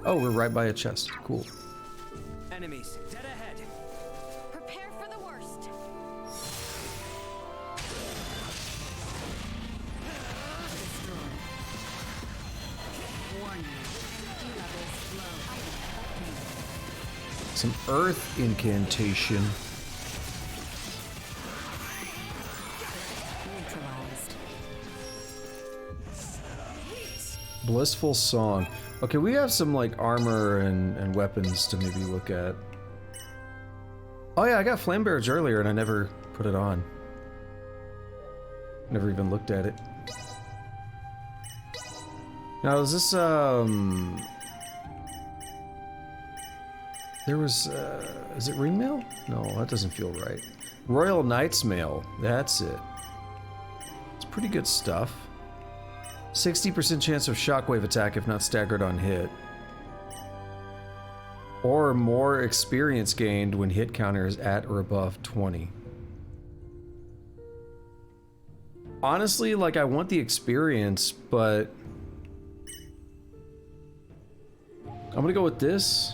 Oh, we're right by a chest. Cool. Enemies, dead ahead. Prepare for the worst. Warning. Energy levels low. Some earth incantation. Neutralized. Blissful song. Okay, we have some like armor and weapons to maybe look at. Oh yeah, I got flame barrage earlier and I never put it on. Never even looked at it. Now is this there was is it ring mail? No, that doesn't feel right. Royal Knight's mail. That's it. It's pretty good stuff. 60% chance of shockwave attack if not staggered on hit. Or more experience gained when hit counter is at or above 20. Honestly, like, I want the experience, but I'm gonna go with this.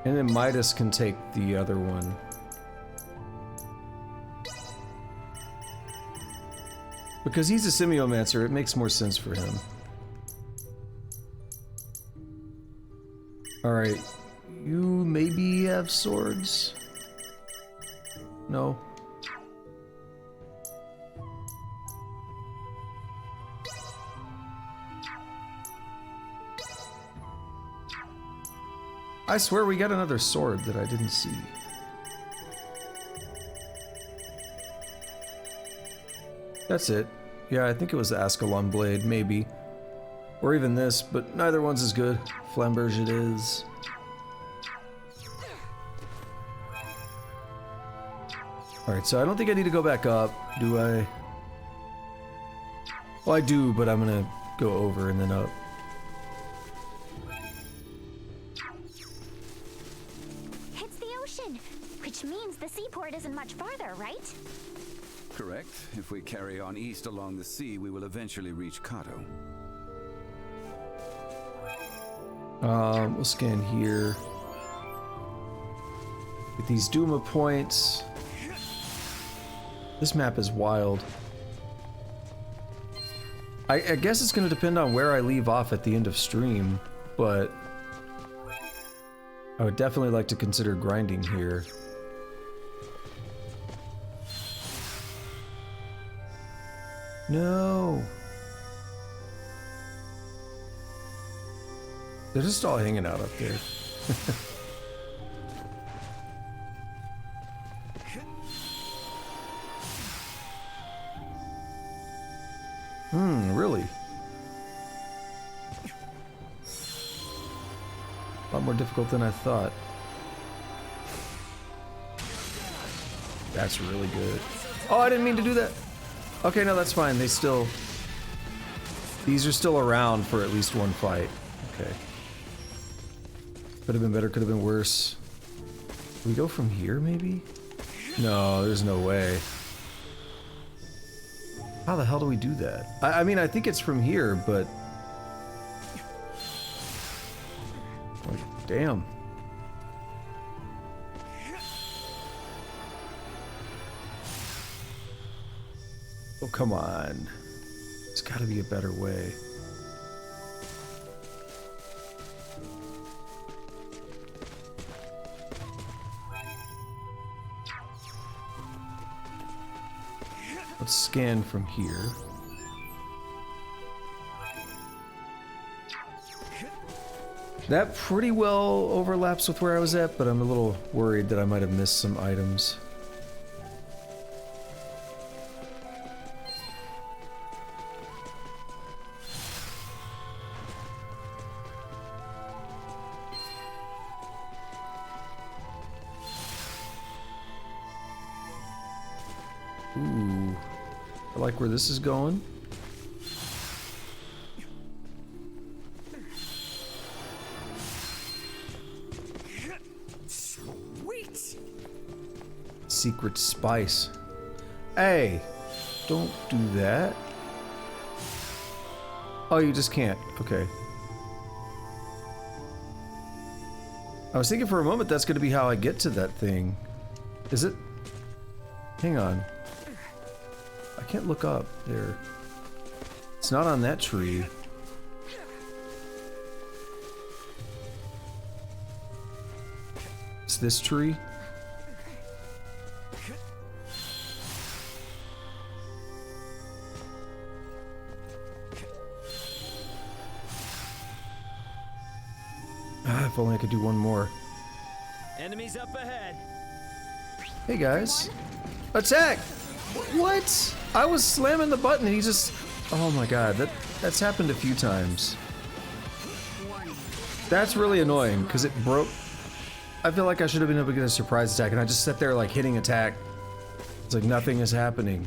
And then Midas can take the other one. Because he's a semiomancer, it makes more sense for him. Alright. You maybe have swords? No. I swear we got another sword that I didn't see. That's it. Yeah, I think it was the Ascalon blade, maybe. Or even this, but neither one's as good. Flamberge it is. Alright, so I don't think I need to go back up, do I? Well, I do, but I'm gonna go over and then up. It's the ocean, which means the seaport isn't much farther, right? Correct. If we carry on east along the sea, we will eventually reach Cotto. We'll scan here. Get these Duma points. This map is wild. I guess it's going to depend on where I leave off at the end of stream, but I would definitely like to consider grinding here. No. They're just all hanging out up there. Really? A lot more difficult than I thought. That's really good. Oh, I didn't mean to do that. Okay, no, that's fine. These are still around for at least one fight. Okay. Could have been better, could have been worse. Can we go from here, maybe? No, there's no way. How the hell do we do that? I mean, I think it's from here, but... Like, damn. Oh, come on. There's gotta be a better way. Let's scan from here. That pretty well overlaps with where I was at, but I'm a little worried that I might have missed some items. Ooh, I like where this is going. Sweet. Secret spice. Hey, don't do that. Oh, you just can't. Okay. I was thinking for a moment that's going to be how I get to that thing. Is it? Hang on. I can't look up there. It's not on that tree. It's this tree. Ah, if only I could do one more. Enemies up ahead. Hey guys. Attack! What? I was slamming the button and he just... Oh my god, that's happened a few times. That's really annoying, because it broke... I feel like I should have been able to get a surprise attack, and I just sat there like hitting attack. It's like nothing is happening.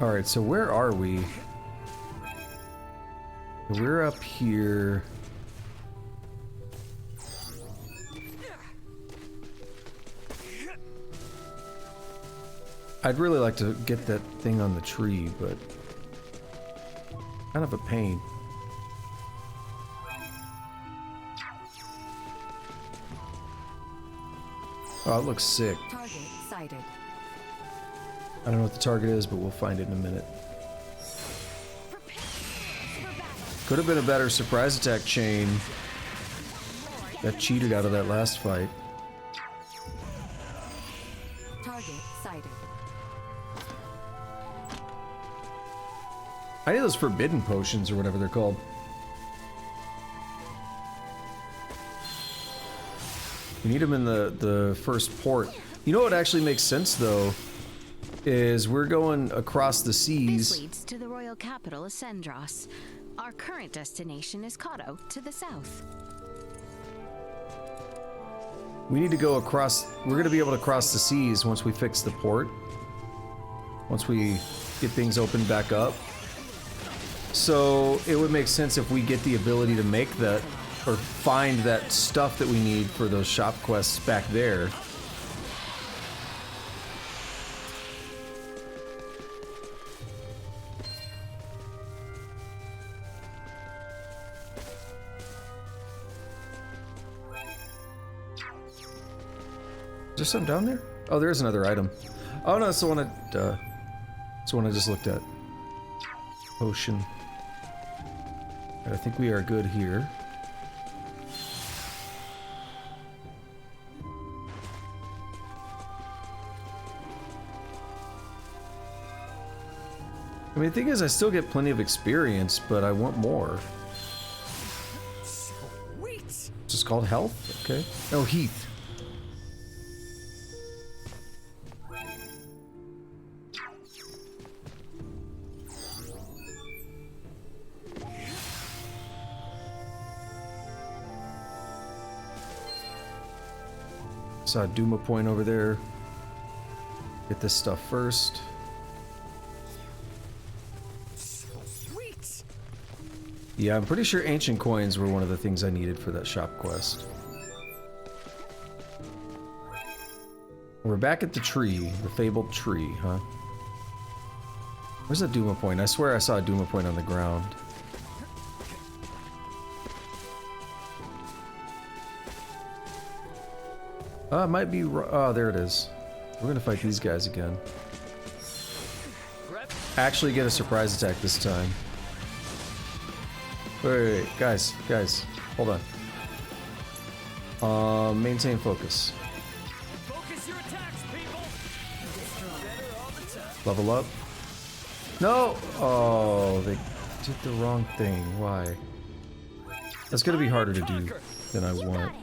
Alright, so where are we? We're up here. I'd really like to get that thing on the tree, but kind of a pain. Oh, it looks sick. Target sighted. I don't know what the target is, but we'll find it in a minute. Could have been a better surprise attack chain. Got cheated out of that last fight. Target sighted. I need those forbidden potions or whatever they're called. We need them in the first port. You know what actually makes sense though? Is we're going across the seas. This leads to the royal capital of Sendros. Our current destination is Cotto, to the south. We need to go across. We're going to be able to cross the seas once we fix the port. Once we get things opened back up. So it would make sense if we get the ability to make that, or find that stuff that we need for those shop quests back there. Is there something down there? Oh, there's another item. Oh no, it's the one I just looked at. Ocean. I think we are good here. I mean, the thing is, I still get plenty of experience, but I want more. Sweet. It's just called health? Okay. Oh, Heath. Saw a Duma point over there. Get this stuff first. Sweet. Yeah, I'm pretty sure ancient coins were one of the things I needed for that shop quest. We're back at the tree, the fabled tree, huh? Where's that Duma point? I swear I saw a Duma point on the ground. It might be. Oh, there it is. We're gonna fight these guys again. Actually, get a surprise attack this time. Wait, guys, hold on. Maintain focus. Focus your attacks, people. Better all the time. Level up. No! Oh, they did the wrong thing. Why? That's gonna be harder to do than I want.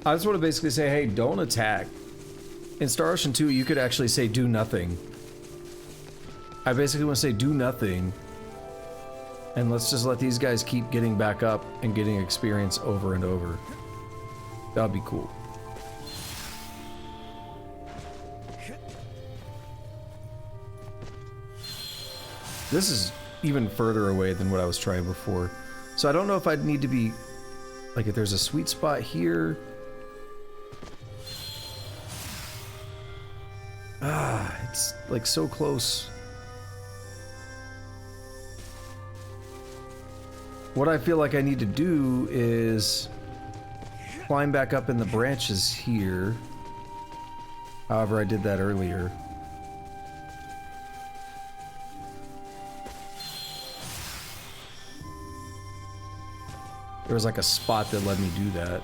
I just want to basically say, hey, don't attack. In Star Ocean 2, you could actually say do nothing. I basically want to say do nothing. And let's just let these guys keep getting back up and getting experience over and over. That'd be cool. This is even further away than what I was trying before. So I don't know if I'd need to be... Like, if there's a sweet spot here... It's like so close. What I feel like I need to do is climb back up in the branches here. However, I did that earlier. There was like a spot that let me do that.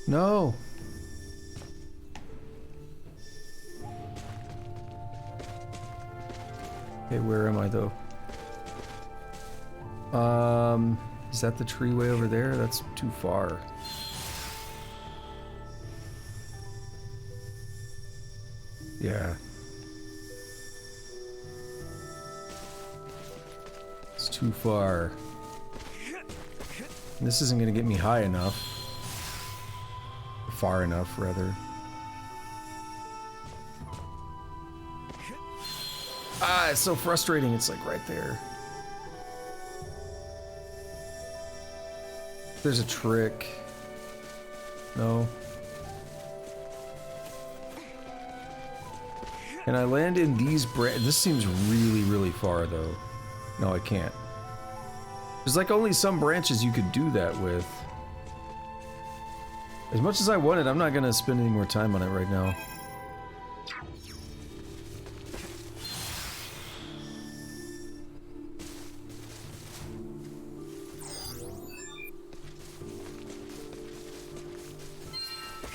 No. Okay, where am I though? Is that the tree way over there? That's too far. Yeah. It's too far. This isn't gonna get me high enough. Far enough, rather. Ah, it's so frustrating. It's like right there. There's a trick. No. Can I land in these This seems really, really far, though. No, I can't. There's like only some branches you could do that with. As much as I wanted, I'm not gonna spend any more time on it right now.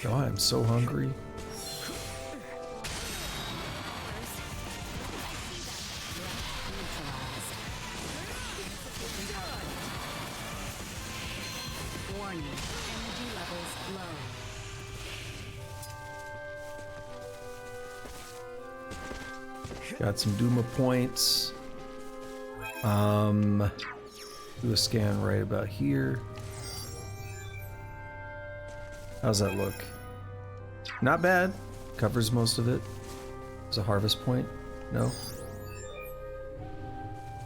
Oh, I'm so hungry. Warning, energy levels low. Got some Duma points. Do a scan right about here. How's that look? Not bad. Covers most of it. It's a harvest point. No.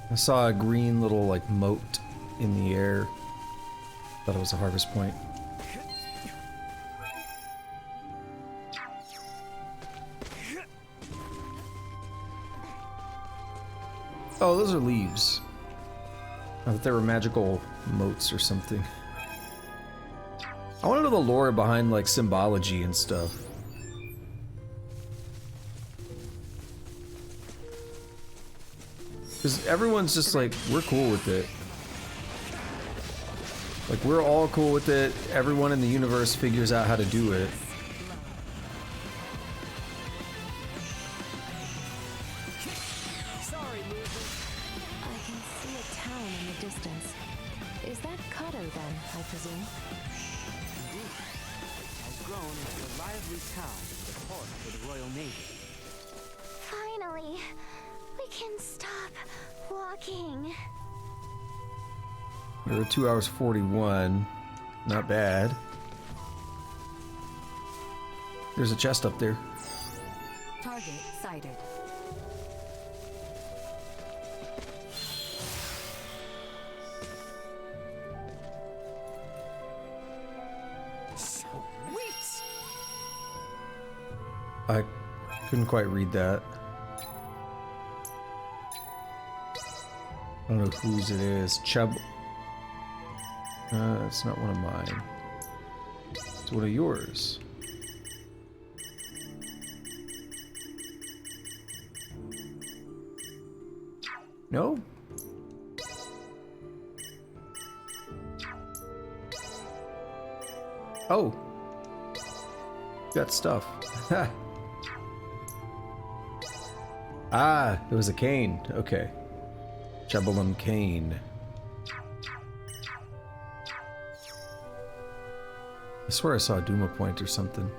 I saw a green little like moat in the air. Thought it was a harvest point. Oh, those are leaves. I thought they were magical moats or something. I want to know the lore behind like symbology and stuff. Because everyone's just like, we're cool with it. Like, we're all cool with it. Everyone in the universe figures out how to do it. I can see a town in the distance. Is that Cotto then, I presume? Indeed. It has grown into a lively town with a port for the Royal Navy. Finally, we can stop walking. We're 2 hours 41. Not bad. There's a chest up there. Target sighted. Sweet! I couldn't quite read that. I don't know whose it is. Chubb. It's not one of mine. It's one of yours. No? Oh. Got stuff. Ah, it was a cane. Okay. Chubbalum cane. I swear I saw a Duma point or something.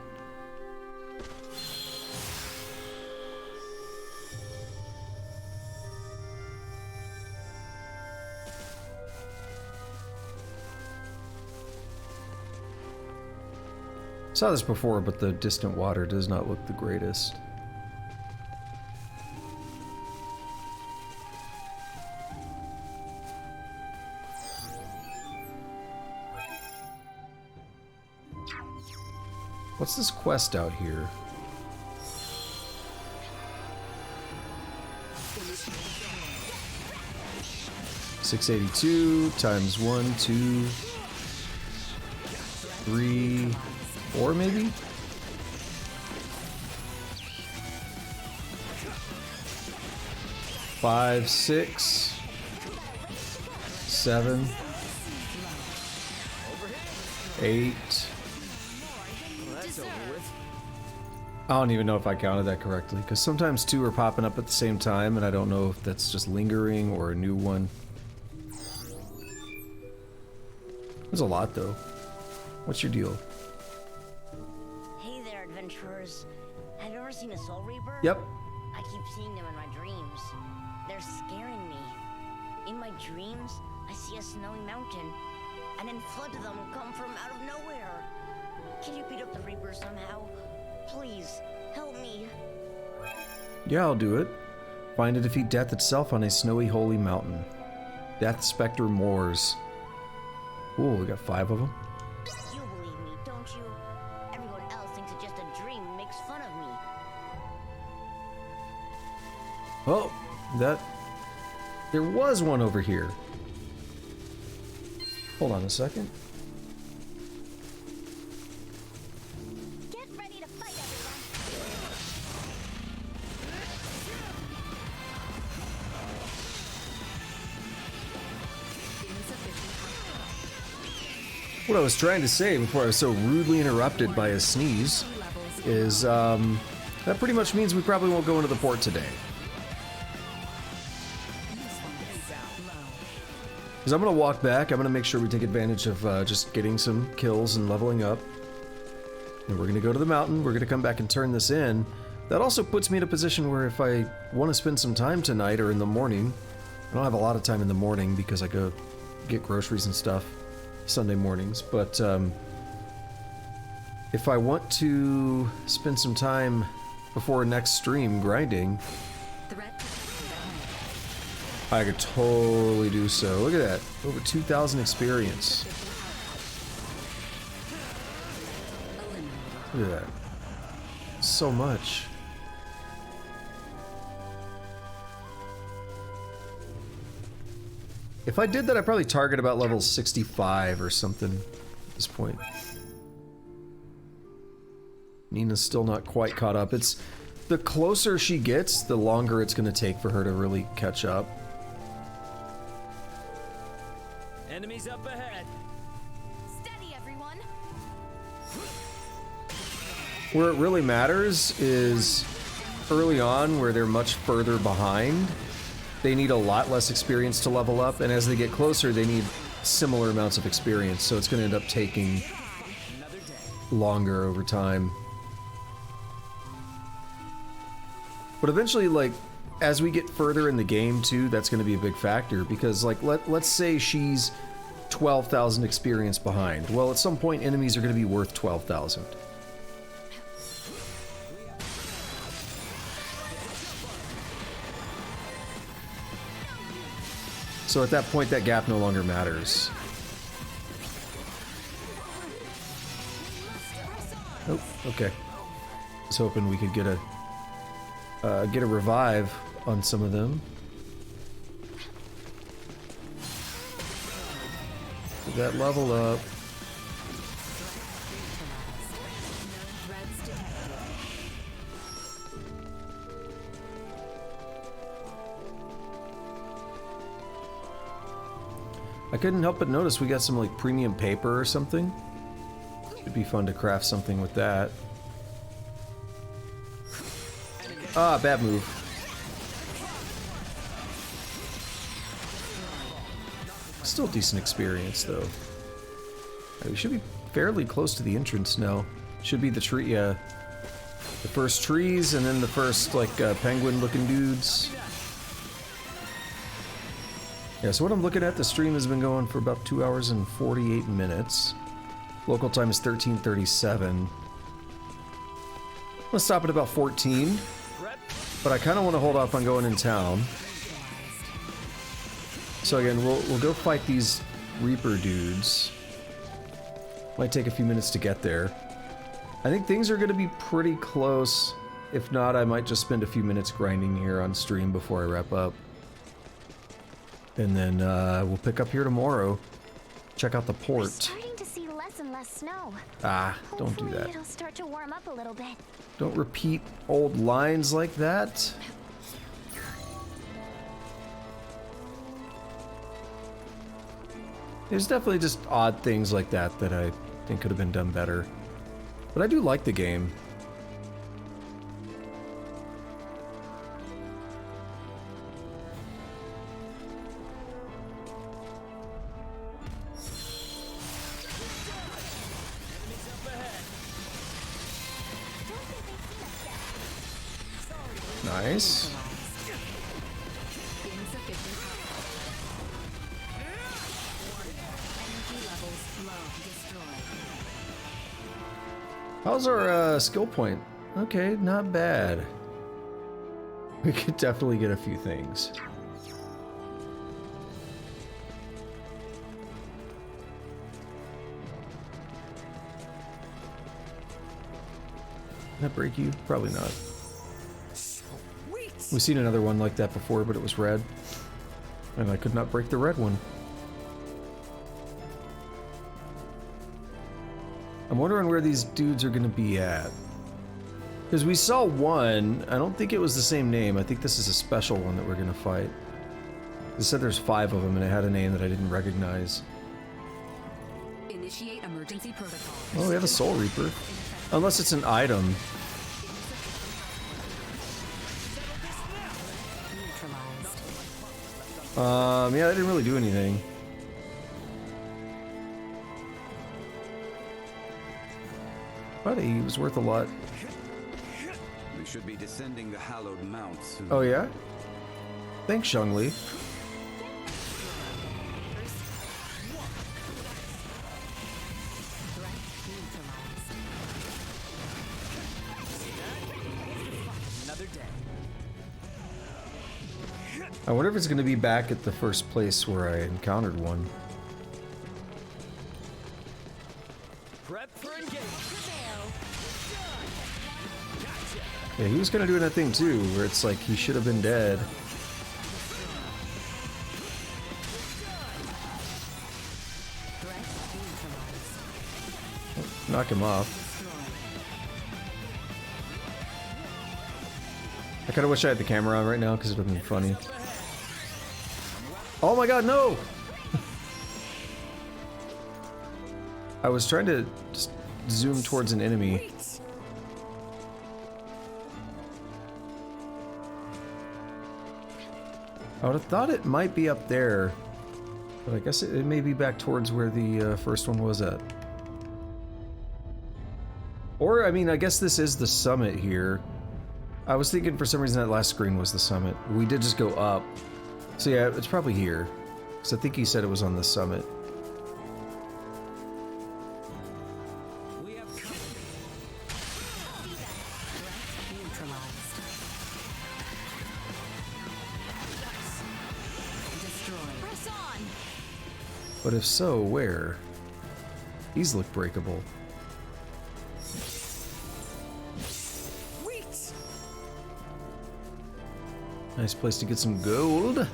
Saw this before, but the distant water does not look the greatest. What's this quest out here? $682 times 1, 2, 3, 4 maybe? Five, 6, 7, 8. I don't even know if I counted that correctly, because sometimes 2 are popping up at the same time, and I don't know if that's just lingering or a new one. There's a lot, though. What's your deal? Hey there, adventurers. Have you ever seen a Soul Reaper? Yep. I keep seeing them in my dreams. They're scaring me. In my dreams, I see a snowy mountain, and then floods of them come from out of nowhere. Can you beat up the Reaper somehow? Please, help me. Yeah, I'll do it. Find and defeat death itself on a snowy holy mountain. Death Spectre Moors. Ooh, we got 5 of them. You believe me, don't you? Everyone else thinks it's just a dream and makes fun of me. Oh, there was one over here. Hold on a second. Get ready to fight, What I was trying to say before I was so rudely interrupted by a sneeze is, that pretty much means we probably won't go into the port today. Because I'm going to walk back, I'm going to make sure we take advantage of just getting some kills and leveling up. And we're going to go to the mountain, we're going to come back and turn this in. That also puts me in a position where if I want to spend some time tonight or in the morning, I don't have a lot of time in the morning because I go get groceries and stuff Sunday mornings, but if I want to spend some time before next stream grinding, I could totally do so. Look at that. Over 2,000 experience. Look at that. So much. If I did that, I'd probably target about level 65 or something at this point. Nina's still not quite caught up. It's the closer she gets, the longer it's going to take for her to really catch up. Enemies up ahead. Steady, everyone. Where it really matters is early on, where they're much further behind. They need a lot less experience to level up, and as they get closer, they need similar amounts of experience, so it's going to end up taking longer over time. But eventually, like, as we get further in the game, too, that's going to be a big factor, because, like, let's say she's 12,000 experience behind. Well, at some point, enemies are going to be worth 12,000. So at that point, that gap no longer matters. Oh, okay. I was hoping we could get a revive on some of them. Get that level up. I couldn't help but notice we got some like premium paper or something. It'd be fun to craft something with that. Ah, bad move. Still decent experience though. We should be fairly close to the entrance now. Should be the tree, yeah. The first trees and then the first like penguin looking dudes. Yeah, so what I'm looking at, the stream has been going for about 2 hours and 48 minutes. Local time is 13:37. I'm gonna stop at about 14, but I kind of want to hold off on going in town. So again, we'll go fight these Reaper dudes. Might take a few minutes to get there. I think things are going to be pretty close. If not, I might just spend a few minutes grinding here on stream before I wrap up. And then we'll pick up here tomorrow. Check out the port. We're starting to see less and less snow. Ah, don't do that. It'll start to warm up a little bit. Don't repeat old lines like that. There's definitely just odd things like that that I think could have been done better. But I do like the game. Nice. How's our skill point? Okay, not bad. We could definitely get a few things. Did that break you? Probably not. We've seen another one like that before, but it was red. And I could not break the red one. I'm wondering where these dudes are going to be at. Because we saw one, I don't think it was the same name. I think this is a special one that we're going to fight. It said there's 5 of them and it had a name that I didn't recognize. Initiate emergency protocol. Oh, we have a Soul Reaper. Unless it's an item. Yeah, that didn't really do anything. But he was worth a lot. We should be descending the hallowed mount soon. Oh yeah? Thanks, Zhongli. Another day. I wonder if it's going to be back at the first place where I encountered one. Prep for engagement. Yeah, he was kind of doing that thing too, where it's like he should have been dead. Oh, knock him off. I kind of wish I had the camera on right now because it would have been funny. Oh my god, no! I was trying to just zoom towards an enemy. I would have thought it might be up there, but I guess it may be back towards where the first one was at. Or, I mean, I guess this is the summit here. I was thinking for some reason that last screen was the summit. We did just go up. So yeah, it's probably here. Because I think he said it was on the summit. But if so, where? These look breakable. Nice place to get some gold.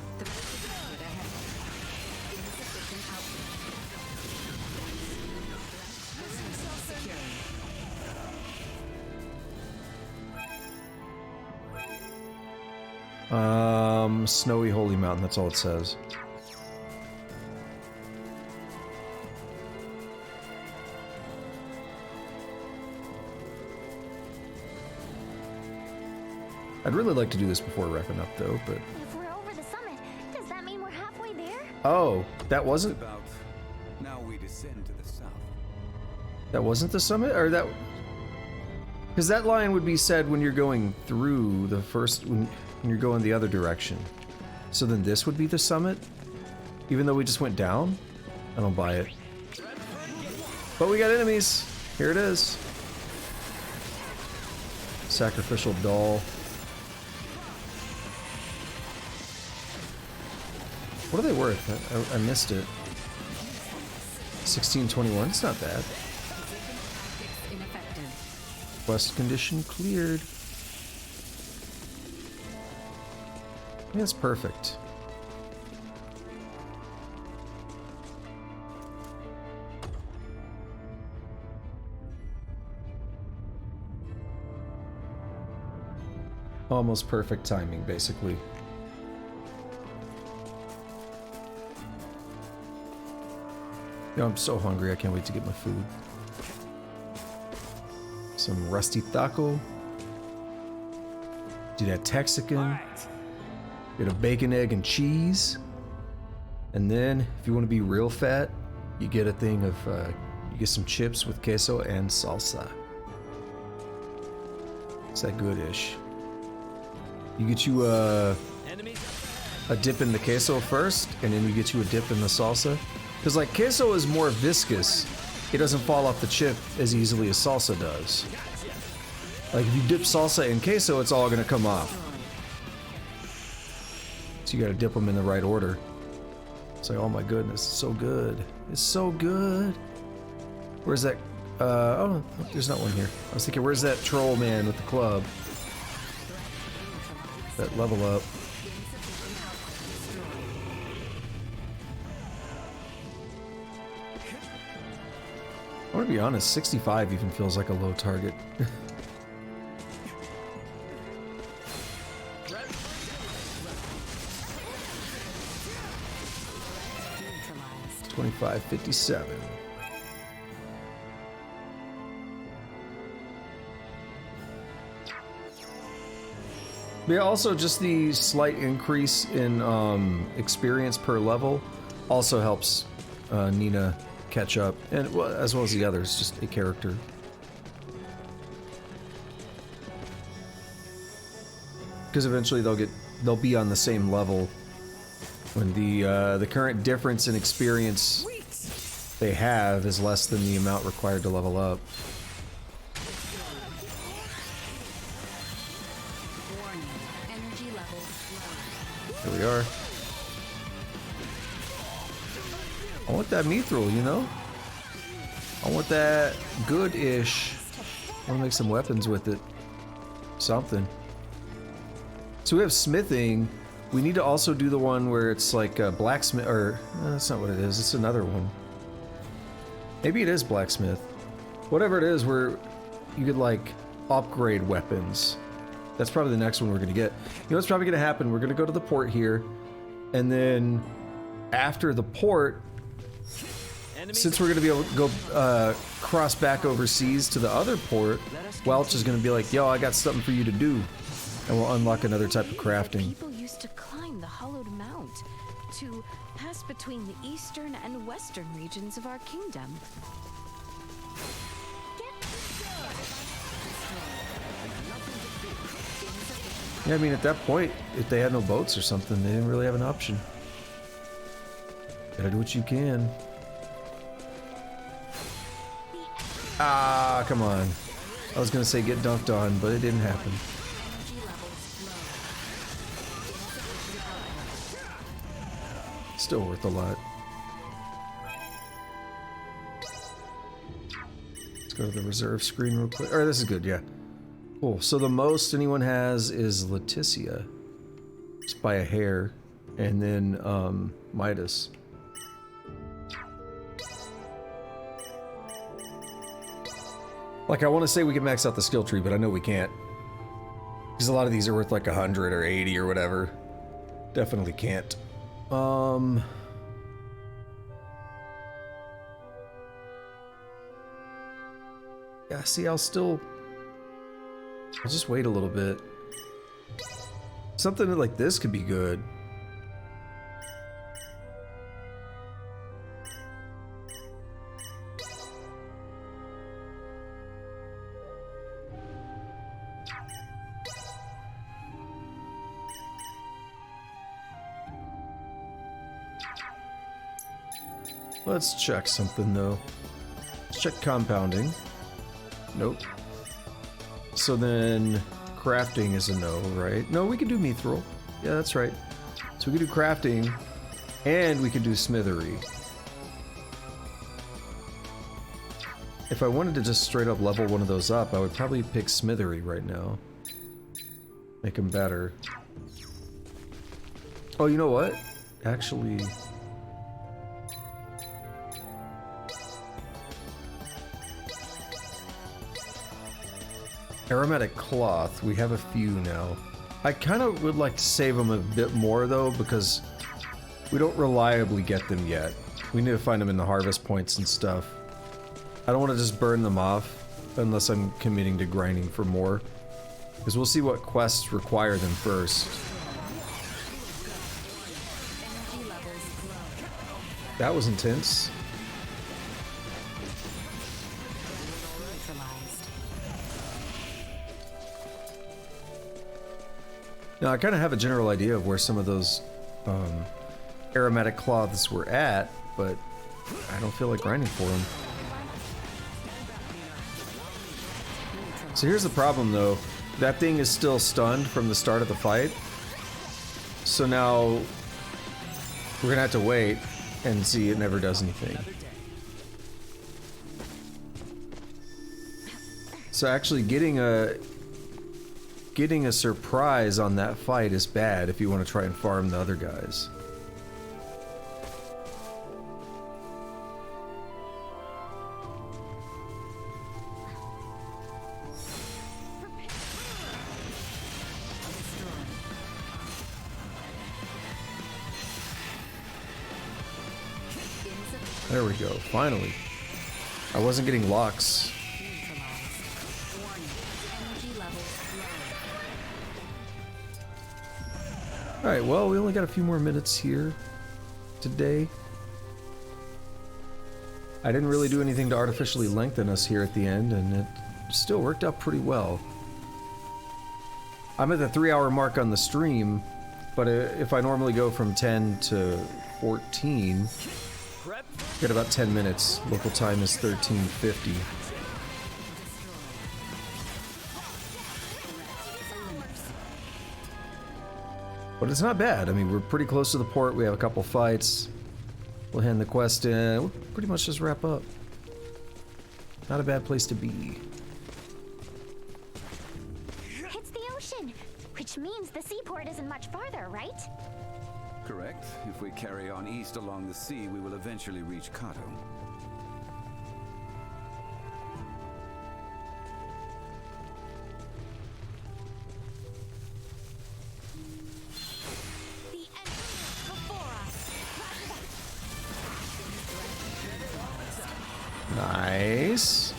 Snowy Holy Mountain, that's all it says. I'd really like to do this before wrapping up, though, but... If we're over the summit, does that mean we're halfway there? Oh, that wasn't... Now we descend to the south. That wasn't the summit? Or that... Because that line would be said when you're going through the first... When you're going the other direction. So then this would be the summit? Even though we just went down? I don't buy it. But we got enemies! Here it is. Sacrificial doll. What are they worth? I missed it. 1621, it's not bad. Quest condition cleared. Yeah, it's perfect. Almost perfect timing, basically. Yo, I'm so hungry, I can't wait to get my food. Some rusty taco. Do that Texican. Get a bacon, egg, and cheese. And then, if you want to be real fat, you get a thing of, you get some chips with queso and salsa. It's that good-ish. You get you a dip in the queso first, and then you get you a dip in the salsa. Because like queso is more viscous. It doesn't fall off the chip as easily as salsa does. Like if you dip salsa in queso, it's all gonna come off. So you gotta dip them in the right order. It's like, oh my goodness, it's so good. It's so good. Where's that? Oh, there's not one here. I was thinking, where's that troll man with the club? That level up. I want to be honest, 65 even feels like a low target. 2557. Yeah, also just the slight increase in experience per level also helps Nina catch up, and well, as well as the others, just a character. Because eventually they'll be on the same level when the current difference in experience they have is less than the amount required to level up. Here we are. I want that mithril, you know? I want that good-ish. I want to make some weapons with it. Something. So we have smithing. We need to also do the one where it's like a blacksmith, or that's not what it is. It's another one. Maybe it is blacksmith. Whatever it is, where you could like upgrade weapons. That's probably the next one we're gonna get. You know what's probably gonna happen? We're gonna go to the port here, and then after the port, since we're gonna be able to go cross back overseas to the other port, Welch is gonna be like, "Yo, I got something for you to do," and we'll unlock another type of crafting. People used to climb the hollowed mount to pass between the eastern and western regions of our kingdom. Yeah, I mean, at that point, if they had no boats or something, they didn't really have an option. Gotta do what you can. Ah, come on. I was gonna say get dunked on, but it didn't happen. Still worth a lot. Let's go to the reserve screen real quick. Or this is good, yeah. Cool. So the most anyone has is Leticia. Just by a hair. And then Midas. Like, I want to say we can max out the skill tree, but I know we can't. Because a lot of these are worth like 100 or 80 or whatever. Definitely can't. Yeah, see, I'll just wait a little bit. Something like this could be good. Let's check something though. Let's check compounding. Nope. So then crafting is a no, right? No, we can do mithril. Yeah, that's right. So we can do crafting and we can do smithery. If I wanted to just straight up level one of those up, I would probably pick smithery right now. Make them better. Oh, you know what? Actually... aromatic cloth, we have a few now. I kind of would like to save them a bit more though, because we don't reliably get them yet. We need to find them in the harvest points and stuff. I don't want to just burn them off unless I'm committing to grinding for more, because we'll see what quests require them first. That was intense. Now, I kind of have a general idea of where some of those aromatic cloths were at, but I don't feel like grinding for them. So here's the problem, though. That thing is still stunned from the start of the fight. So now we're gonna have to wait and see. It never does anything. So actually getting a surprise on that fight is bad if you want to try and farm the other guys. There we go, finally. I wasn't getting locks. Alright, well, we only got a few more minutes here today. I didn't really do anything to artificially lengthen us here at the end, and it still worked out pretty well. I'm at the 3-hour mark on the stream, but if I normally go from 10 to 14, got about 10 minutes. Local time is 13:50. But it's not bad. I mean, we're pretty close to the port. We have a couple fights. We'll hand the quest in. We'll pretty much just wrap up. Not a bad place to be. It's the ocean, which means the seaport isn't much farther, right? Correct. If we carry on east along the sea, we will eventually reach Cotto. Nice.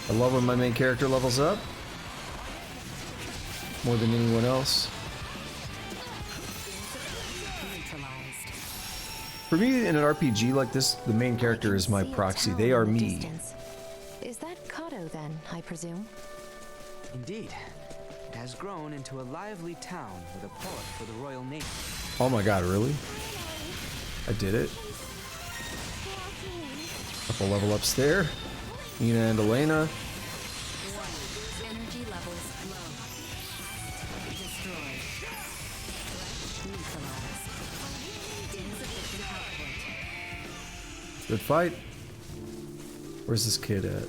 I love when my main character levels up. More than anyone else. For me, in an RPG like this, the main character is my proxy. They are me. Is that Cotto then, I presume? Indeed. It has grown into a lively town with a poet for the Royal Navy. Oh my god, really? I did it. Couple level ups there. Nina and Elena. Energy levels low. Destroyed. Neutralized. Insufficient output. Good fight. Where's this kid at?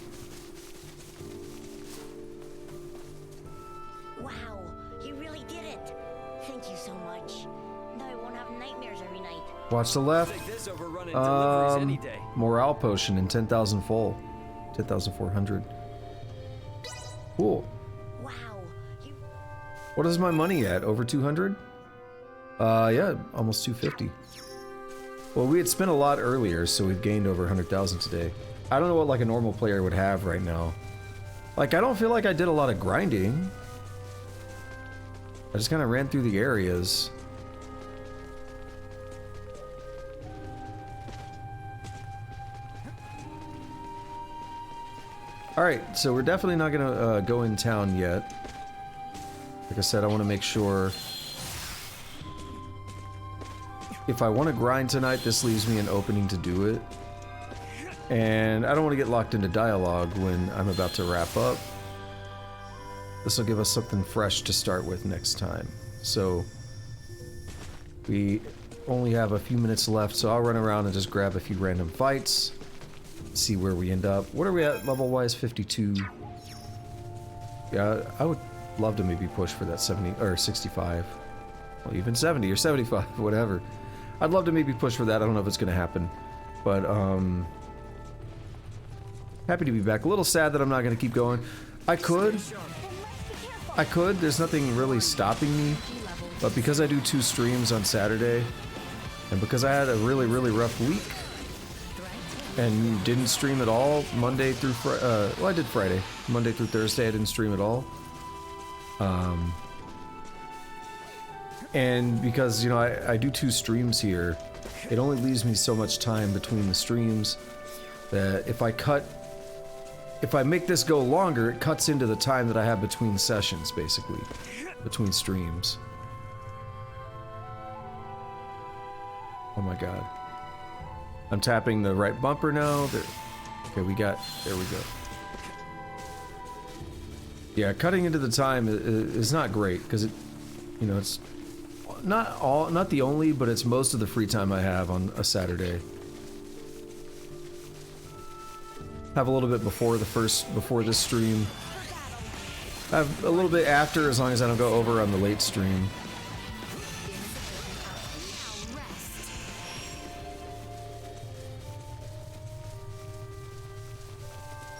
Wow, you really did it. Thank you so much. Now I won't have nightmares every night. Watch the left. Morale potion and 10,000 full. 10,400. Cool. Wow. What is my money at? Over 200? Yeah, almost 250. Well, we had spent a lot earlier, so we've gained over 100,000 today. I don't know what like a normal player would have right now. Like, I don't feel like I did a lot of grinding. I just kind of ran through the areas. Alright, so we're definitely not gonna go in town yet. Like I said, I want to make sure... If I want to grind tonight, this leaves me an opening to do it. And I don't want to get locked into dialogue when I'm about to wrap up. This will give us something fresh to start with next time. So... we only have a few minutes left, so I'll run around and just grab a few random fights. See where we end up. What are we at level-wise? 52. Yeah, I would love to maybe push for that 70 or 65. Well, even 70 or 75, whatever. I'd love to maybe push for that. I don't know if it's going to happen. But, happy to be back. A little sad that I'm not going to keep going. I could. There's nothing really stopping me. But because I do 2 streams on Saturday, and because I had a really, really rough week, and didn't stream at all Monday through well, I did Friday. Monday through Thursday I didn't stream at all. And because, you know, I do 2 streams here, it only leaves me so much time between the streams that if I make this go longer, it cuts into the time that I have between sessions, basically. Between streams. Oh my god. I'm tapping the right bumper now. There, okay, there we go. Yeah, cutting into the time is not great, because it, you know, it's not the only, but it's most of the free time I have on a Saturday. Have a little bit before this stream. Have a little bit after, as long as I don't go over on the late stream.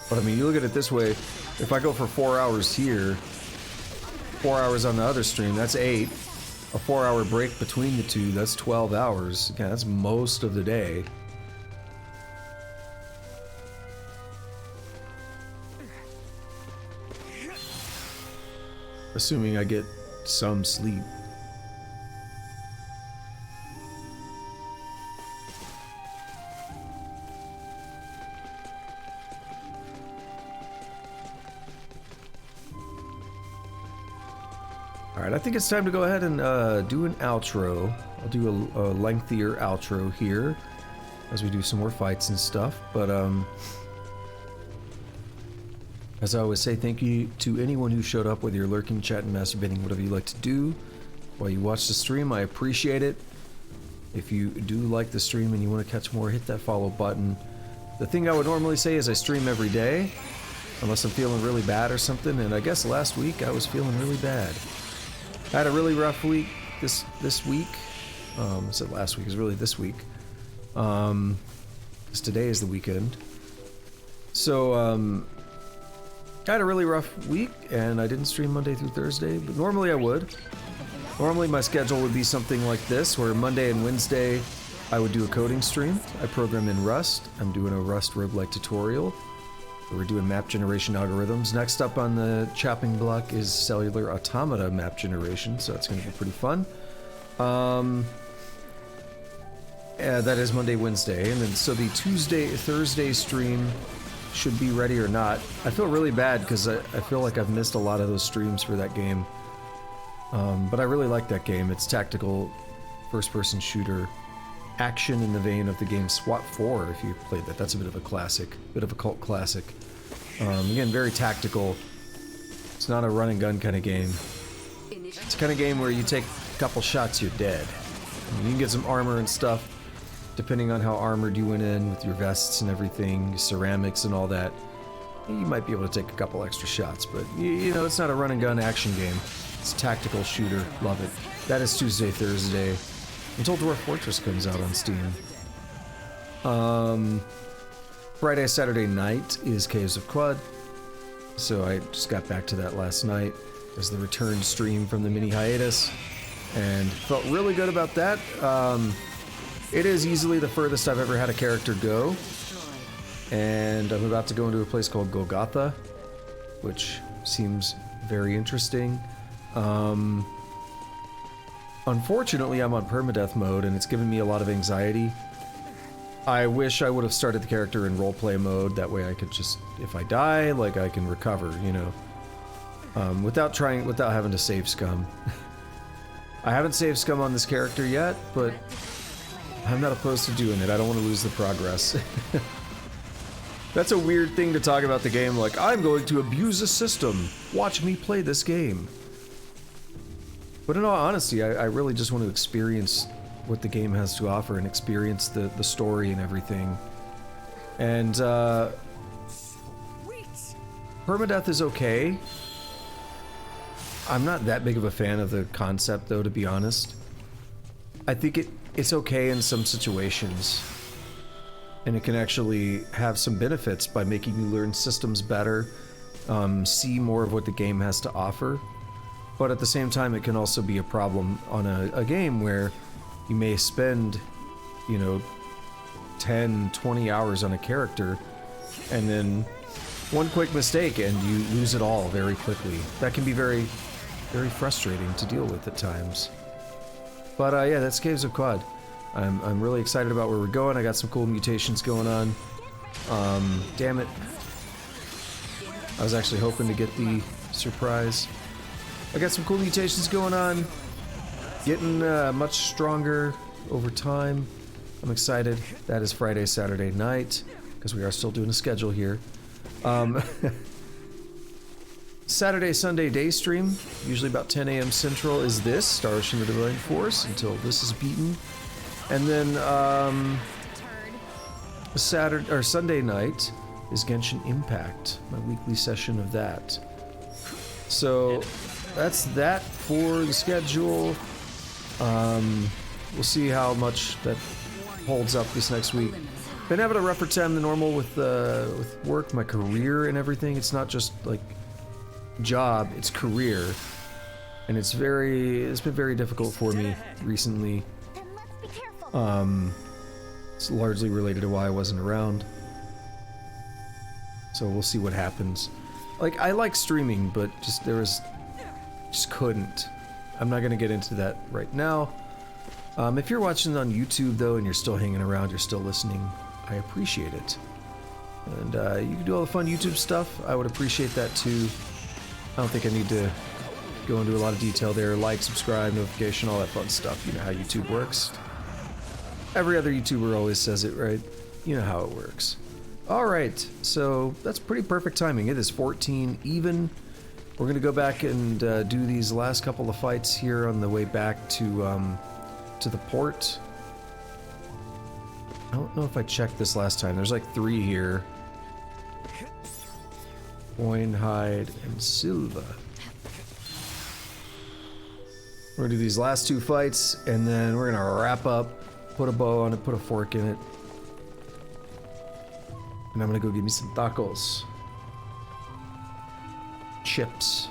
But I mean, you look at it this way, if I go for 4 hours here, 4 hours on the other stream, that's 8. A 4-hour break between the two, that's 12 hours. Again, that's most of the day. Assuming I get some sleep. Alright, I think it's time to go ahead and do an outro. I'll do a lengthier outro here as we do some more fights and stuff, but as I always say, thank you to anyone who showed up, whether you're lurking, chatting, masturbating, whatever you like to do while you watch the stream. I appreciate it. If you do like the stream and you want to catch more, hit that follow button. The thing I would normally say is I stream every day, unless I'm feeling really bad or something, and I guess last week I was feeling really bad. I had a really rough week this week. I said last week, it was really this week. Because today is the weekend. So, I had a really rough week, and I didn't stream Monday through Thursday, but normally I would. Normally my schedule would be something like this, where Monday and Wednesday I would do a coding stream. I program in Rust. I'm doing a Rust roguelike tutorial. We're doing map generation algorithms. Next up on the chopping block is cellular automata map generation, so that's going to be pretty fun. Yeah, that is Monday, Wednesday, and then so the Thursday stream should be ready or not. I feel really bad because I feel like I've missed a lot of those streams for that game. But I really like that game. It's tactical, first-person shooter, action in the vein of the game SWAT 4, if you played that. That's a bit of a classic, bit of a cult classic. Again, very tactical. It's not a run and gun kind of game. It's the kind of game where you take a couple shots, you're dead. You can get some armor and stuff, depending on how armored you went in with your vests and everything, ceramics and all that. You might be able to take a couple extra shots, but you know, it's not a run and gun action game. It's a tactical shooter. Love it. That is Tuesday, Thursday, until Dwarf Fortress comes out on Steam. Friday, Saturday night is Caves of Quad. So I just got back to that last night as the return stream from the mini hiatus, and felt really good about that. It is easily the furthest I've ever had a character go, and I'm about to go into a place called Golgotha, which seems very interesting. Unfortunately, I'm on permadeath mode, and it's given me a lot of anxiety. I wish I would have started the character in roleplay mode, that way I could just, if I die, like, I can recover, you know. Without having to save scum. I haven't saved scum on this character yet, but I'm not opposed to doing it. I don't want to lose the progress. That's a weird thing to talk about the game, like, I'm going to abuse the system. Watch me play this game. But in all honesty, I really just want to experience what the game has to offer and experience the story and everything. And, permadeath is okay. I'm not that big of a fan of the concept, though, to be honest. I think it's okay in some situations. And it can actually have some benefits by making you learn systems better, see more of what the game has to offer. But at the same time, it can also be a problem on a game where you may spend, you know, 10, 20 hours on a character, and then one quick mistake and you lose it all very quickly. That can be very, very frustrating to deal with at times. But yeah, that's Caves of Quad. I'm really excited about where we're going. I got some cool mutations going on. Damn it. I was actually hoping to get the surprise. I got some cool mutations going on. Getting much stronger over time. I'm excited. That is Friday, Saturday night, because we are still doing a schedule here. Saturday, Sunday day stream, usually about 10 a.m. Central, is this, Star Ocean the Divine Force, until this is beaten. And then, Saturday, or Sunday night is Genshin Impact, my weekly session of that. So, that's that for the schedule. We'll see how much that holds up this next week. Been having a rougher time than normal with work, my career and everything. It's not just like job, it's career, and it's been very difficult for me recently. It's largely related to why I wasn't around, so we'll see what happens. Like, I like streaming, but just couldn't. I'm not gonna get into that right now. If you're watching on YouTube though and you're still hanging around, you're still listening, I appreciate it. And you can do all the fun YouTube stuff, I would appreciate that too. I don't think I need to go into a lot of detail there. Like, subscribe, notification, all that fun stuff. You know how YouTube works. Every other YouTuber always says it, right? You know how it works. Alright, so that's pretty perfect timing. It is 14 even. We're gonna go back and do these last couple of fights here on the way back to the port. I don't know if I checked this last time. There's like 3 here. Coinhide and Silva. We're gonna do these last 2 fights, and then we're gonna wrap up, put a bow on it, put a fork in it. And I'm gonna go get me some tacos. Chips.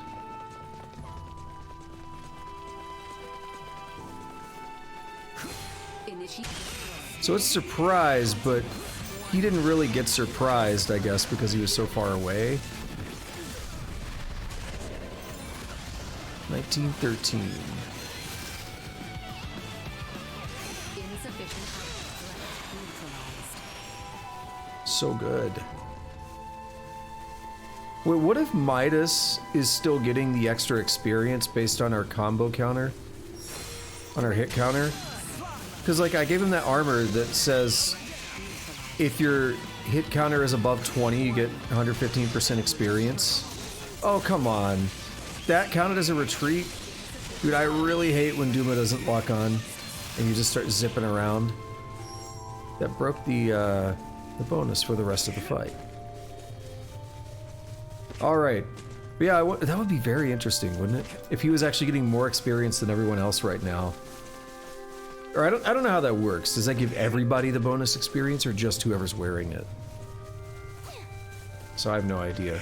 So it's a surprise, but he didn't really get surprised, I guess, because he was so far away. 1913. So good. Wait, what if Midas is still getting the extra experience based on our combo counter? On our hit counter? Because, like, I gave him that armor that says if your hit counter is above 20, you get 115% experience. Oh, come on. That counted as a retreat? Dude, I really hate when Duma doesn't lock on and you just start zipping around. That broke the bonus for the rest of the fight. Alright. But yeah, that would be very interesting, wouldn't it? If he was actually getting more experience than everyone else right now. Or I don't know how that works. Does that give everybody the bonus experience or just whoever's wearing it? So I have no idea.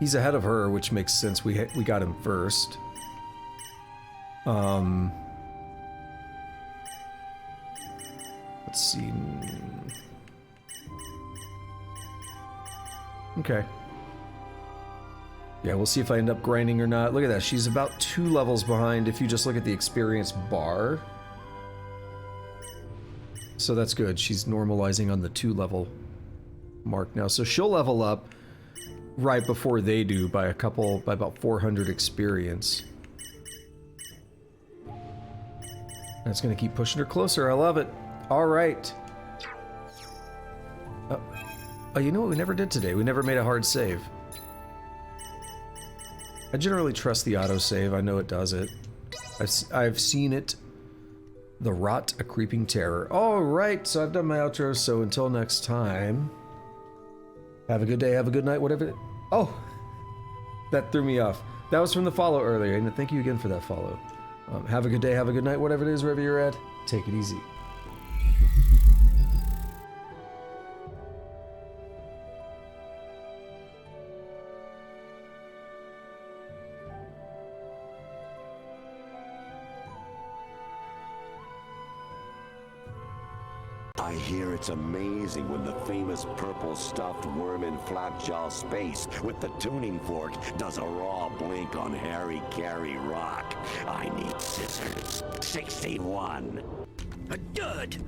He's ahead of her, which makes sense. We got him first. Let's see. Okay. Yeah, we'll see if I end up grinding or not. Look at that. She's about 2 levels behind if you just look at the experience bar. So that's good. She's normalizing on the 2 level mark now. So she'll level up right before they do by about 400 experience. That's gonna keep pushing her closer. I love it. All right. Oh, you know what we never did today? We never made a hard save. I generally trust the autosave. I know it does it. I've seen it. The Rot, a Creeping Terror. All right, so I've done my outro. So until next time, have a good day, have a good night, whatever. Oh, that threw me off. That was from the follow earlier, and thank you again for that follow. Have a good day, have a good night, whatever it is, wherever you're at. Take it easy. I hear it's amazing when the famous purple stuffed worm in Flapjaw Space with the tuning fork does a raw blink on Harry Carey Rock. I need scissors. 61. Good.